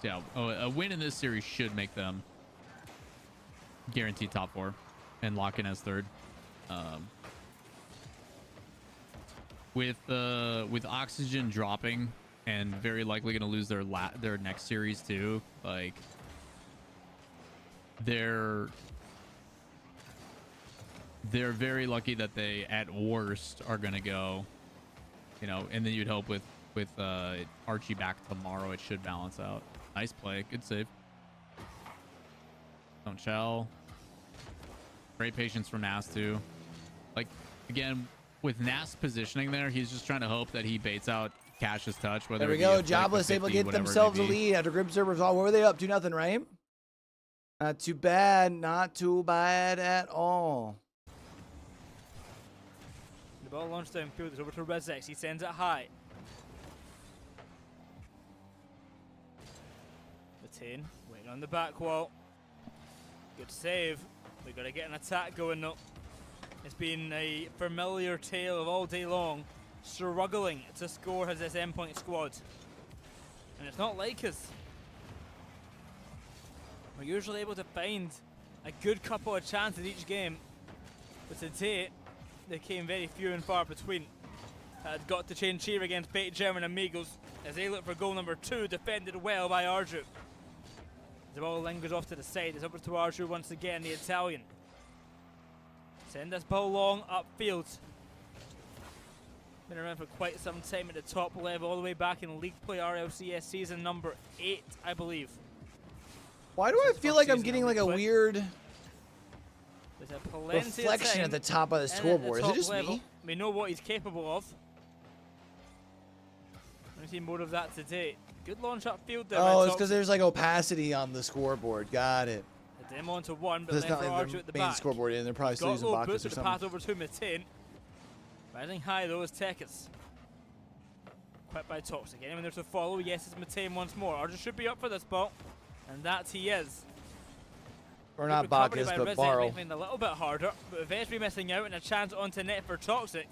S6: So, yeah, a win in this series should make them guaranteed top 4 and lock in as third. With Oxygen dropping and very likely going to lose their next series too, like they're very lucky that they at worst are going to go, you know, and then you'd hope with Archie back tomorrow it should balance out. Nice play, good save. Don't shell. Great patience from Nas too. Like again, with Nas positioning there, he's just trying to hope that he baits out Cash's touch. Whether
S2: There we
S6: it be
S2: go.
S6: a
S2: Jobless
S6: flick,
S2: able to
S6: 50,
S2: get
S6: whatever it
S2: themselves a
S6: may be.
S2: lead after Grim Servers. What were they up? 2-0, right? Not too bad. Not too bad at all.
S8: The ball launched downfield. It's over to Rezex. He sends it high. The 10 waiting on the back wall. Good save. We've got to get an attack going though. It's been a familiar tale of all day long, struggling to score as this Endpoint squad. And it's not like us. We're usually able to find a good couple of chances each game, but today they came very few and far between. Had got to change here against Fake German Amigos as they look for goal number 2, defended well by Arju. The ball lingers off to the side. It's over to Arju once again, the Italian. Send this ball long upfield. Been around for quite some time at the top level, all the way back in League Play RLCS season number 8, I believe.
S2: Why do I feel like I'm getting like a weird
S8: There's a plenty
S2: reflection
S8: of
S2: at the
S8: time
S2: top of the
S8: in at
S2: scoreboard? Is it
S8: top
S2: just
S8: level.
S2: me?
S8: We know what he's capable of. I see more of that today. Good launch upfield there.
S2: Oh,
S8: by
S2: it's because
S8: Toxic.
S2: there's like opacity on the scoreboard. Got it.
S8: A demo onto one, but
S2: It's
S8: then
S2: not
S8: for
S2: like
S8: Arju
S2: the
S8: at the
S2: main
S8: back.
S2: scoreboard, and they're probably still
S8: Got
S2: using
S8: low
S2: boxes
S8: boots
S2: or
S8: with the path
S2: something.
S8: over to Metain. Rising high though is Tekis. Quit by Toxic. Anyone there to follow? Yes, it's Metain once more. Arju should be up for this ball, and that he is.
S2: Or not
S8: Recovery
S2: Bacchus,
S8: by
S2: but
S8: Rizek,
S2: Barrel.
S8: making it a little bit harder, but Vespi missing out and a chance onto net for Toxic.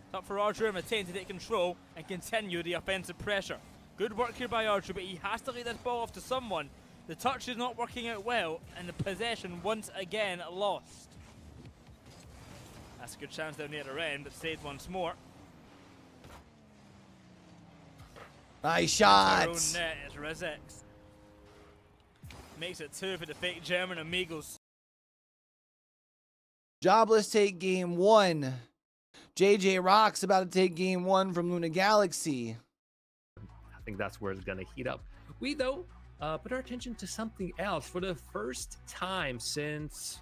S8: It's up for Arju and Metain to take control and continue the offensive pressure. Good work here by Arju, but he has to lay this ball off to someone. The touch is not working out well, and the possession once again lost. That's a good chance down near the end, but saved once more.
S2: Nice
S8: Into our
S2: shots.
S8: own net is Rizek. Makes it 2 for the fake German Amigos.
S2: Jobless take game 1. JJ Rock's about to take game 1 from Luna Galaxy.
S1: I think that's where it's gonna heat up. We though put our attention to something else for the first time since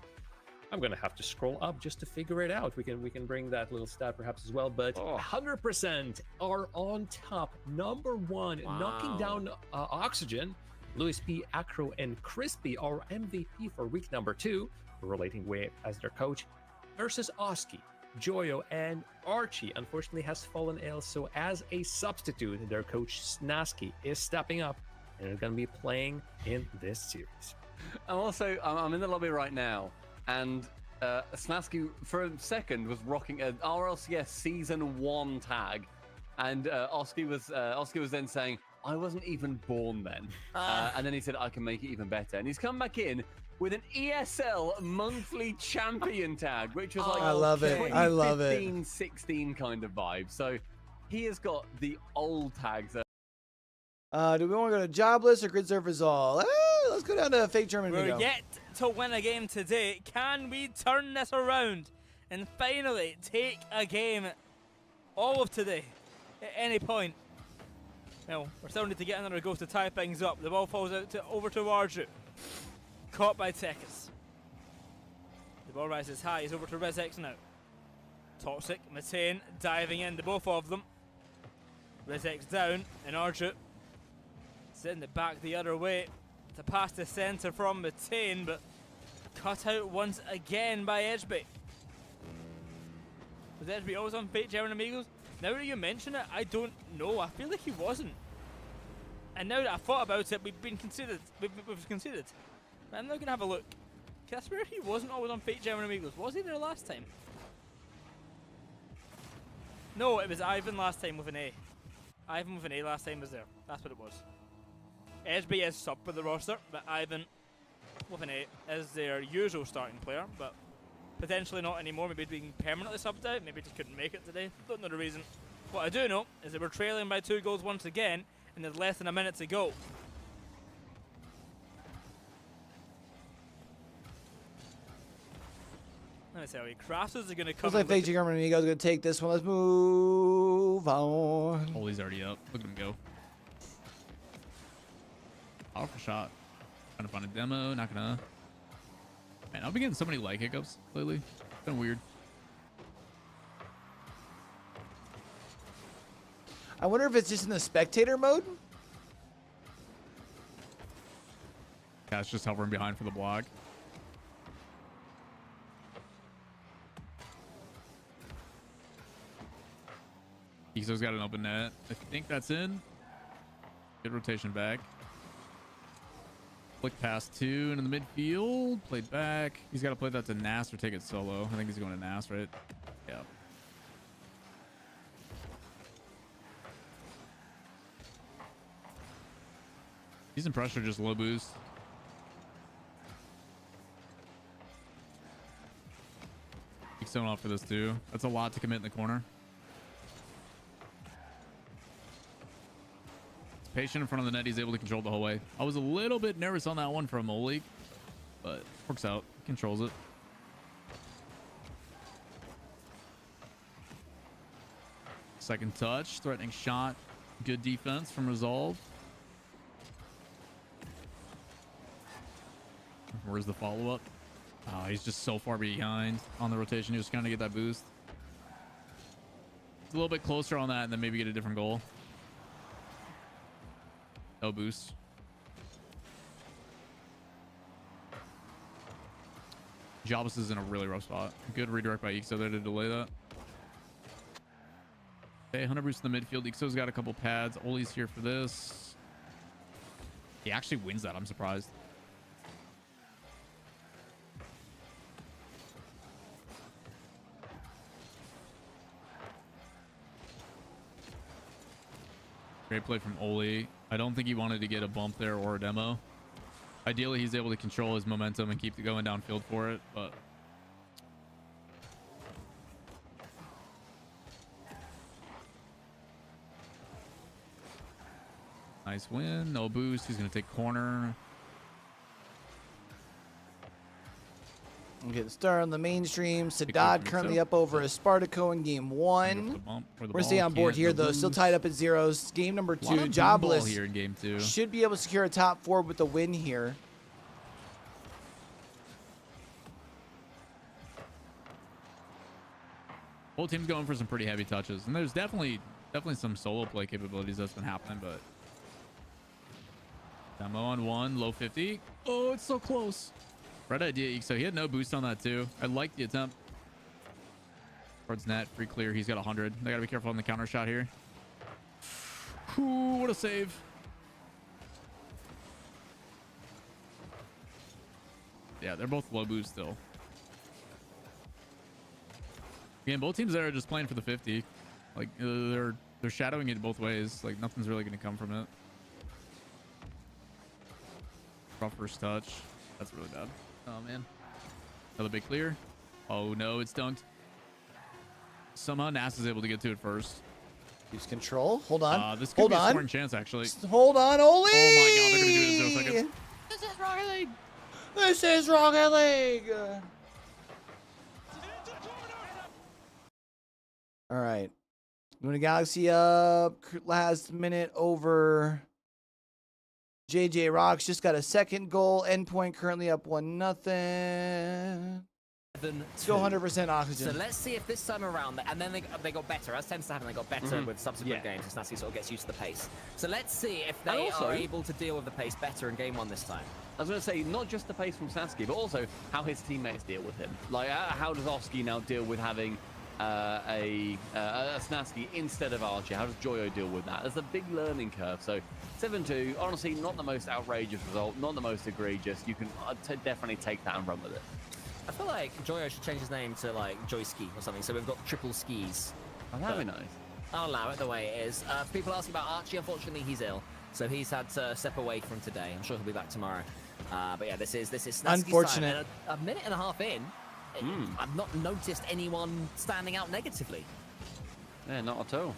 S1: I'm gonna have to scroll up just to figure it out. We can bring that little stat perhaps as well, but 100% are on top, number 1, knocking down Oxygen. Louis P, Acro, and Crispy are MVP for week number 2, relating Wave as their coach, versus Oski, Joyo, and Archie unfortunately has fallen ill, so as a substitute, their coach Snasky is stepping up and is going to be playing in this series.
S3: I'm in the lobby right now, and Snasky for a second was rocking an RLCS Season 1 tag, and Oski was then saying, I wasn't even born then. And then he said, I can make it even better. And he's come back in with an ESL monthly champion tag, which was like
S2: I love it. I love it.
S3: 2015-16 kind of vibe. So he has got the old tags.
S2: Do we want to go to Jobless or Grid Surface All? Let's go down to Fake German
S8: We're
S2: Migo.
S8: yet to win a game today. Can we turn this around and finally take a game all of today at any point? Well, we're still need to get another go to tie things up. The ball falls out over to Arju. Caught by Tekis. The ball rises high. He's over to Rizek now. Toxic, Metain diving into both of them. Rizek's down, and Arju sending it back the other way to pass the centre from Metain, but cut out once again by Edgeby. Was Edgeby always on Fake German Amigos? Now that you mention it, I don't know. I feel like he wasn't. And now that I thought about it, we've considered. But I'm now going to have a look. Can I swear he wasn't always on Fake German Amigos? Was he there last time? No, it was Ivan last time with an A. Ivan with an A last time was there. That's what it was. Edgeby is sub for the roster, but Ivan with an A is their usual starting player, but potentially not anymore. Maybe being permanently subbed out. Maybe just couldn't make it today. Don't know the reason. What I do know is that we're trailing by 2 goals once again, and there's less than a minute to go. Let me tell you, Crafters are going to come.
S2: Looks like Fake German Migo's going to take this one. Let's move on.
S6: Oh, he's already up. Look at him go. Powerful shot. Trying to find a demo. Not gonna. Man, I've been getting so many leg hiccups lately. It's been weird.
S2: I wonder if it's just in the spectator mode.
S6: Cat's just hovering behind for the block. Iso's got an open net. I think that's in. Good rotation back. Flick past 2 into the midfield. Played back. He's got to play that to Nas or take it solo. I think he's going to Nas, right? Yeah. Decent pressure, just low boost. He's someone off for this too. That's a lot to commit in the corner. It's patient in front of the net. He's able to control the whole way. I was a little bit nervous on that one from Oleg, but works out. Controls it. second touch. Threatening shot. Good defense from Resolve. Where's the follow-up? Oh, he's just so far behind on the rotation. He was trying to get that boost. It's a little bit closer on that and then maybe get a different goal. No boost. Jobus is in a really rough spot. Good redirect by Ixo there to delay that. Okay, 100 boost in the midfield. Ixo's got a couple pads. Oli's here for this. He actually wins that. I'm surprised. Great play from Oli. I don't think he wanted to get a bump there or a demo. Ideally, he's able to control his momentum and keep going downfield for it, but... Nice win. No boost. He's going to take corner.
S2: We'll get the start on the mainstream. Sadad currently up over Espartaco in game 1. We're going to stay on board here, though. Still tied up at 0s. Game number 2. Jobless
S6: here in game 2.
S2: should be able to secure a top 4 with the win here.
S6: Whole team's going for some pretty heavy touches, and there's definitely some solo play capabilities that's been happening, but demo on 1, low 50. Oh, it's so close. Red idea, so he had no boost on that too. I like the attempt. Towards net, free clear. He's got 100. They gotta be careful on the counter shot here. Ooh, what a save. Yeah, they're both low boost still. Again, both teams there are just playing for the 50. Like they're shadowing it both ways. Like nothing's really gonna come from it. Rough first touch. That's really bad. Oh man. Another big clear. Oh no, it's dunked. Somehow Nass is able to get to it first.
S2: Use control. Hold on.
S6: This could be a scoring chance actually.
S2: Hold on, Oli!
S6: Oh my god, they're gonna do it in 0 seconds.
S2: This is Rocket League. This is Rocket League. All right. Luna Galaxy up. Last minute over. JJ Rocks just got a second goal. Endpoint currently up 1-0. Still 100% oxygen.
S4: So let's see if this time around, and then they got better. As tends to happen, they got better with subsequent games. As Snasky sort of gets used to the pace. So let's see if they are able to deal with the pace better in game 1 this time.
S3: I was going to say, not just the pace from Sasky, but also how his teammates deal with him. Like, how does Oski now deal with having a Snasky instead of Archie? How does Joyo deal with that? There's a big learning curve. So 7-2, honestly, not the most outrageous result, not the most egregious. You can definitely take that and run with it.
S4: I feel like Joyo should change his name to like Joyski or something. So we've got triple skis.
S3: Oh, that'd be nice.
S4: I'll allow it the way it is. For people asking about Archie, unfortunately he's ill, so he's had to step away from today. I'm sure he'll be back tomorrow. But yeah, this is Snasky's
S2: unfortunate.
S4: Time. And a minute and a half in, I've not noticed anyone standing out negatively.
S3: Yeah, not at all.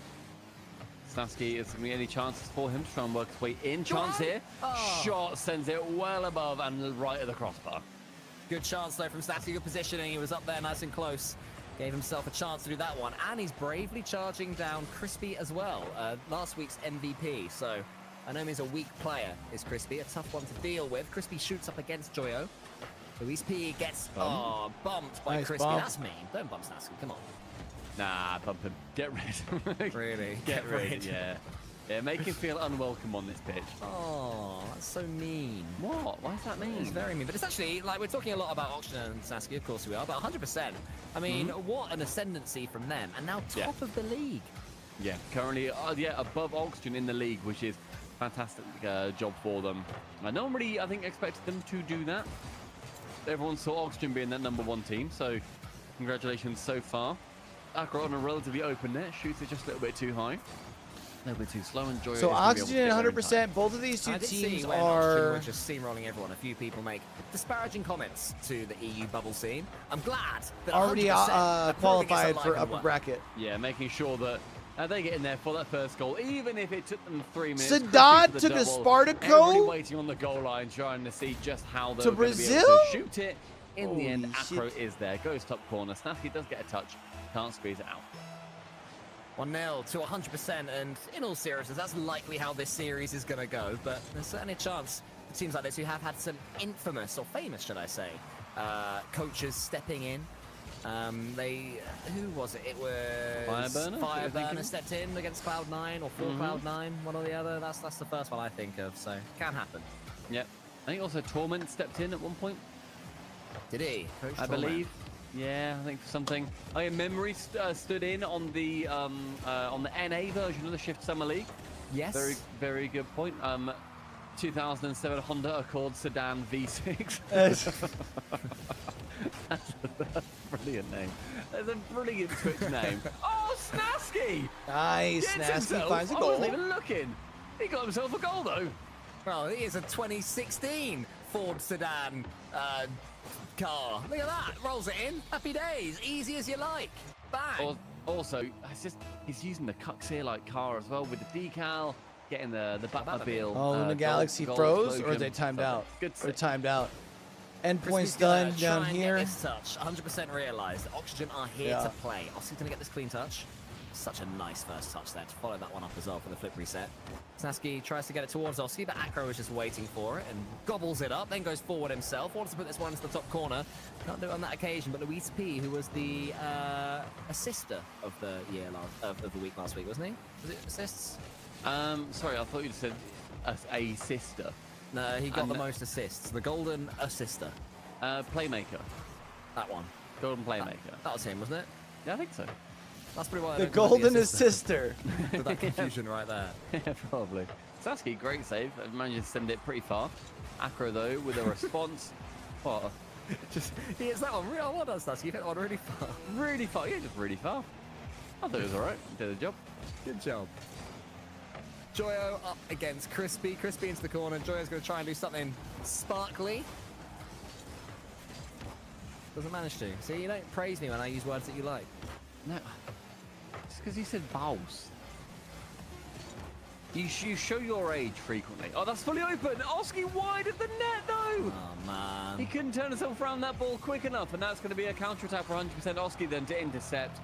S3: Snasky, is there going to be any chances for him to try and work his way in? Chance here. Shot sends it well above and right at the crossbar.
S4: Good chance though from Snasky. Good positioning. He was up there nice and close. Gave himself a chance to do that one. And he's bravely charging down Crispy as well. Last week's MVP. So I know he's a weak player, is Crispy. A tough one to deal with. Crispy shoots up against Joyo. Luis P gets bumped by Crispy.
S2: Bump.
S4: That's mean. Don't bump Snasky. Come on.
S3: Nah, bump him. Get rid.
S4: Really?
S3: Get rid. Yeah. Yeah, make him feel unwelcome on this pitch.
S4: Oh, that's so mean.
S3: What? Why does that mean?
S4: It's very mean. But it's actually, like, we're talking a lot about Oxygen and Snasky, of course we are, but 100%. I mean, what an ascendancy from them. And now top of the league.
S3: Yeah, currently, above Oxygen in the league, which is fantastic job for them. No one really, I think, expected them to do that. Everyone saw Oxygen being that #1 team, so congratulations so far. Akra on a relatively open net, shoots it just a little bit too high. A little bit too slow, and Joyo.
S2: So Oxygen 100%. Both of these two teams are
S4: just steamrolling everyone. A few people make disparaging comments to the EU bubble scene. I'm glad that
S2: already
S4: 100%
S2: qualified for upper bracket.
S3: Yeah, making sure that they get in there for that first goal, even if it took them 3 minutes.
S2: Sadad took a Spartaco.
S3: Everybody waiting on the goal line, trying to see just how they're going to be able to shoot it. In the end, Acro is there, goes top corner. Snasky does get a touch, can't squeeze it out.
S4: 1-0 to 100%, and in all seriousness, that's likely how this series is going to go, but there's certainly a chance for teams like this who have had some infamous, or famous, should I say, coaches stepping in. Who was it? It was Fireburner stepped in against Cloud9 or for Cloud9, one or the other. That's the first one I think of, so can happen.
S3: Yep. I think also Torment stepped in at one point.
S4: Did he? Coach
S3: I
S4: Torment.
S3: believe. Yeah, I think something. Oh, yeah, Memory stood in on the NA version of the Shift Summer League.
S4: Yes.
S3: Very, very good point. 2007 Honda Accord Sedan V6. That's a brilliant name. That's a brilliant Twitch name. Oh, Snasky!
S2: Nice. Snasky finds a
S3: I
S2: goal.
S3: wasn't even looking. He got himself a goal though.
S4: Well, he is a 2016 Ford Sedan car. Look at that. Rolls it in. Happy days. Easy as you like. Bang.
S3: Also, it's just he's using the Cuxeer-like car as well with the decal, getting the Batmobile.
S2: Oh, Luna Galaxy
S3: gold
S2: froze, or
S3: explosion.
S2: they timed out?
S3: Good
S2: Or
S3: save.
S2: timed out. Endpoint's
S4: Crispy's gonna
S2: done down
S4: try and
S2: here.
S4: Get this touch. 100% realised. Oxygen are here
S2: Yeah.
S4: to play. Oxygen's going to get this clean touch. Such a nice first touch there to follow that one up as well for the flip reset. Snasky tries to get it towards Oski, but Acro is just waiting for it and gobbles it up, then goes forward himself. Wants to put this one into the top corner. Can't do it on that occasion, but Luis P, who was the assister of the year of the week last week, wasn't he? Was it assists?
S3: Sorry, I thought you said a sister.
S4: No, he got the most assists. The golden assister.
S3: Playmaker.
S4: That one.
S3: Golden Playmaker.
S4: That was him, wasn't it?
S3: Yeah, I think so.
S4: That's pretty well.
S2: The golden assister.
S4: That confusion right there.
S3: Yeah, probably. Sasuke, great save. Managed to send it pretty far. Acro, though, with a response. What?
S4: Just, he hits that one real well done, Sasuke. You hit that one really far.
S3: Really far. Yeah, just really far. I thought it was alright. Did the job.
S4: Good job. Joyo up against Crispy. Crispy into the corner. Joyo's going to try and do something sparkly. Doesn't manage to. See, you don't praise me when I use words that you like.
S3: No. It's because you said vowels. You show your age frequently. Oh, that's fully open. Oski wide of the net, though.
S4: Oh, man.
S3: He couldn't turn himself around that ball quick enough, and that's going to be a counter-attack for 100% Oski then to intercept.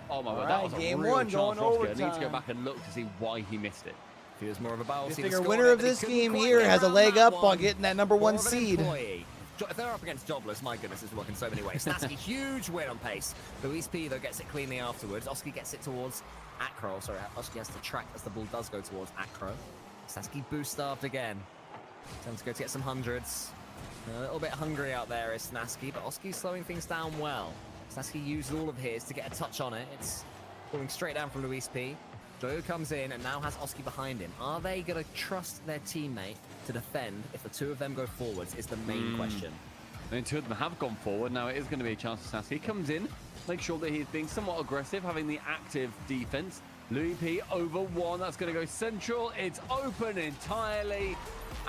S3: Oh, my word. That was a
S2: game
S3: real
S2: one,
S3: chance
S2: going
S3: for Oski. I need to
S2: overtime.
S3: go back and look to see why he missed it.
S4: If he was more of a bowl,
S2: I figure winner of this game here has a leg up on getting that number one seed.
S4: If they're up against Jobless, my goodness, it's working so many ways. Snasky, huge win on pace. Luis P, though, gets it cleanly afterwards. Oski gets it towards Acro. Sorry, Oski has to track as the ball does go towards Acro. Snasky boost-starved again. Time to go to get some hundreds. A little bit hungry out there is Snasky, but Oski's slowing things down well. Snasky used all of his to get a touch on it. It's falling straight down from Luis P. Joyo comes in and now has Oski behind him. Are they going to trust their teammate to defend if the two of them go forwards is the main question.
S3: I mean, two of them have gone forward. Now it is going to be a chance for Snasky. He comes in, makes sure that he's being somewhat aggressive, having the active defense. Louis P over one. That's going to go central. It's open entirely.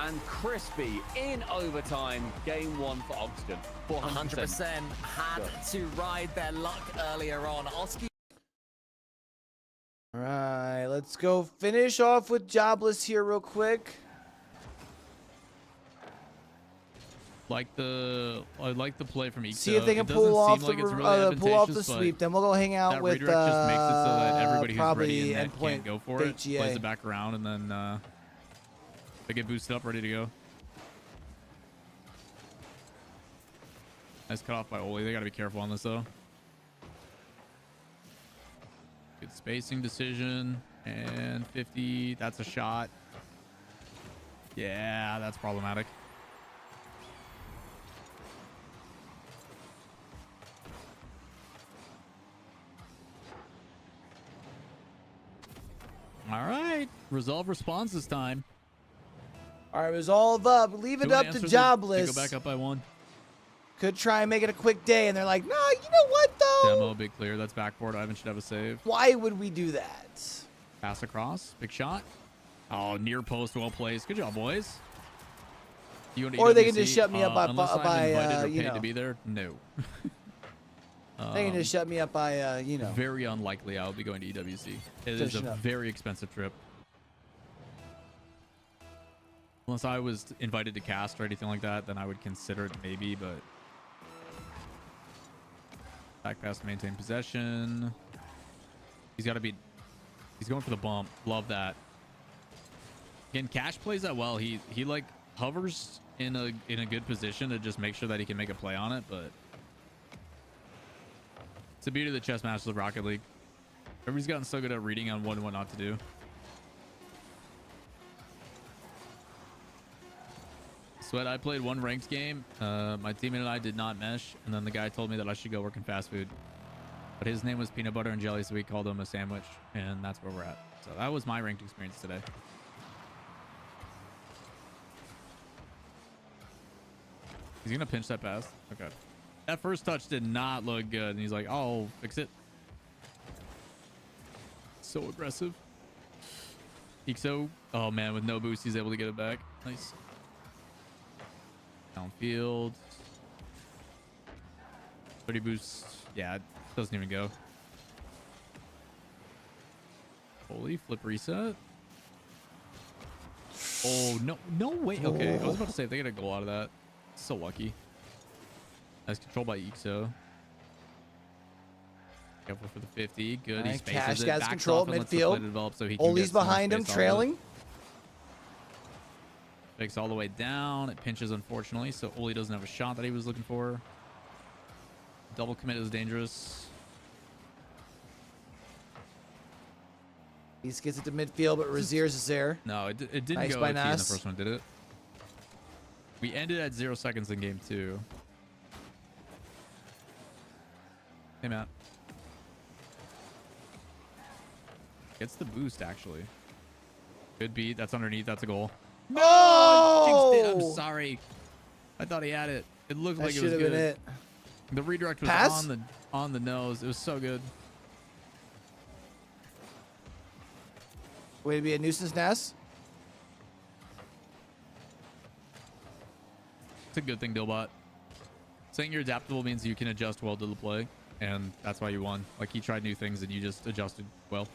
S3: And Crispy in overtime. Game one for Oxygen.
S4: 100% had to ride their luck earlier on. Oski.
S2: All right, let's go finish off with Jobless here real quick.
S6: I like the play from Ixo.
S2: See if they can
S6: It
S2: pull off
S6: doesn't seem
S2: the
S6: like it's really
S2: pull off the
S6: advantageous, but
S2: sweep. Then we'll go hang out
S6: that
S2: with
S6: redirect just makes it so that everybody who's
S2: probably
S6: ready in net
S2: Endpoint
S6: can't go for it.
S2: HGA.
S6: Plays it back around, and then they get boosted up, ready to go. Nice cut off by Oli. They got to be careful on this though. Good spacing decision, and 50. That's a shot. Yeah, that's problematic. All right, resolve response this time.
S2: All right, resolve up. Leave it
S6: Two
S2: up to
S6: answers, they
S2: Jobless.
S6: go back up by one.
S2: Could try and make it a quick day, and they're like, no, you know what though?
S6: Demo, big clear. That's backboard. Ivan should have a save.
S2: Why would we do that?
S6: Pass across. Big shot. Oh, near post. Well placed. Good job, boys. You
S2: Or they can just shut me up
S6: unless I'm
S2: by
S6: invited or
S2: you
S6: paid
S2: know.
S6: to be there. No.
S2: They can just shut me up by you know.
S6: Very unlikely I'll be going to EWC. It is a
S2: Finishing up.
S6: very expensive trip. Unless I was invited to cast or anything like that, then I would consider it maybe, but back pass to maintain possession. He's got to be He's going for the bump. Love that. Again, Cash plays that well. He like hovers in a good position to just make sure that he can make a play on it, but it's the beauty of the chess masters of Rocket League. Everybody's gotten so good at reading on what and what not to do. Sweat, I played one ranked game. My teammate and I did not mesh, and then the guy told me that I should go work in fast food. But his name was Peanut Butter and Jelly, so we called him a sandwich, and that's where we're at. So that was my ranked experience today. He's gonna pinch that pass. Okay. That first touch did not look good, and he's like, "Oh, I'll fix it." So aggressive. Ixo, oh man, with no boost, he's able to get it back. Nice. Downfield. 30 boosts. Yeah, it doesn't even go. Holy flip reset. Oh, no way. Okay, I was about to say if they get a goal out of that. So lucky. Nice control by Ixo. Careful for the 50. Good. He spaces
S2: Cash
S6: it.
S2: got
S6: Backs
S2: control
S6: off
S2: at
S6: and lets the play
S2: midfield.
S6: develop so he can
S2: Oli's
S6: get some more
S2: behind him,
S6: space off of it.
S2: trailing.
S6: Fakes all the way down. It pinches, unfortunately, so Oli doesn't have a shot that he was looking for. Double commit is dangerous.
S2: He gets it to midfield, but Raziers is there.
S6: No, it didn't
S2: Nice
S6: go
S2: by
S6: OT in the
S2: Nas.
S6: first one, did it? We ended at 0 seconds in game 2. Hey, Matt. Gets the boost, actually. Good beat. That's underneath. That's a goal.
S2: No!
S6: Jinxed it. I'm sorry. I thought he had it. It looked
S2: That
S6: like it
S2: should
S6: was
S2: have
S6: good.
S2: been it.
S6: The redirect was
S2: Pass?
S6: on the nose. It was so good.
S2: Way to be a nuisance, Nas.
S6: It's a good thing, Dillbot. Saying you're adaptable means you can adjust well to the play, and that's why you won. Like, he tried new things and you just adjusted well.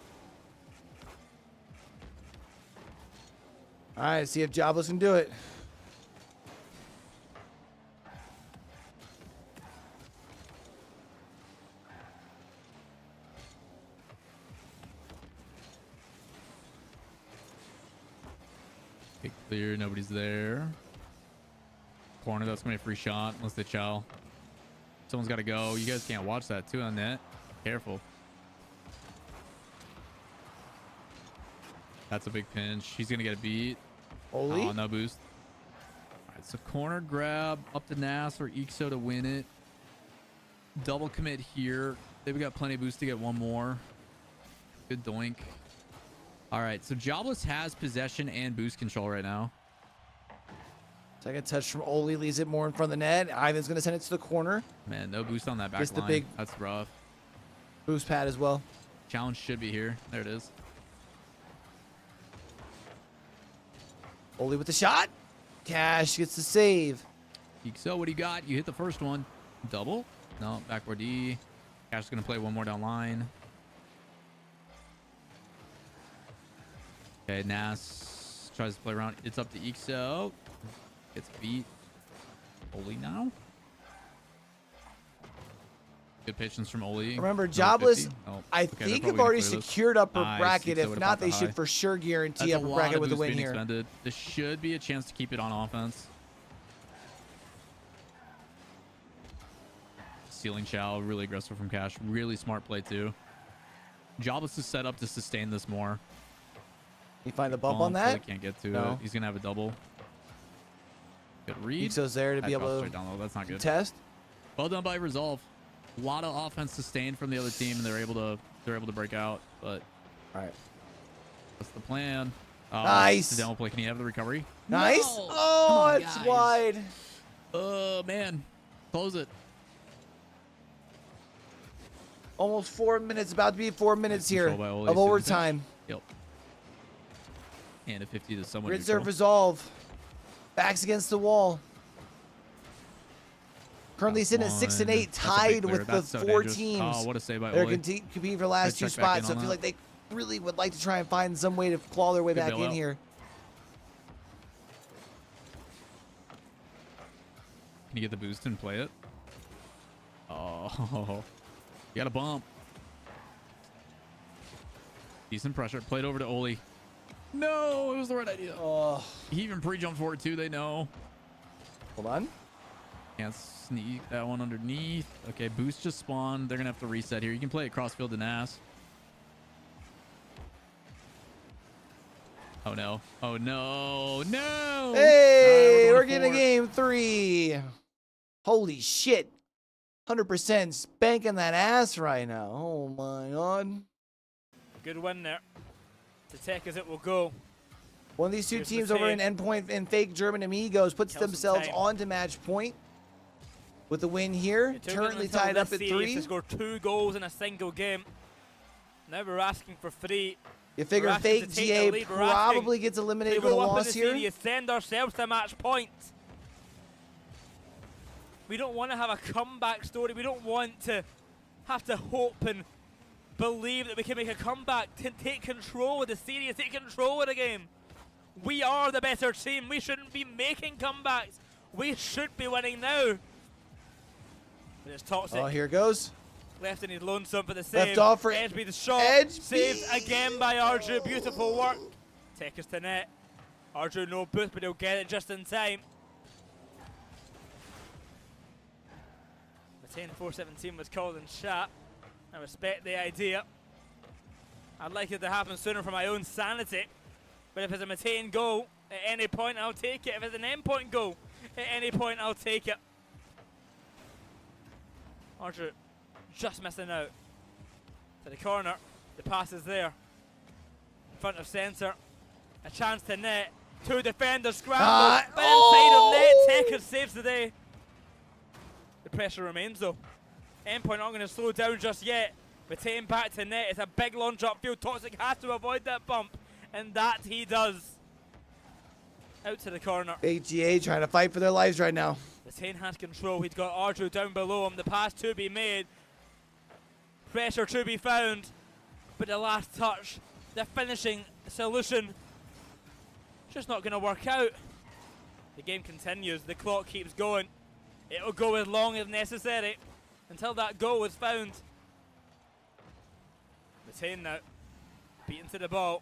S2: All right, see if Jobless can do it.
S6: Okay, clear. Nobody's there. Corner, that's gonna be a free shot unless they chow. Someone's got to go. You guys can't watch that too on net. Careful. That's a big pinch. He's gonna get a beat.
S2: Oli?
S6: Oh, no boost. All right, so corner grab up to Nas or Ixo to win it. Double commit here. They've got plenty of boost to get one more. Good doink. All right, so Jobless has possession and boost control right now.
S2: Second touch from Oli leaves it more in front of the net. Ivan's going to send it to the corner.
S6: Man, no boost on that back
S2: Just the
S6: line.
S2: big
S6: That's rough.
S2: boost pad as well.
S6: Challenge should be here. There it is.
S2: Oli with the shot. Cash gets the save.
S6: So what do you got? You hit the first one. Double? No, backward D. Cash is going to play one more down line. Okay, Nas tries to play around. It's up to Ixo. Gets beat. Oli now. Good patience from Oli.
S2: Remember,
S6: Number
S2: Jobless,
S6: 50. Oh,
S2: I
S6: okay, they're
S2: think
S6: probably
S2: have
S6: gonna
S2: already
S6: clear this.
S2: secured upper
S6: Nice.
S2: bracket.
S6: Ixo
S2: If
S6: would've
S2: not,
S6: popped
S2: they
S6: the
S2: should
S6: high.
S2: for sure guarantee
S6: That's
S2: upper
S6: a lot
S2: bracket
S6: of
S2: with a
S6: boost
S2: win
S6: being
S2: here.
S6: expended. This should be a chance to keep it on offense. Stealing Chow, really aggressive from Cash. Really smart play too. Jobless is set up to sustain this more.
S2: You find the bump on that?
S6: Really can't get to
S2: No.
S6: it. He's gonna have a double. Good read.
S2: Ixo's there to
S6: That
S2: be
S6: drops
S2: able
S6: straight
S2: to
S6: down low. That's not good.
S2: test.
S6: Well done by Resolve. A lot of offense sustained from the other team, and they're able to break out. But
S2: all right,
S6: that's the plan. Oh,
S2: Nice.
S6: The demo play. Can you have the recovery?
S2: Nice.
S6: No!
S2: Oh,
S6: Come on,
S2: it's
S6: guys.
S2: wide.
S6: Oh man, close it.
S2: Almost 4 minutes. About to be 4 minutes here
S6: Control by Oli,
S2: of
S6: so
S2: overtime.
S6: Yep. And a 50 to someone.
S2: Grid
S6: neutral.
S2: serve resolve. Backs against the wall. Currently sitting at 6 and 8,
S6: That's a big
S2: tied
S6: clear.
S2: with
S6: That's
S2: the
S6: so
S2: 4
S6: dangerous.
S2: teams.
S6: Oh, what a save by
S2: They're
S6: Oli.
S2: competing for the last
S6: Good
S2: 2
S6: check back in
S2: spots, so I
S6: on
S2: feel
S6: that.
S2: like they really would like to try and find some way to claw their way
S6: Good
S2: back in
S6: bailout.
S2: here.
S6: Can you get the boost and play it? Oh, you got a bump. Decent pressure. Played over to Oli. No, it was the right idea.
S2: Oh,
S6: He even pre-jumped for it too. They know.
S2: hold on.
S6: Can't sneak that one underneath. Okay, boost just spawned. They're gonna have to reset here. You can play it crossfield and ass. Oh no. Oh no. No.
S2: Hey,
S6: Alright,
S2: we're
S6: going
S2: getting
S6: for it.
S2: game 3. Holy shit. 100% spanking that ass right now. Oh my god.
S8: Good win there. To take as it will go.
S2: One of these two
S8: Here's
S2: teams
S8: the
S2: over in
S8: save.
S2: Endpoint and Fake German Amigos puts
S8: Kill some
S2: themselves
S8: time.
S2: onto match point with the win here.
S8: It took
S2: Currently
S8: until
S2: tied
S8: this
S2: up at
S8: series
S2: 3.
S8: to score 2 goals in a single game. Now we're asking for 3.
S2: You figure
S8: We're asking to
S2: Fake
S8: take the
S2: GA
S8: lead. We're asking
S2: probably gets
S8: to
S2: eliminated with a
S8: go up in
S2: loss
S8: the
S2: here.
S8: series, send ourselves to match point. We don't want to have a comeback story. We don't want to have to hope and believe that we can make a comeback. To take control of the series, take control of the game. We are the better team. We shouldn't be making comebacks. We should be winning now. But it's toxic.
S2: Oh, here it goes.
S8: Left in his lonesome for the save.
S2: Left off for
S8: Edgeby the shot.
S2: Edgeby.
S8: Saved again by Arju. Beautiful work. Take us to net. Arju no boost, but he'll get it just in time. Matane 417 was called in chat. I respect the idea. I'd like it to happen sooner for my own sanity. But if it's a Matane goal at any point, I'll take it. If it's an endpoint goal at any point, I'll take it. Arju just missing out. To the corner. The pass is there. In front of centre. A chance to net. 2 defenders scramble. But inside of net. Tekkers saves the day. The pressure remains though. Endpoint not going to slow down just yet. Matane back to net. It's a big launch upfield. Toxic has to avoid that bump. And that he does. Out to the corner.
S2: Fake GA trying to fight for their lives right now.
S8: Matane has control. He's got Arju down below him. The pass to be made. Pressure to be found. But the last touch, the finishing solution, just not going to work out. The game continues. The clock keeps going. It'll go as long as necessary until that goal is found. Matane now. Beaten to the ball.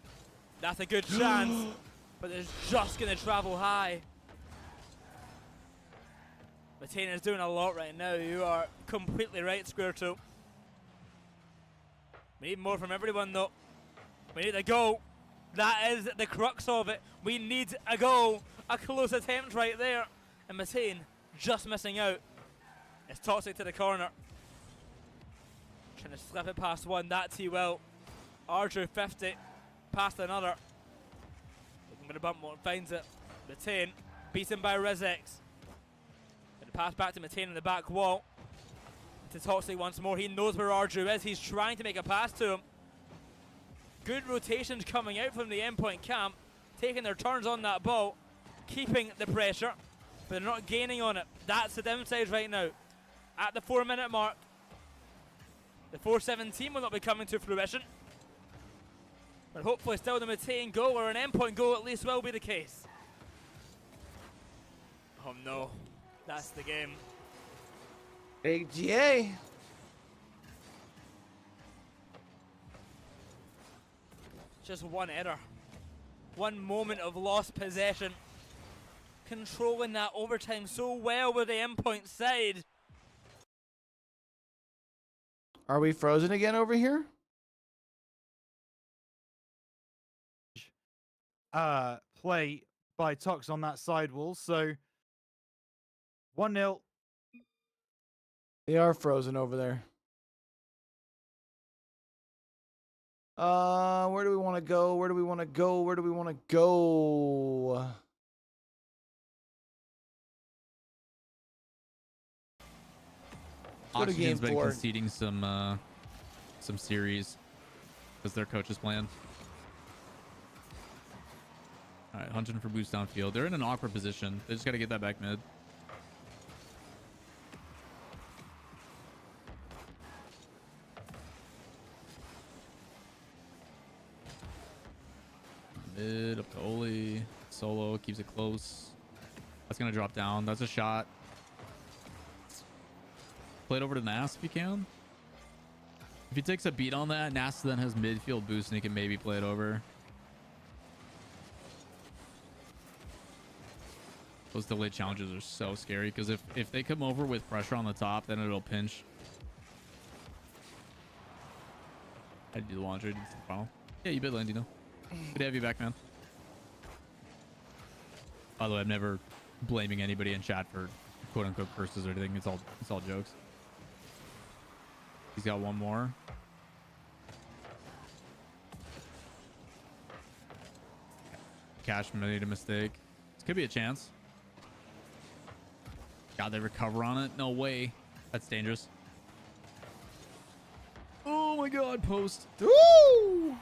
S8: That's a good chance. But it's just going to travel high. Matane is doing a lot right now. You are completely right, Square 2. We need more from everyone, though. We need a goal. That is the crux of it. We need a goal. A close attempt right there. And Matane just missing out. It's Toxic to the corner. Trying to slip it past one. That T-Well. Arju 50. Past another. Looking for the bump one. Finds it. Matane. Beaten by Rizex. And pass back to Matane in the back wall. To Toxic once more. He knows where Arju is. He's trying to make a pass to him. Good rotations coming out from the endpoint camp. Taking their turns on that ball. Keeping the pressure. But they're not gaining on it. That's the downside right now. At the 4-minute mark. The 4:17 will not be coming to fruition. But hopefully still the Matane goal or an endpoint goal at least will be the case. Oh no. That's the game.
S2: Fake GA.
S8: Just one error. One moment of lost possession. Controlling that overtime so well with the endpoint side.
S2: Are we frozen again over here?
S10: Play by Tox on that sidewall. So 1-0.
S2: They are frozen over there. Where do we want to go? Where do we want to go? Where do we want to go? Go to game
S6: Oxygen's been
S2: 4.
S6: conceding some series because their coach is playing. All right, hunting for boost downfield. They're in an awkward position. They just got to get that back mid. Mid up to Oli. Solo keeps it close. That's gonna drop down. That's a shot. Play it over to Nas if you can. If he takes a beat on that, Nasta then has midfield boost and he can maybe play it over. Those delayed challenges are so scary because if they come over with pressure on the top, then it'll pinch. I do the launcher. Did the final. Yeah, you bet, Landino. Good to have you back, man. By the way, I'm never blaming anybody in chat for quote unquote curses or anything. It's all jokes. He's got one more. Cash made a mistake. This could be a chance. God, they recover on it? No way. That's dangerous. Oh my god, post.
S2: Woo!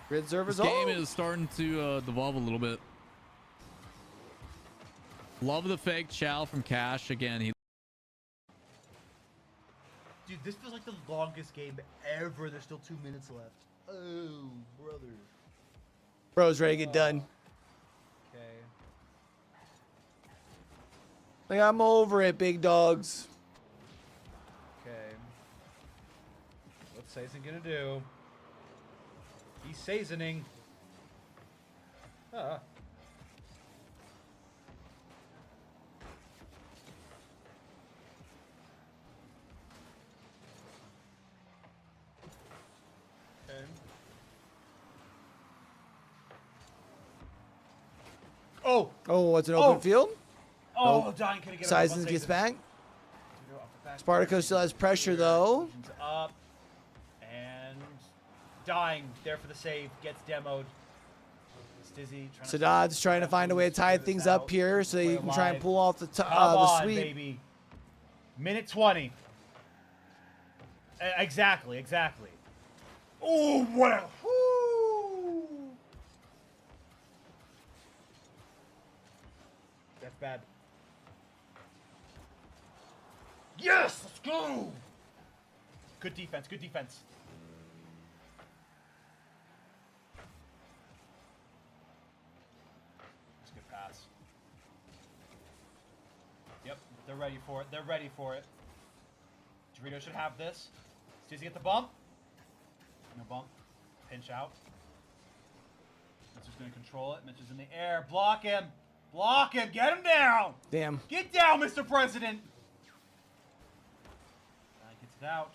S2: Grid servers
S6: This game is starting to devolve a little bit. Love the fake chow from Cash. Again, he...
S12: Dude, this feels like the longest game ever. There's still 2 minutes left. Oh, brother.
S2: Bro's ready to get done.
S12: Okay.
S2: Like, I'm over it, big dogs.
S12: Okay. What's Sazen gonna do? He's Sazening. Ah. Okay. Oh!
S2: Oh, it's an open field?
S12: Oh,
S2: Nope.
S12: Dying couldn't get
S2: Sizens gets back. Spartaco still has pressure, though.
S12: Up. And Dying there for the save. Gets demoed. Stizzy trying to...
S2: Saddad's trying to find a way to tie things up here so he can try and pull off the
S12: Come
S2: the
S12: on,
S2: sweep.
S12: baby. Minute 20. Exactly. Oh, what a... Whoo! That's bad. Yes! Let's go! Good defense. That's a good pass. Yep, they're ready for it. Dorito should have this. Does he get the bump? No bump. Pinch out. Mitchell's going to control it. Mitchell's in the air. Block him. Get him down.
S2: Damn.
S12: Get down, Mr. President. Gets it out.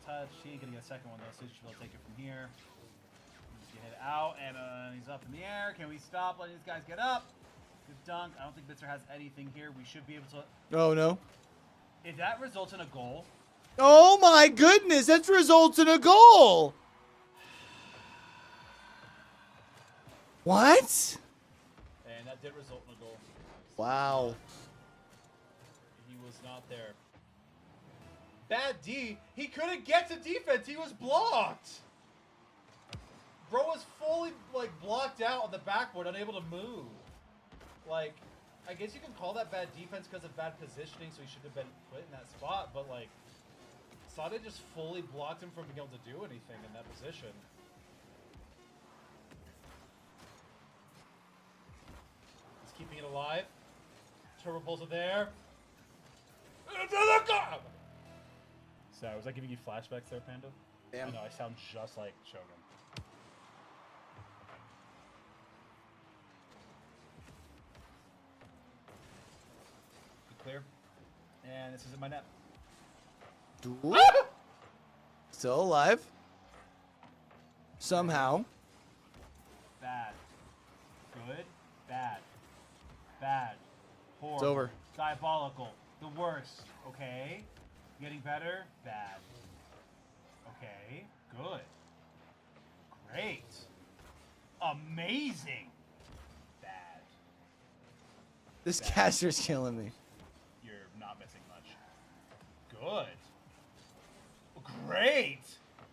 S12: Touch. He ain't going to get a second one, though, so she'll take it from here. Just get it out, and he's up in the air. Can we stop letting these guys get up? Good dunk. I don't think Bitzer has anything here. We should be able to...
S2: Oh, no.
S12: If that results in a goal...
S2: Oh, my goodness. That results in a goal. What?
S12: And that did result in a goal.
S2: Wow.
S12: He was not there. Bad D. He couldn't get to defense. He was blocked. Bro was fully blocked out on the backboard, unable to move. I guess you can call that bad defense because of bad positioning, so he should have been put in that spot. But Sade just fully blocked him from being able to do anything in that position. He's keeping it alive. Turbo pulls it there. Sorry, was I giving you flashbacks there, Panda?
S2: Damn.
S12: I know, I sound just like Shogun. Good clear. And this is in my net.
S2: Still alive. Somehow.
S12: Bad. Good. Bad. Bad. Horrible.
S2: It's over.
S12: Diabolical. The worst. Okay. Getting better. Bad. Okay. Good. Great. Amazing. Bad.
S2: This caster's killing me.
S12: You're not missing much. Good. Great.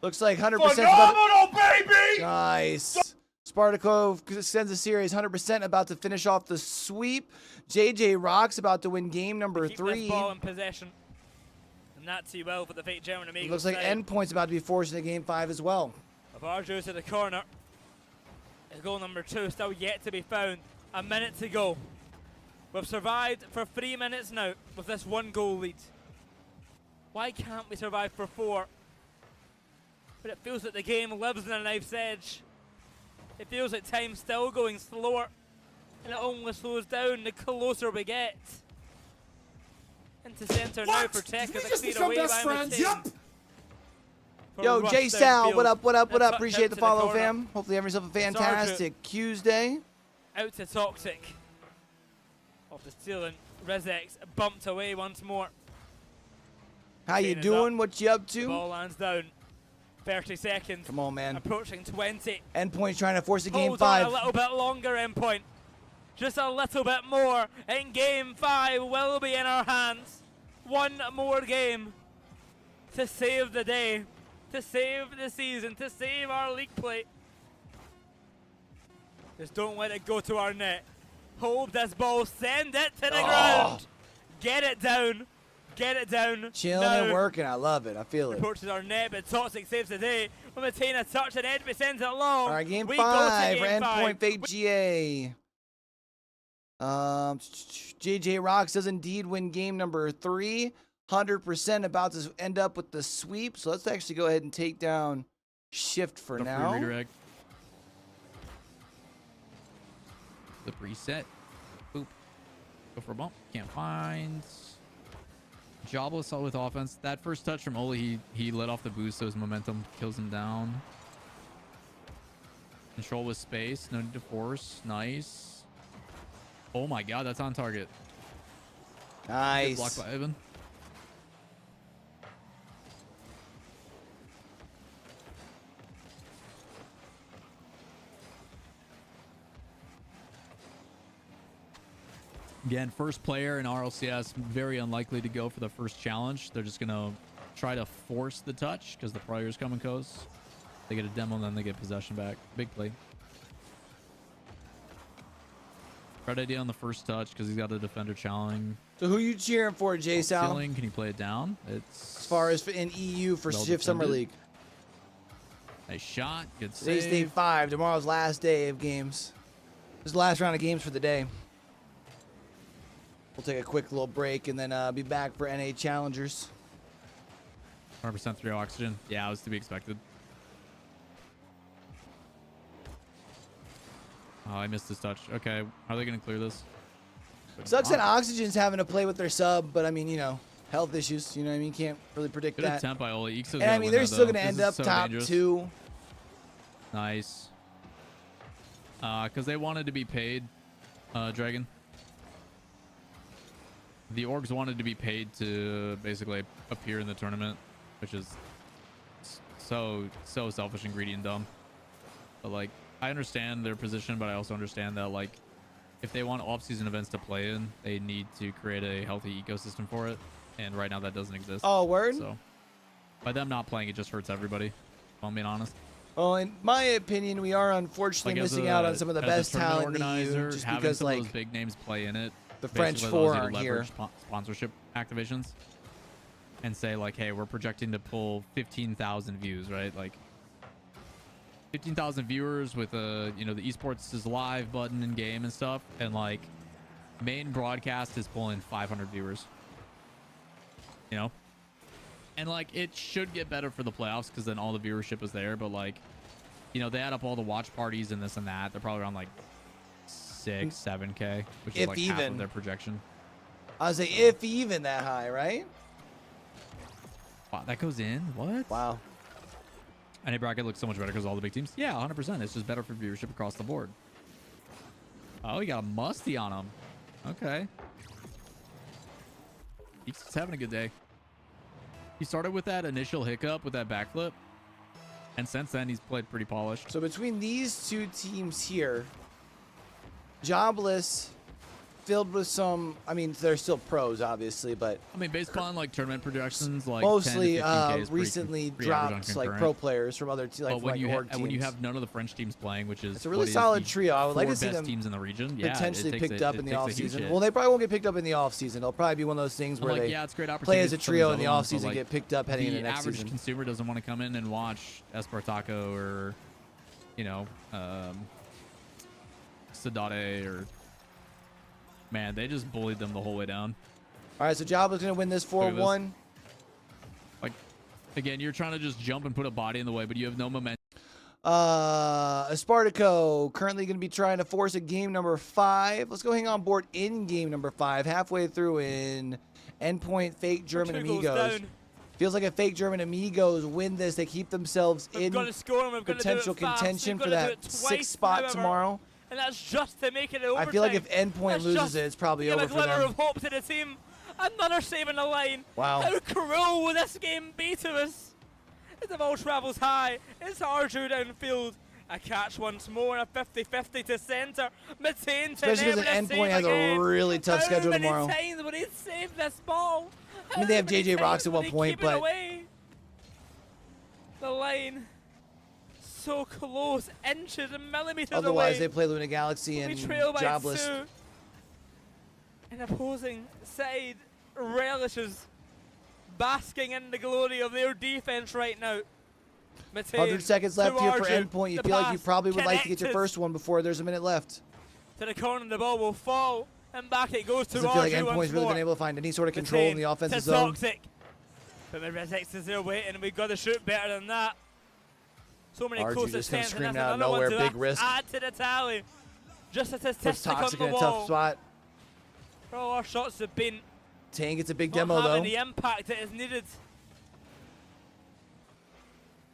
S2: Looks like 100%.
S12: Phenomenal, baby!
S2: Nice. Spartaco sends a series 100% about to finish off the sweep. JJ Rock's about to win game number
S8: Keep
S2: 3.
S8: this ball in possession. And not too well for the fake German Amigos.
S2: It looks like Endpoint's about to be forced into game 5 as well.
S8: Abarjo's at the corner. Goal number 2 still yet to be found. A minute to go. We've survived for 3 minutes now with this 1 goal lead. Why can't we survive for 4? But it feels like the game lives on a knife's edge. It feels like time's still going slower, and it only slows down the closer we get. Into center now for Tech as a clear away by Matane.
S2: Yo, Jay Sal, what up, what up, what up?
S8: Tucked
S2: Appreciate
S8: out
S2: the
S8: to
S2: follow,
S8: corner.
S2: fam. Hopefully having yourself a fantastic Tuesday.
S8: Out to Toxic. Off the stealing. Rizex bumped away once more.
S2: How you
S8: Chain is
S2: doing?
S8: up.
S2: What you up
S8: The
S2: to?
S8: ball lands down. 30 seconds.
S2: Come on, man.
S8: Approaching 20.
S2: Endpoint's trying to force a game
S8: Hold on
S2: 5.
S8: a little bit longer, Endpoint. Just a little bit more. And game 5 will be in our hands. One more game to save the day, to save the season, to save our league play. Just don't let it go to our net. Hold this ball, send it to the ground. Get it down. Get it down.
S2: Chilling
S8: now.
S2: and working. I love it. I feel it.
S8: Approaches our net, but Toxic saves the day. We'll maintain a touch and Edby sends it long.
S2: All right, game
S8: we
S2: 5
S8: go
S2: for
S8: to game
S2: Endpoint
S8: 5.
S2: Fake GA. JJ Rocks does indeed win game number 3. 100% about to end up with the sweep. So let's actually go ahead and take down Shift for
S6: Got a
S2: now.
S6: free redirect. The preset. Boop. Go for a bump. Can't find. Jobless all with offense. That first touch from Oli, he let off the boost, so his momentum kills him down. Control with space. No need to force. Nice. Oh my god, that's on target.
S2: Nice.
S6: Good block by Evan. Again, first player in RLCS, very unlikely to go for the first challenge. They're just going to try to force the touch because the players come and goes. They get a demo and then they get possession back. Big play. Right idea on the first touch because he's got a defender challenging.
S2: So who you cheering for, Jay Sal?
S6: Killing. Can you play it down? It's
S2: As far as in EU for
S6: well
S2: Shift Summer
S6: defended.
S2: League.
S6: Nice shot. Good
S2: Today's day
S6: save.
S2: 5. Tomorrow's last day of games. This is the last round of games for the day. We'll take a quick little break and then be back for NA Challengers.
S6: 100% 3 oxygen. Yeah, it was to be expected. Oh, I missed this touch. Okay, how are they going to clear this?
S2: Sucks that Oxygen's having to play with their sub, but I mean, you know, health issues. You know what I mean? Can't really predict
S6: Good
S2: that.
S6: attempt by Oli. Ixo's
S2: And
S6: gonna
S2: I mean,
S6: win
S2: they're
S6: that,
S2: still
S6: though.
S2: going to end
S6: This is
S2: up
S6: so
S2: top
S6: dangerous.
S2: 2.
S6: Nice. Because they wanted to be paid, Dragon. The orgs wanted to be paid to basically appear in the tournament, which is so selfish and greedy and dumb. But like, I understand their position, but I also understand that like, if they want off-season events to play in, they need to create a healthy ecosystem for it. And right now that doesn't exist.
S2: Oh, word?
S6: So by them not playing, it just hurts everybody, if I'm being honest.
S2: Well, in my opinion, we are unfortunately
S6: Like,
S2: missing out on some of the best talent in the EU, just
S6: having
S2: because
S6: some
S2: like
S6: of those big names play in it,
S2: the French
S6: basically
S2: Four
S6: allows you to
S2: aren't here.
S6: leverage sponsorship activations and say like, hey, we're projecting to pull 15,000 views, right? Like 15,000 viewers with the esports is live button in game and stuff, and like main broadcast is pulling 500 viewers, and like it should get better for the playoffs because then all the viewership is there, but like they add up all the watch parties and this and that, they're probably around like 6-7K, which is
S2: If
S6: like half
S2: even.
S6: of their projection.
S2: I was like, if even that high, right?
S6: Wow, that goes in? What?
S2: Wow.
S6: NA bracket looks so much better because all the big teams. Yeah, 100%. It's just better for viewership across the board. Oh, he got a musty on him. Okay. He's just having a good day. He started with that initial hiccup with that backflip, and since then he's played pretty polished.
S2: So between these two teams here, Jobless, filled with some, I mean, they're still pros, obviously, but
S6: I mean, based on like tournament projections, like
S2: mostly
S6: 10 to 15K is
S2: recently
S6: pretty average on
S2: dropped like
S6: concurrent.
S2: pro players from other
S6: But
S2: like
S6: when you
S2: org
S6: when you
S2: teams.
S6: have none of the French teams playing, which is
S2: It's a really
S6: what is
S2: solid
S6: the
S2: trio. I would like to
S6: 4
S2: see
S6: best
S2: them
S6: teams in the region. Yeah,
S2: potentially picked up in the
S6: off
S2: offseason. Well, they probably won't get picked up in the offseason. It'll probably be one of those things where
S6: like,
S2: they
S6: yeah, it's great
S2: play as a
S6: opportunities for
S2: trio
S6: those
S2: in the
S6: other ones, but,
S2: offseason,
S6: like,
S2: get picked up heading
S6: the
S2: into next
S6: average
S2: season.
S6: consumer doesn't want to come in and watch Espartaco or Sadate or man, they just bullied them the whole way down.
S2: All right, so Jobless going to win this
S6: Look at this.
S2: 4-1.
S6: Like Again, you're trying to just jump and put a body in the way, but you have no momentum.
S2: Espartaco currently going to be trying to force a game number 5. Let's go hang on board in game number 5. Halfway through in Endpoint Fake German Amigos. Feels like if Fake German Amigos win this, they keep themselves in potential contention for that 6th spot tomorrow.
S8: And that's just to make it overtime.
S2: I feel like if Endpoint loses it, it's probably over for
S8: them. A glimmer
S2: them.
S8: of hope to the team. Another save in the line.
S2: Wow.
S8: How cruel will this game be to us? As the ball travels high, it's Arju downfield. A catch once more, a 50-50 to center. Maintain to
S2: Especially because Endpoint has a really tough schedule tomorrow.
S8: How many times would he save this ball?
S2: I mean, they have JJ Rocks at one point, but
S8: the line so close, inches and millimeters
S2: otherwise
S8: away.
S2: they play Luna Galaxy and Jobless.
S8: An opposing side relishes basking in the glory of their defense right now.
S2: 100 seconds left here for Endpoint. You feel like you probably would like to get your first one before there's a minute left.
S8: To the corner, the ball will fall, and back it goes to
S2: Doesn't feel like
S8: Arju
S2: Endpoint's really been able to find any sort of control in the offensive zone.
S8: Toxic. But Rizix is there waiting, and we've got to shoot better than that. So many
S2: Arju
S8: close
S2: just comes
S8: attempts, and
S2: screaming
S8: that's
S2: out of
S8: another
S2: nowhere,
S8: one to
S2: big risk.
S8: add to the tally. Just a
S2: Puts
S8: statistic on
S2: Toxic
S8: the
S2: in a
S8: wall.
S2: tough spot.
S8: All our shots have been
S2: Tang gets a big
S8: not
S2: demo
S8: having
S2: though.
S8: the impact that is needed.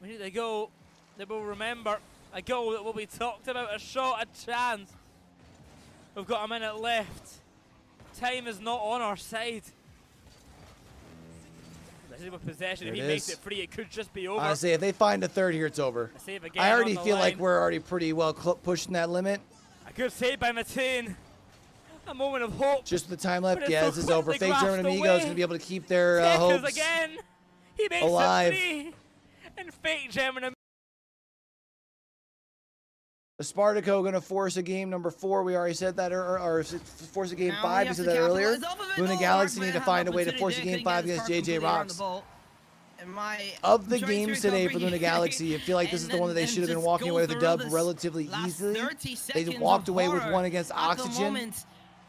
S8: We need a goal that we'll remember, a goal that will be talked about, a shot, a chance. We've got a minute left. Time is not on our side. This is with possession. If he makes it free, it could just be over.
S2: Honestly, if they find a third here, it's over.
S8: A save again
S2: I already
S8: on the
S2: feel like
S8: line.
S2: we're already pretty well pushing that limit.
S8: A good save by Mateen. A moment of hope.
S2: Just with the time left,
S8: But it's
S2: yeah,
S8: so
S2: this is over.
S8: quickly
S2: Fake German
S8: grasped
S2: Amigos
S8: away.
S2: going to be able to keep their
S8: Checkers
S2: hopes
S8: again. He makes
S2: alive.
S8: it free. And Fake German
S2: Espartaco going to force a game number 4. We already said that, or force a game
S11: Now
S2: 5.
S11: we
S2: We
S11: have
S2: said
S11: to
S2: that earlier.
S11: capitalize off of it.
S2: Luna
S11: Oh,
S2: Galaxy
S11: Mark
S2: need to
S11: May
S2: find a
S11: had
S2: way to
S11: opportunity
S2: force a
S11: there,
S2: game
S11: couldn't
S2: 5
S11: get his
S2: against
S11: car
S2: JJ
S11: completely around
S2: Rocks.
S11: the ball. And my
S2: Of the
S11: joint
S2: games
S11: through
S2: today for
S11: recovery
S2: Luna
S11: here.
S2: Galaxy, I feel like this is the one that they
S11: And
S2: should have been
S11: just
S2: walking
S11: go
S2: away with a
S11: through
S2: dub
S11: this
S2: relatively
S11: last
S2: easily.
S11: 30
S2: They
S11: seconds
S2: walked
S11: of
S2: away with
S11: horror.
S2: one against
S11: At the
S2: Oxygen.
S11: moment,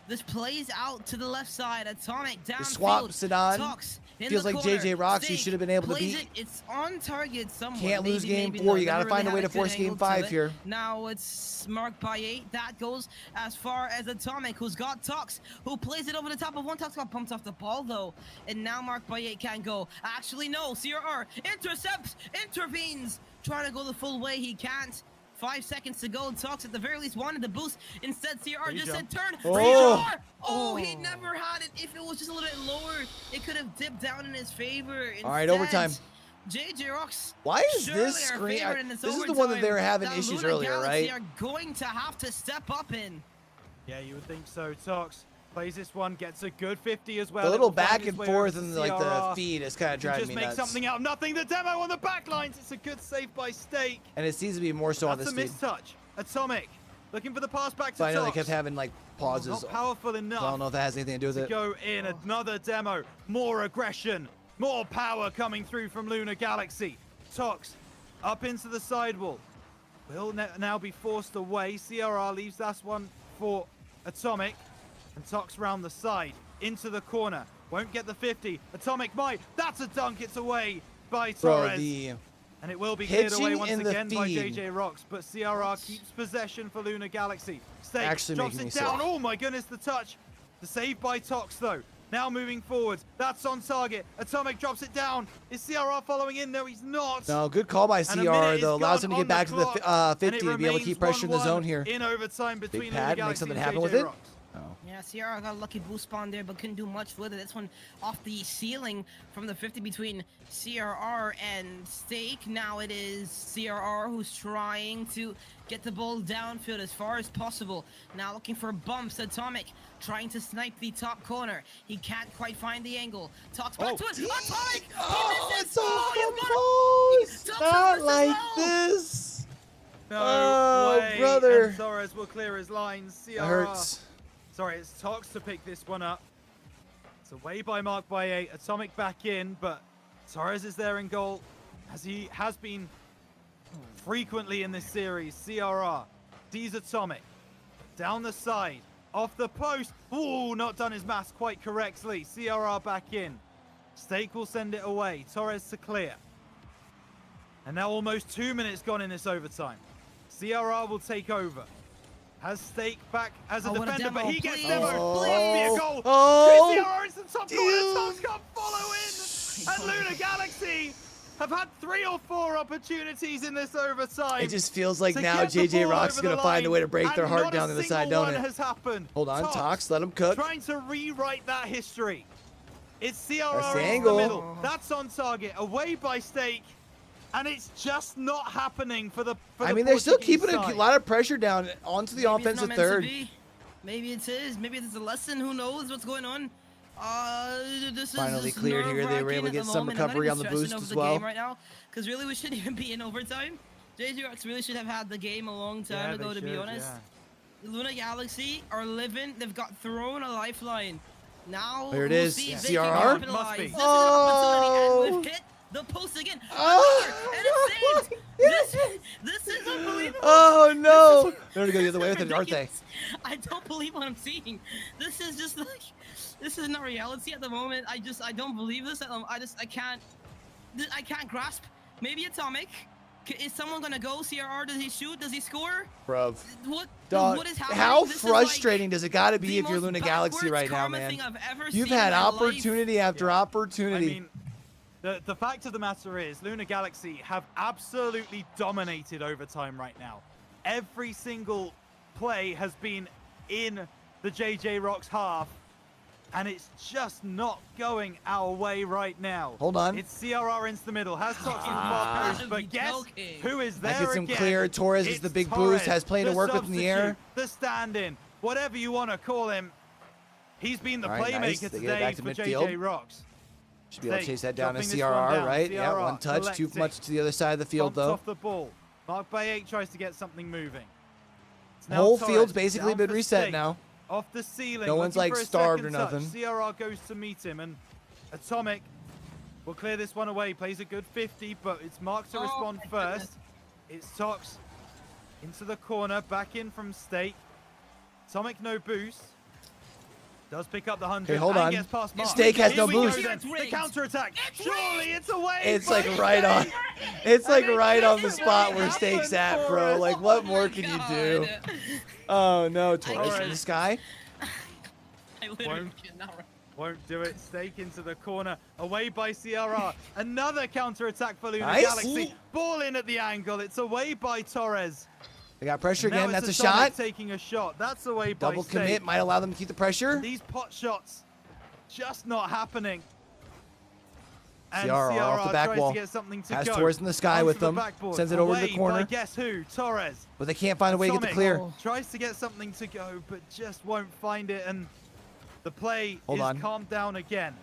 S11: this plays out to the left side. Atomic downfield.
S2: Swap Sedan.
S11: Tox in
S2: Feels
S11: the
S2: like
S11: corner.
S2: JJ Rocks, you
S11: Steak
S2: should have been able to
S11: plays
S2: beat.
S11: it. It's on target somewhat.
S2: Can't lose
S11: Maybe,
S2: game
S11: maybe
S2: 4.
S11: not.
S2: You got to
S11: Never
S2: find
S11: really
S2: a way
S11: had
S2: to force
S11: good
S2: game
S11: angle to
S2: 5
S11: it.
S2: here.
S11: Now it's marked by 8. That goes as far as Atomic, who's got Tox, who plays it over the top of one. Tox got pumped off the ball though, and now marked by 8 can't go. Actually, no. CRR intercepts, intervenes, trying to go the full way. He can't. 5 seconds to go. Tox at the very least wanted the boost. Instead, CR just said turn.
S2: Oh.
S11: Oh, he never had it. If it was just a little bit lower, it could have dipped down in his favor.
S2: All right, overtime.
S11: JJ Rocks.
S2: Why is
S11: surely
S2: this
S11: our
S2: screen?
S11: favorite in this
S2: This is the one that they were having
S11: that
S2: issues
S11: Luna
S2: earlier,
S11: Galaxy
S2: right?
S11: are going to have to step up in.
S10: Yeah, you would think so. Tox plays this one, gets a good 50 as well.
S2: The
S10: It
S2: little
S10: will find
S2: back
S10: its
S2: and
S10: way
S2: forth
S10: over to
S2: and like the
S10: CRR.
S2: feed is kind of driving
S10: Just
S2: me
S10: make
S2: nuts.
S10: something out of nothing. The demo on the back lines. It's a good save by Steak.
S2: And it seems to be more so on
S10: That's
S2: this
S10: a
S2: feed.
S10: mistouch. Atomic looking for the pass back to
S2: So I know they
S10: Tox.
S2: kept having like pauses.
S10: Not powerful enough.
S2: I don't know if that has anything to do with
S10: to
S2: it.
S10: go in. Another demo. More aggression. More power coming through from Luna Galaxy. Tox up into the sidewall. Will now be forced away. CRR leaves that one for Atomic. And Tox round the side. Into the corner. Won't get the 50. Atomic might. That's a dunk. It's away by
S2: Bro,
S10: Torres.
S2: the
S10: And it will be cleared away
S2: pitching
S10: once
S2: in the
S10: again by
S2: feed.
S10: JJ Rocks, but CRR keeps possession for Luna Galaxy. Steak
S2: Actually
S10: drops
S2: making
S10: it
S2: me
S10: down.
S2: sick.
S10: Oh my goodness, the touch. The save by Tox though. Now moving forwards. That's on target. Atomic drops it down. Is CRR following in? No, he's not.
S2: No, good call by
S10: And a minute
S2: CR
S10: is
S2: though. Allows
S10: gone
S2: him to
S10: on
S2: get back to the
S10: clock, and
S2: 50
S10: it
S2: to be able to keep pressure in the
S10: 1-1
S2: zone here.
S10: In overtime between
S2: Big
S10: Luna
S2: pad, make
S10: Galaxy
S2: something
S10: and
S2: happen
S10: JJ
S2: with it.
S10: Rocks.
S11: Yeah, Sierra got a lucky boost spawn there, but couldn't do much with it. This one off the ceiling from the 50 between CRR and Steak. Now it is CRR who's trying to get the ball downfield as far as possible. Now looking for bumps. Atomic trying to snipe the top corner. He can't quite find the angle. Talks back to it. Atomic!
S2: Oh,
S11: He misses!
S2: it's off
S11: Oh,
S2: the post! Not like this!
S10: No
S2: Oh,
S10: way.
S2: brother.
S10: And Torres will clear his lines. CRR.
S2: That hurts.
S10: Sorry, it's Tox to pick this one up. It's away by Mark by 8. Atomic back in, but Torres is there in goal, as he has been frequently in this series. CRR. D's Atomic. Down the side. Off the post. Ooh, not done his maths quite correctly. CRR back in. Steak will send it away. Torres to clear. And now almost 2 minutes gone in this overtime. CRR will take over. Has Stake back as a
S11: what a
S10: defender, but
S11: demo,
S10: he gets
S11: please.
S10: demoed. Must be a goal.
S2: Oh.
S10: CRR is the top corner. Tom's got follow in. And Luna Galaxy have had 3 or 4 opportunities in this overtime.
S2: It just feels like
S10: to
S2: now
S10: get the
S2: JJ
S10: ball
S2: Rock's
S10: over
S2: going
S10: the
S2: to find a
S10: line,
S2: way to break their
S10: and
S2: heart
S10: not
S2: down
S10: a
S2: to the side,
S10: single
S2: don't
S10: one
S2: it?
S10: has happened.
S2: Hold on,
S10: Tox
S2: Tox, let him cook.
S10: Trying to rewrite that history. It's
S2: That's
S10: CRR
S2: the
S10: in
S2: angle.
S10: the middle. That's on target. Away by Stake. And it's just not happening for the
S2: I mean, they're still
S10: Portuguese
S2: keeping a
S10: side.
S2: lot of pressure down onto the
S11: Maybe it's not
S2: offensive
S11: meant to
S2: third.
S11: be. Maybe it is. Maybe it's a lesson. Who knows what's going on? This
S2: Finally
S11: is just
S2: cleared here. They were able to
S11: nerve-wracking
S2: get
S11: at the
S2: some
S11: moment. I'm not
S2: recovery
S11: even
S2: on the
S11: stressing
S2: boost
S11: over
S2: as
S11: the
S2: well.
S11: game right now, because really we shouldn't even be in overtime. JJ Rocks really should have had the game a long time ago, to be honest. Luna Galaxy are living. They've got thrown a lifeline. Now
S2: There it
S11: we'll
S2: is.
S11: see if they
S2: CRR?
S11: can capitalize.
S10: Must be.
S11: This is an opportunity, and we've hit the post again.
S2: Oh,
S11: And it's saved. This is unbelievable.
S2: Oh no! They're gonna go the other way with it, aren't they?
S11: Ridiculous. I don't believe what I'm seeing. This is just like, this is not reality at the moment. I don't believe this. I can't grasp. Maybe Atomic. Is someone gonna go? CRR, does he shoot? Does he score?
S2: Bruv.
S11: What
S2: Dog,
S11: is happening?
S2: how
S11: This is
S2: frustrating
S11: like
S2: does it gotta be
S11: the
S2: if you're
S11: most
S2: Luna Galaxy
S11: backwards
S2: right now,
S11: karma
S2: man?
S11: thing I've ever
S2: You've
S11: seen
S2: had
S11: in my life.
S2: opportunity after opportunity.
S10: I mean, the fact of the matter is, Luna Galaxy have absolutely dominated overtime right now. Every single play has been in the JJ Rocks half, and it's just not going our way right now.
S2: Hold on.
S10: It's CRR into the middle, has Toxic far post, but guess who is there
S2: That gets him
S10: again?
S2: clear. Torres is the
S10: It's
S2: big
S10: Torres,
S2: boost, has plenty to
S10: the
S2: work with in the air.
S10: substitute, the stand-in, whatever you want to call him. He's been the
S2: All right, nice.
S10: playmaker
S2: They get it
S10: today
S2: back to
S10: for
S2: midfield.
S10: JJ Rocks.
S2: Should be able to
S10: Stake
S2: chase that down to
S10: dropping this one
S2: CRR,
S10: down.
S2: right? Yeah,
S10: CRR
S2: one touch, too
S10: collecting.
S2: much to the other side of the field,
S10: Bumps
S2: though.
S10: off the ball. Mark by 8 tries to get something moving. It's now
S2: Whole
S10: Torres
S2: field's basically
S10: down
S2: been
S10: for
S2: reset
S10: Stake.
S2: now.
S10: Off the ceiling.
S2: No one's,
S10: looking
S2: like,
S10: for a
S2: starved
S10: second
S2: or
S10: touch.
S2: nothing.
S10: CRR goes to meet him, and Atomic will clear this one away. Plays a good 50, but it's Mark to respond first. It's Tox into the corner, back in from Stake. Atomic no boost. Does pick up the 100.
S2: Okay, hold
S10: and
S2: on.
S10: Gets past Mark.
S2: Stake has
S10: Here
S2: no
S10: we go
S2: boost.
S10: then. The counter attack. Surely it's away.
S2: It's
S10: by
S2: like right on.
S10: Stake.
S2: It's like
S10: And it
S2: right on the
S10: just
S2: spot where
S10: happened
S2: Stake's
S10: for
S2: at,
S10: us.
S2: bro. Like, what more can you do? Oh no, Torres in the sky.
S11: I literally cannot.
S10: Won't do it. Stake into the corner. Away by CRR. Another counter attack for Luna
S2: Nice.
S10: Galaxy. Ball in at the angle. It's away by Torres.
S2: They got pressure
S10: Now
S2: again. That's a
S10: it's Atomic
S2: shot.
S10: taking a shot. That's away by
S2: Double
S10: Stake.
S2: commit might allow them to keep the pressure.
S10: These pot shots just not happening. And
S2: CRR off the back
S10: tries
S2: wall.
S10: to get something to
S2: Has
S10: go.
S2: Torres in the sky
S10: Onto
S2: with
S10: the
S2: them.
S10: backboard.
S2: Sends it over to the
S10: Away
S2: corner.
S10: by guess who? Torres.
S2: But they can't find a way to get the
S10: Atomic
S2: clear.
S10: Tries to get something to go, but just won't find it, and the play
S2: Hold
S10: is
S2: on.
S10: calmed down again.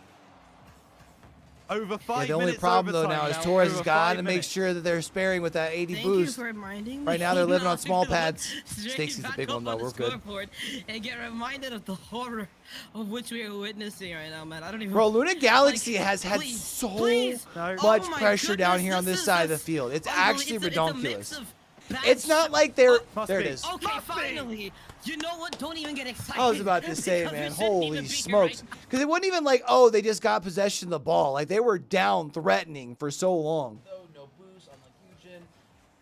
S10: Over 5
S2: Yeah, the only
S10: minutes
S2: problem though
S10: overtime
S2: now is
S10: now,
S2: Torres
S10: over
S2: has got
S10: 5
S2: to make
S10: minutes.
S2: sure that they're sparing with that 80
S11: Thank
S2: boost.
S11: you for reminding
S2: Right
S11: me.
S2: now they're living on
S11: I'm
S2: small
S11: gonna look
S2: pads.
S11: straight
S2: Stakes is the
S11: back
S2: big
S11: up
S2: one though.
S11: on the
S2: We're good.
S11: scoreboard and get reminded of the horror of which we are witnessing right now, man. I don't even.
S2: Bro, Luna Galaxy
S11: like,
S2: has had
S11: please,
S2: so
S11: please.
S10: No.
S2: much
S11: Oh my
S2: pressure down
S11: goodness,
S2: here on this
S11: is
S2: side of the
S11: just
S2: field. It's
S11: unbelievable.
S2: actually
S11: It's a
S2: ridiculous.
S11: mix of bad
S2: It's not like they're.
S10: Must
S2: There it
S10: be.
S2: is.
S11: Okay,
S10: Must be.
S11: finally. You know what? Don't even get excited.
S2: I was about to say,
S11: because we
S2: man,
S11: shouldn't even
S2: holy
S11: be here
S2: smokes.
S11: right
S2: Because it wasn't even like, oh, they just got possession of the ball. Like, they were down threatening for so long.
S12: No boost, unlike Eugen.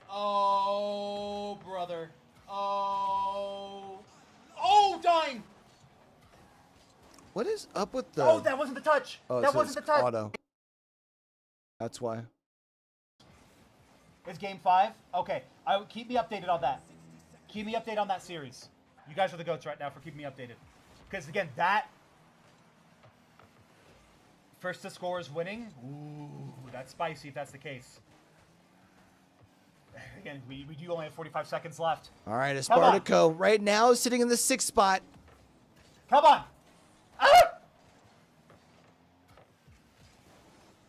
S12: Oh, brother. Oh. Oh, dying.
S2: What is up with the...
S12: Oh, that wasn't the touch.
S2: Oh,
S12: That
S2: so
S12: wasn't
S2: it's
S12: the touch.
S2: auto. That's why.
S12: It's game 5? Okay. Keep me updated on that. Keep me updated on that series. You guys are the GOATs right now for keeping me updated. Because, again, that... First to score is winning. Ooh, that's spicy if that's the case. Again, we do only have 45 seconds left.
S2: All right,
S12: Come on.
S2: Espartaco right now sitting in the 6th spot.
S12: Come on! Ah!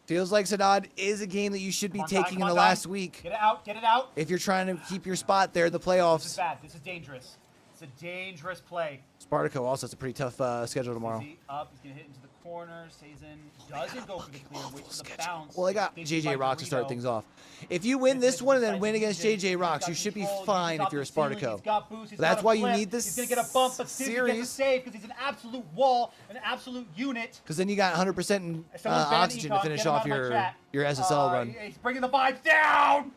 S2: Feels like Sadad is a game that you should be
S12: Come on, Dime,
S2: taking
S12: come
S2: in
S12: on,
S2: the
S12: Dime.
S2: last week
S12: Get it out, get it out.
S2: if you're trying to keep your spot there in the
S12: This is
S2: playoffs.
S12: bad. This is dangerous. This It's a dangerous play.
S2: Spartaco also has a pretty tough schedule tomorrow.
S12: Easy up. He's gonna hit into the corner. Sazin doesn't go for the clear. Waits for the bounce.
S2: Well, they got
S12: Big by
S2: JJ Rocks to start
S12: Dorito.
S2: things off. If you win this one and then win against
S12: He's
S2: JJ Rocks,
S12: got
S2: you should be
S12: control,
S2: fine
S12: he's
S2: if you're a
S12: got the ceiling,
S2: Spartaco.
S12: he's got boost, he's
S2: But that's
S12: got a
S2: why you
S12: flip,
S2: need this
S12: He's gonna get a bump, but Stizzy gets a
S2: series.
S12: save because he's an absolute wall, an absolute unit.
S2: Because then you got 100%
S12: Someone ban
S2: oxygen to
S12: Econ,
S2: finish
S12: get him
S2: off
S12: out of my chat.
S2: your SSL run.
S12: He's bringing the vibes down.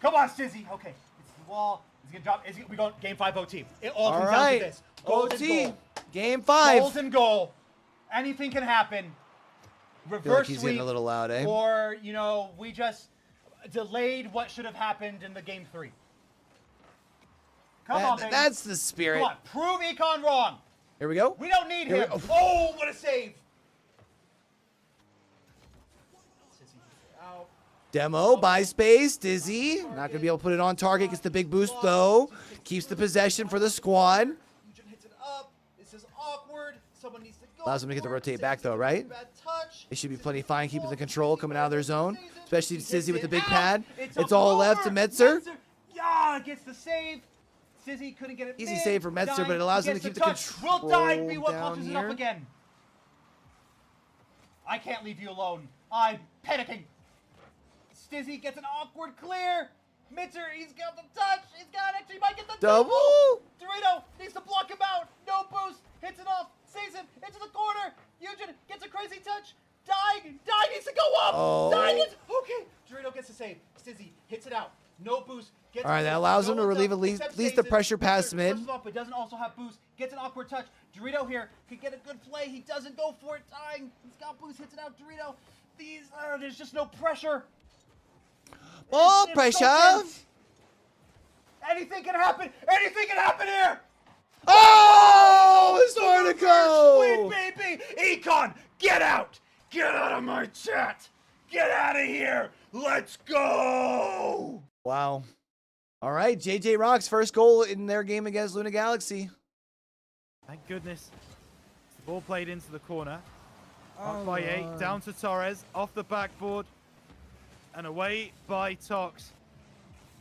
S12: Come on, Stizzy. Okay, it's the wall. He's gonna drop. We go game 5 OT. It all comes down to this. Goals and
S2: OT.
S12: goal.
S2: Game 5.
S12: Goals and goal. Anything can happen.
S2: I feel
S12: Reverse
S2: like he's getting a
S12: sweep,
S2: little loud, eh?
S12: or we just delayed what should have happened in the game 3. Come on, baby.
S2: That's the spirit.
S12: Come on, prove Econ wrong.
S2: Here we go.
S12: We don't need
S2: Here we
S12: him.
S2: go.
S12: Oh, what a save! Out.
S2: Demo, buy space, Dizzy. Not going to be able to put it on target. Gets the big boost, though. Keeps the possession for the squad.
S12: Eugen hits it up. This is awkward. Someone needs to go.
S2: Allows them to get the
S12: for it.
S2: rotate back, though,
S12: Sazin
S2: right?
S12: bad touch.
S2: They should be plenty fine keeping the control coming out of their zone. Especially
S12: He hits
S2: Sizzy with the
S12: it
S2: big
S12: out.
S2: pad.
S12: It's
S2: It's
S12: a
S2: all left to
S12: blower.
S2: Metzer.
S12: Yeah, gets the save. Sizzy couldn't get it.
S2: Easy
S12: mid.
S2: save for Metzer,
S12: Dying
S2: but it allows him to
S12: gets
S2: keep the
S12: touch. Will Dying
S2: control
S12: be what
S2: down
S12: clutches it up
S2: here.
S12: again? I can't leave you alone. I'm panicking. Stizzy gets an awkward clear. Mitzer, he's got the touch. He's got it. He might get the
S2: Double.
S12: Dorito needs to block him out. No boost. Hits it off. Sazin into the corner. Eugen gets a crazy touch. Dying needs to go up.
S2: Oh.
S12: Dying is okay. Dorito gets the save. Stizzy hits it out. No boost. Gets
S2: All right,
S12: it
S2: that
S12: out.
S2: allows
S12: No
S2: him to
S12: one's
S2: relieve
S12: up
S2: at least
S12: except
S2: the
S12: Sazin.
S2: pressure past
S12: Mitzer
S2: mid.
S12: pushes off, but doesn't also have boost. Gets an awkward touch. Dorito here could get a good play. He doesn't go for it. Dying. He's got boost. Hits it out. Dorito. There's just no pressure.
S2: Ball
S12: It's
S2: pressure.
S12: so tense. Anything can happen. Anything can happen here.
S2: Oh, it's
S12: The
S2: Spartaco.
S12: reverse sweep, baby. Econ, get out. Get out of my chat. Get out of here. Let's go.
S2: Wow. All right, JJ Rocks first goal in their game against Luna Galaxy.
S10: Thank goodness. The ball played into the corner. Up by 8, down to Torres, off the backboard, and away by Tox.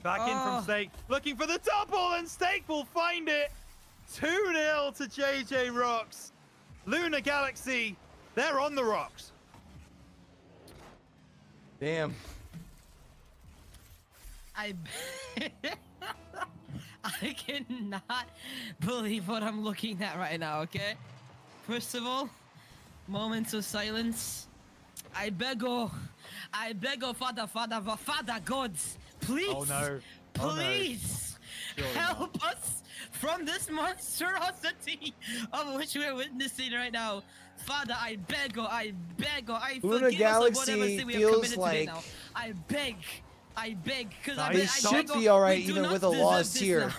S10: Back in from Stake, looking for the double, and Stake will find it. 2-0 to JJ Rocks. Luna Galaxy, they're on the rocks.
S2: Damn.
S11: I cannot believe what I'm looking at right now, okay? First of all, moments of silence. I beg, Father gods, please,
S10: Oh no. Oh, no.
S11: please help us from this monstrosity of which we're witnessing right now. Father, I beg, I
S2: Luna
S11: forgive us of whatever
S2: Galaxy
S11: sin we have
S2: feels
S11: committed today
S2: like
S11: now. I beg, because I
S2: they
S11: beg,
S2: should be all right
S11: we do
S2: even
S11: not
S2: with a
S11: deserve
S2: loss
S11: this
S2: here.
S11: now.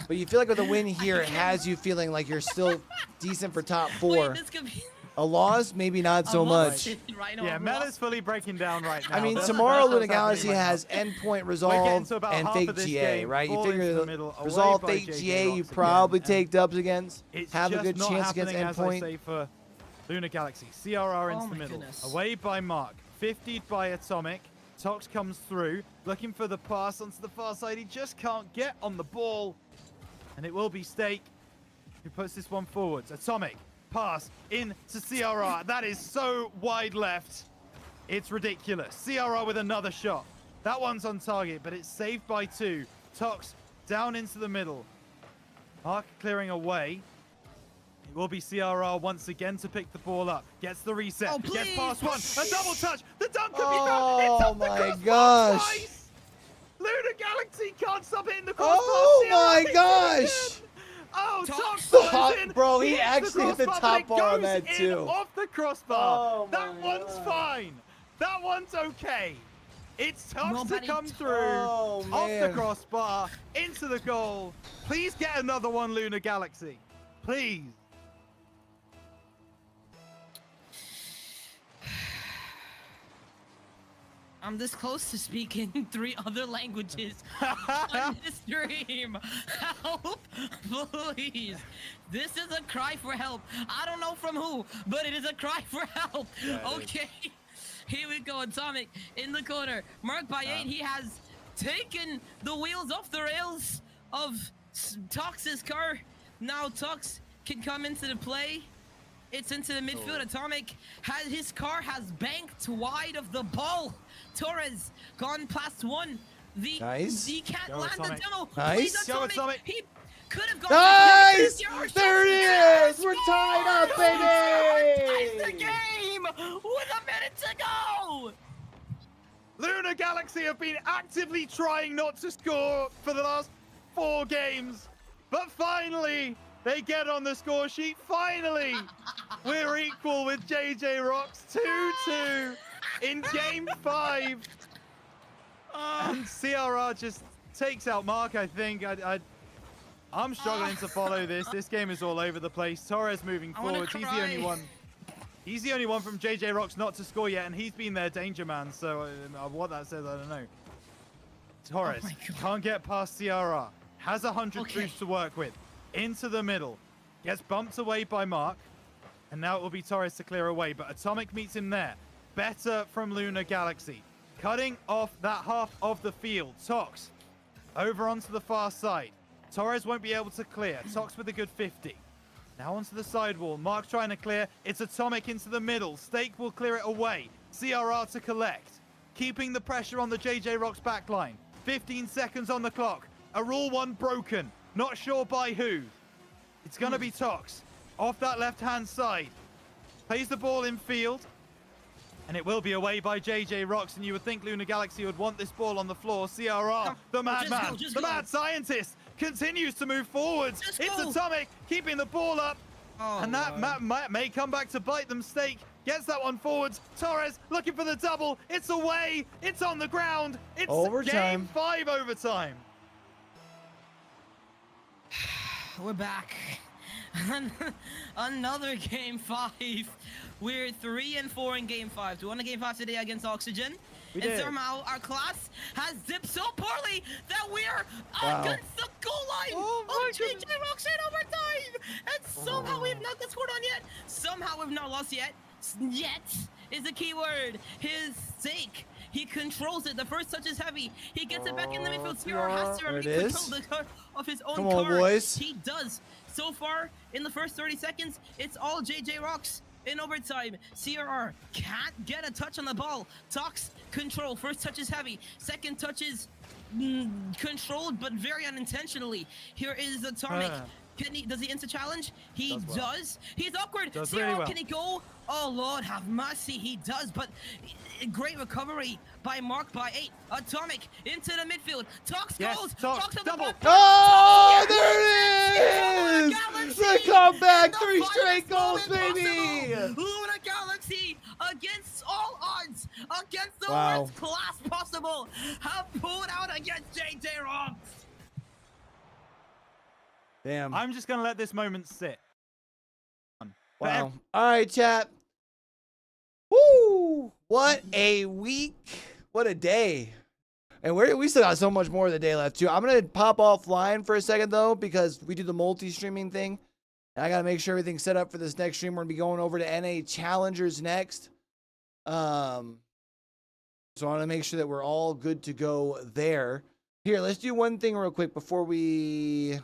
S2: But you feel like with a win here, it has you feeling like you're still decent for top 4.
S11: Wait, this could be
S2: A loss, maybe not so
S11: a
S2: much.
S11: loss. Right now,
S10: Yeah,
S11: a
S10: Meta's
S11: loss.
S10: fully breaking down right now.
S2: I mean,
S10: That's-
S2: tomorrow
S10: that's
S2: Luna
S10: what's happening
S2: Galaxy
S10: right now.
S2: has endpoint
S10: We're getting
S2: resolve
S10: to about
S2: and
S10: half
S2: fake
S10: of this
S2: GA,
S10: game,
S2: right? You
S10: ball into
S2: figure
S10: the
S2: the
S10: middle, away
S2: resolve
S10: by
S2: fake
S10: JJ
S2: GA, you
S10: Rocks
S2: probably
S10: again,
S2: take dubs against,
S10: It's
S2: have a
S10: just
S2: good
S10: not
S2: chance against
S10: happening, as I
S2: endpoint.
S10: say, for Luna Galaxy. CRR into
S11: Oh
S10: the
S11: my
S10: middle.
S11: goodness.
S10: Away by Mark. 50'd by Atomic. Tox comes through, looking for the pass onto the far side. He just can't get on the ball. And it will be Stake who puts this one forwards. Atomic, pass in to CRR. That is so wide left. It's ridiculous. CRR with another shot. That one's on target, but it's saved by 2. Tox down into the middle. Mark clearing away. It will be CRR once again to pick the ball up. Gets the reset.
S11: Oh,
S10: Gets
S11: please.
S10: past one. A double touch. The dunk could be
S2: Oh,
S10: found. It's up the
S2: my
S10: crossbar
S2: gosh.
S10: twice. Luna Galaxy can't stop hitting the crossbar.
S2: Oh
S10: CRR
S2: my
S10: hits it
S2: gosh.
S10: again. Oh, Tox
S2: The
S10: goes
S2: hot-
S10: in.
S2: bro, he
S10: hits
S2: actually hit the
S10: crossbar,
S2: top
S10: but it
S2: bar on
S10: goes
S2: that
S10: in
S2: too.
S10: Off the crossbar.
S2: Oh
S10: That
S2: my
S10: one's
S2: God.
S10: fine. That one's okay. It's Tox to
S11: Nobody
S10: come through.
S2: Oh,
S10: Off the
S2: man.
S10: crossbar. Into the goal. Please get another one, Luna Galaxy. Please.
S11: I'm this close to speaking 3 other languages on this stream. Help, please. This is a cry for help. I don't know from who, but it is a cry for help. Okay, here we go. Atomic in the corner. Marked by 8. He has taken the wheels off the rails of Tox's car. Now Tox can come into the play. It's into the midfield. Atomic has his car has banked wide of the ball. Torres gone past one.
S2: Nice.
S11: He can't
S10: Go,
S11: land
S10: Atomic.
S11: the demo.
S2: Nice.
S11: Please,
S10: Go, Atomic.
S11: He could have gone.
S2: Nice!
S11: Yes,
S2: There it is! We're tied up, baby!
S11: Ties the game with a minute to go.
S10: Luna Galaxy have been actively trying not to score for the last 4 games, but finally they get on the score sheet. Finally, we're equal with JJ Rocks 2-2 in Game 5. And CRR just takes out Mark, I think. I'm struggling to follow this. This game is all over the place. Torres moving forward. He's the only one. He's the only one from JJ Rocks not to score yet, and he's been their danger man. So what that says, I don't know. Torres can't get past CRR. Has 100 boost to work with. Into the middle. Gets bumped away by Mark. And now it will be Torres to clear away. But Atomic meets him there. Better from Luna Galaxy. Cutting off that half of the field. Tox over onto the far side. Torres won't be able to clear. Tox with a good 50. Now onto the sidewall. Mark trying to clear. It's Atomic into the middle. Stake will clear it away. CRR to collect. Keeping the pressure on the JJ Rocks backline. 15 seconds on the clock. A Rule 1 broken. Not sure by who. It's going to be Tox. Off that left-hand side. Plays the ball in field. And it will be away by JJ Rocks. And you would think Luna Galaxy would want this ball on the floor. CRR, the madman, the mad scientist, continues to move forwards. It's Atomic, keeping the ball up. And that may come back to bite them. Stake gets that one forwards. Torres looking for the double. It's away. It's on the ground. It's
S2: overtime.
S10: Game 5 overtime.
S11: We're back. Another Game 5. We're 3-4 in Game 5. We won a Game 5 today against Oxygen. And somehow our class has dipped so poorly that we're against the goal line of JJ Rocks in overtime. And somehow we've not got scored on yet. Somehow we've not lost yet. Yet is the key word. His Stake. He controls it. The first touch is heavy. He gets it back in the midfield. CR has to control the car of his own car.
S2: Come on, boys.
S11: He does. So far, in the first 30 seconds, it's all JJ Rocks. In overtime, CRR can't get a touch on the ball. Tox control. First touch is heavy. Second touch is controlled, but very unintentionally. Here is Atomic. Does he insta challenge? He does. He's awkward. CRR, really well. Can he go? Oh Lord, have mercy. He does, but great recovery by Mark by 8. Atomic into the midfield. Tox goes. Tox double.
S2: Oh, there it is! The comeback, 3 straight goals, baby!
S11: Luna Galaxy, against all odds, against the worst class possible, have pulled out against JJ Rocks.
S2: Damn.
S10: I'm just going to let this moment sit.
S2: Wow. All right, chat. Woo! What a week. What a day. And we still got so much more of the day left, too. I'm going to pop offline for a second, though, because we do the multi-streaming thing. And I got to make sure everything's set up for this next stream. We're going to be going over to NA Challengers next. So I want to make sure that we're all good to go there. Here, let's do one thing real quick before we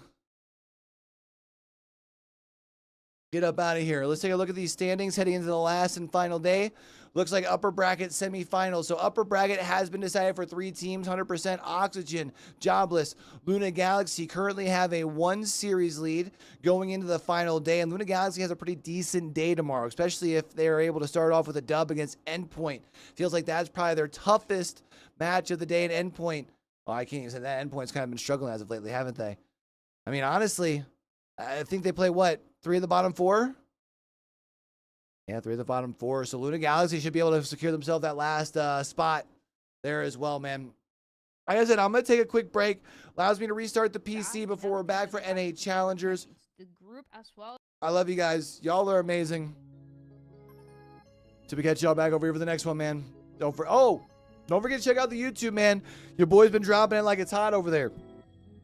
S2: get up out of here. Let's take a look at these standings heading into the last and final day. Looks like upper bracket semifinals. So upper bracket has been decided for 3 teams, 100%. Oxygen, Jobless, Luna Galaxy currently have a 1 series lead going into the final day. And Luna Galaxy has a pretty decent day tomorrow, especially if they are able to start off with a dub against Endpoint. Feels like that's probably their toughest match of the day at Endpoint. Oh, I can't even say that. Endpoint's kind of been struggling as of lately, haven't they? I mean, honestly, I think they play, what, 3 of the bottom 4? Yeah, 3 of the bottom 4. So Luna Galaxy should be able to secure themselves that last spot there as well, man. Like I said, I'm going to take a quick break. Allows me to restart the PC before we're back for NA Challengers.
S13: The group as well.
S2: I love you guys. Y'all are amazing. Till we catch y'all back over here for the next one, man. Don't forget to check out the YouTube, man. Your boy's been dropping it like it's hot over there.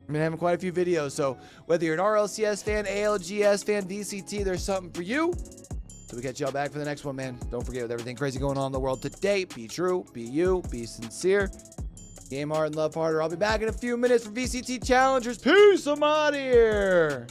S2: I've been having quite a few videos, so whether you're an RLCS fan, ALGS fan, VCT, there's something for you. So we catch y'all back for the next one, man. Don't forget, with everything crazy going on in the world today, be true, be you, be sincere. Game hard and love harder. I'll be back in a few minutes for VCT Challengers. Peace. I'm out of here.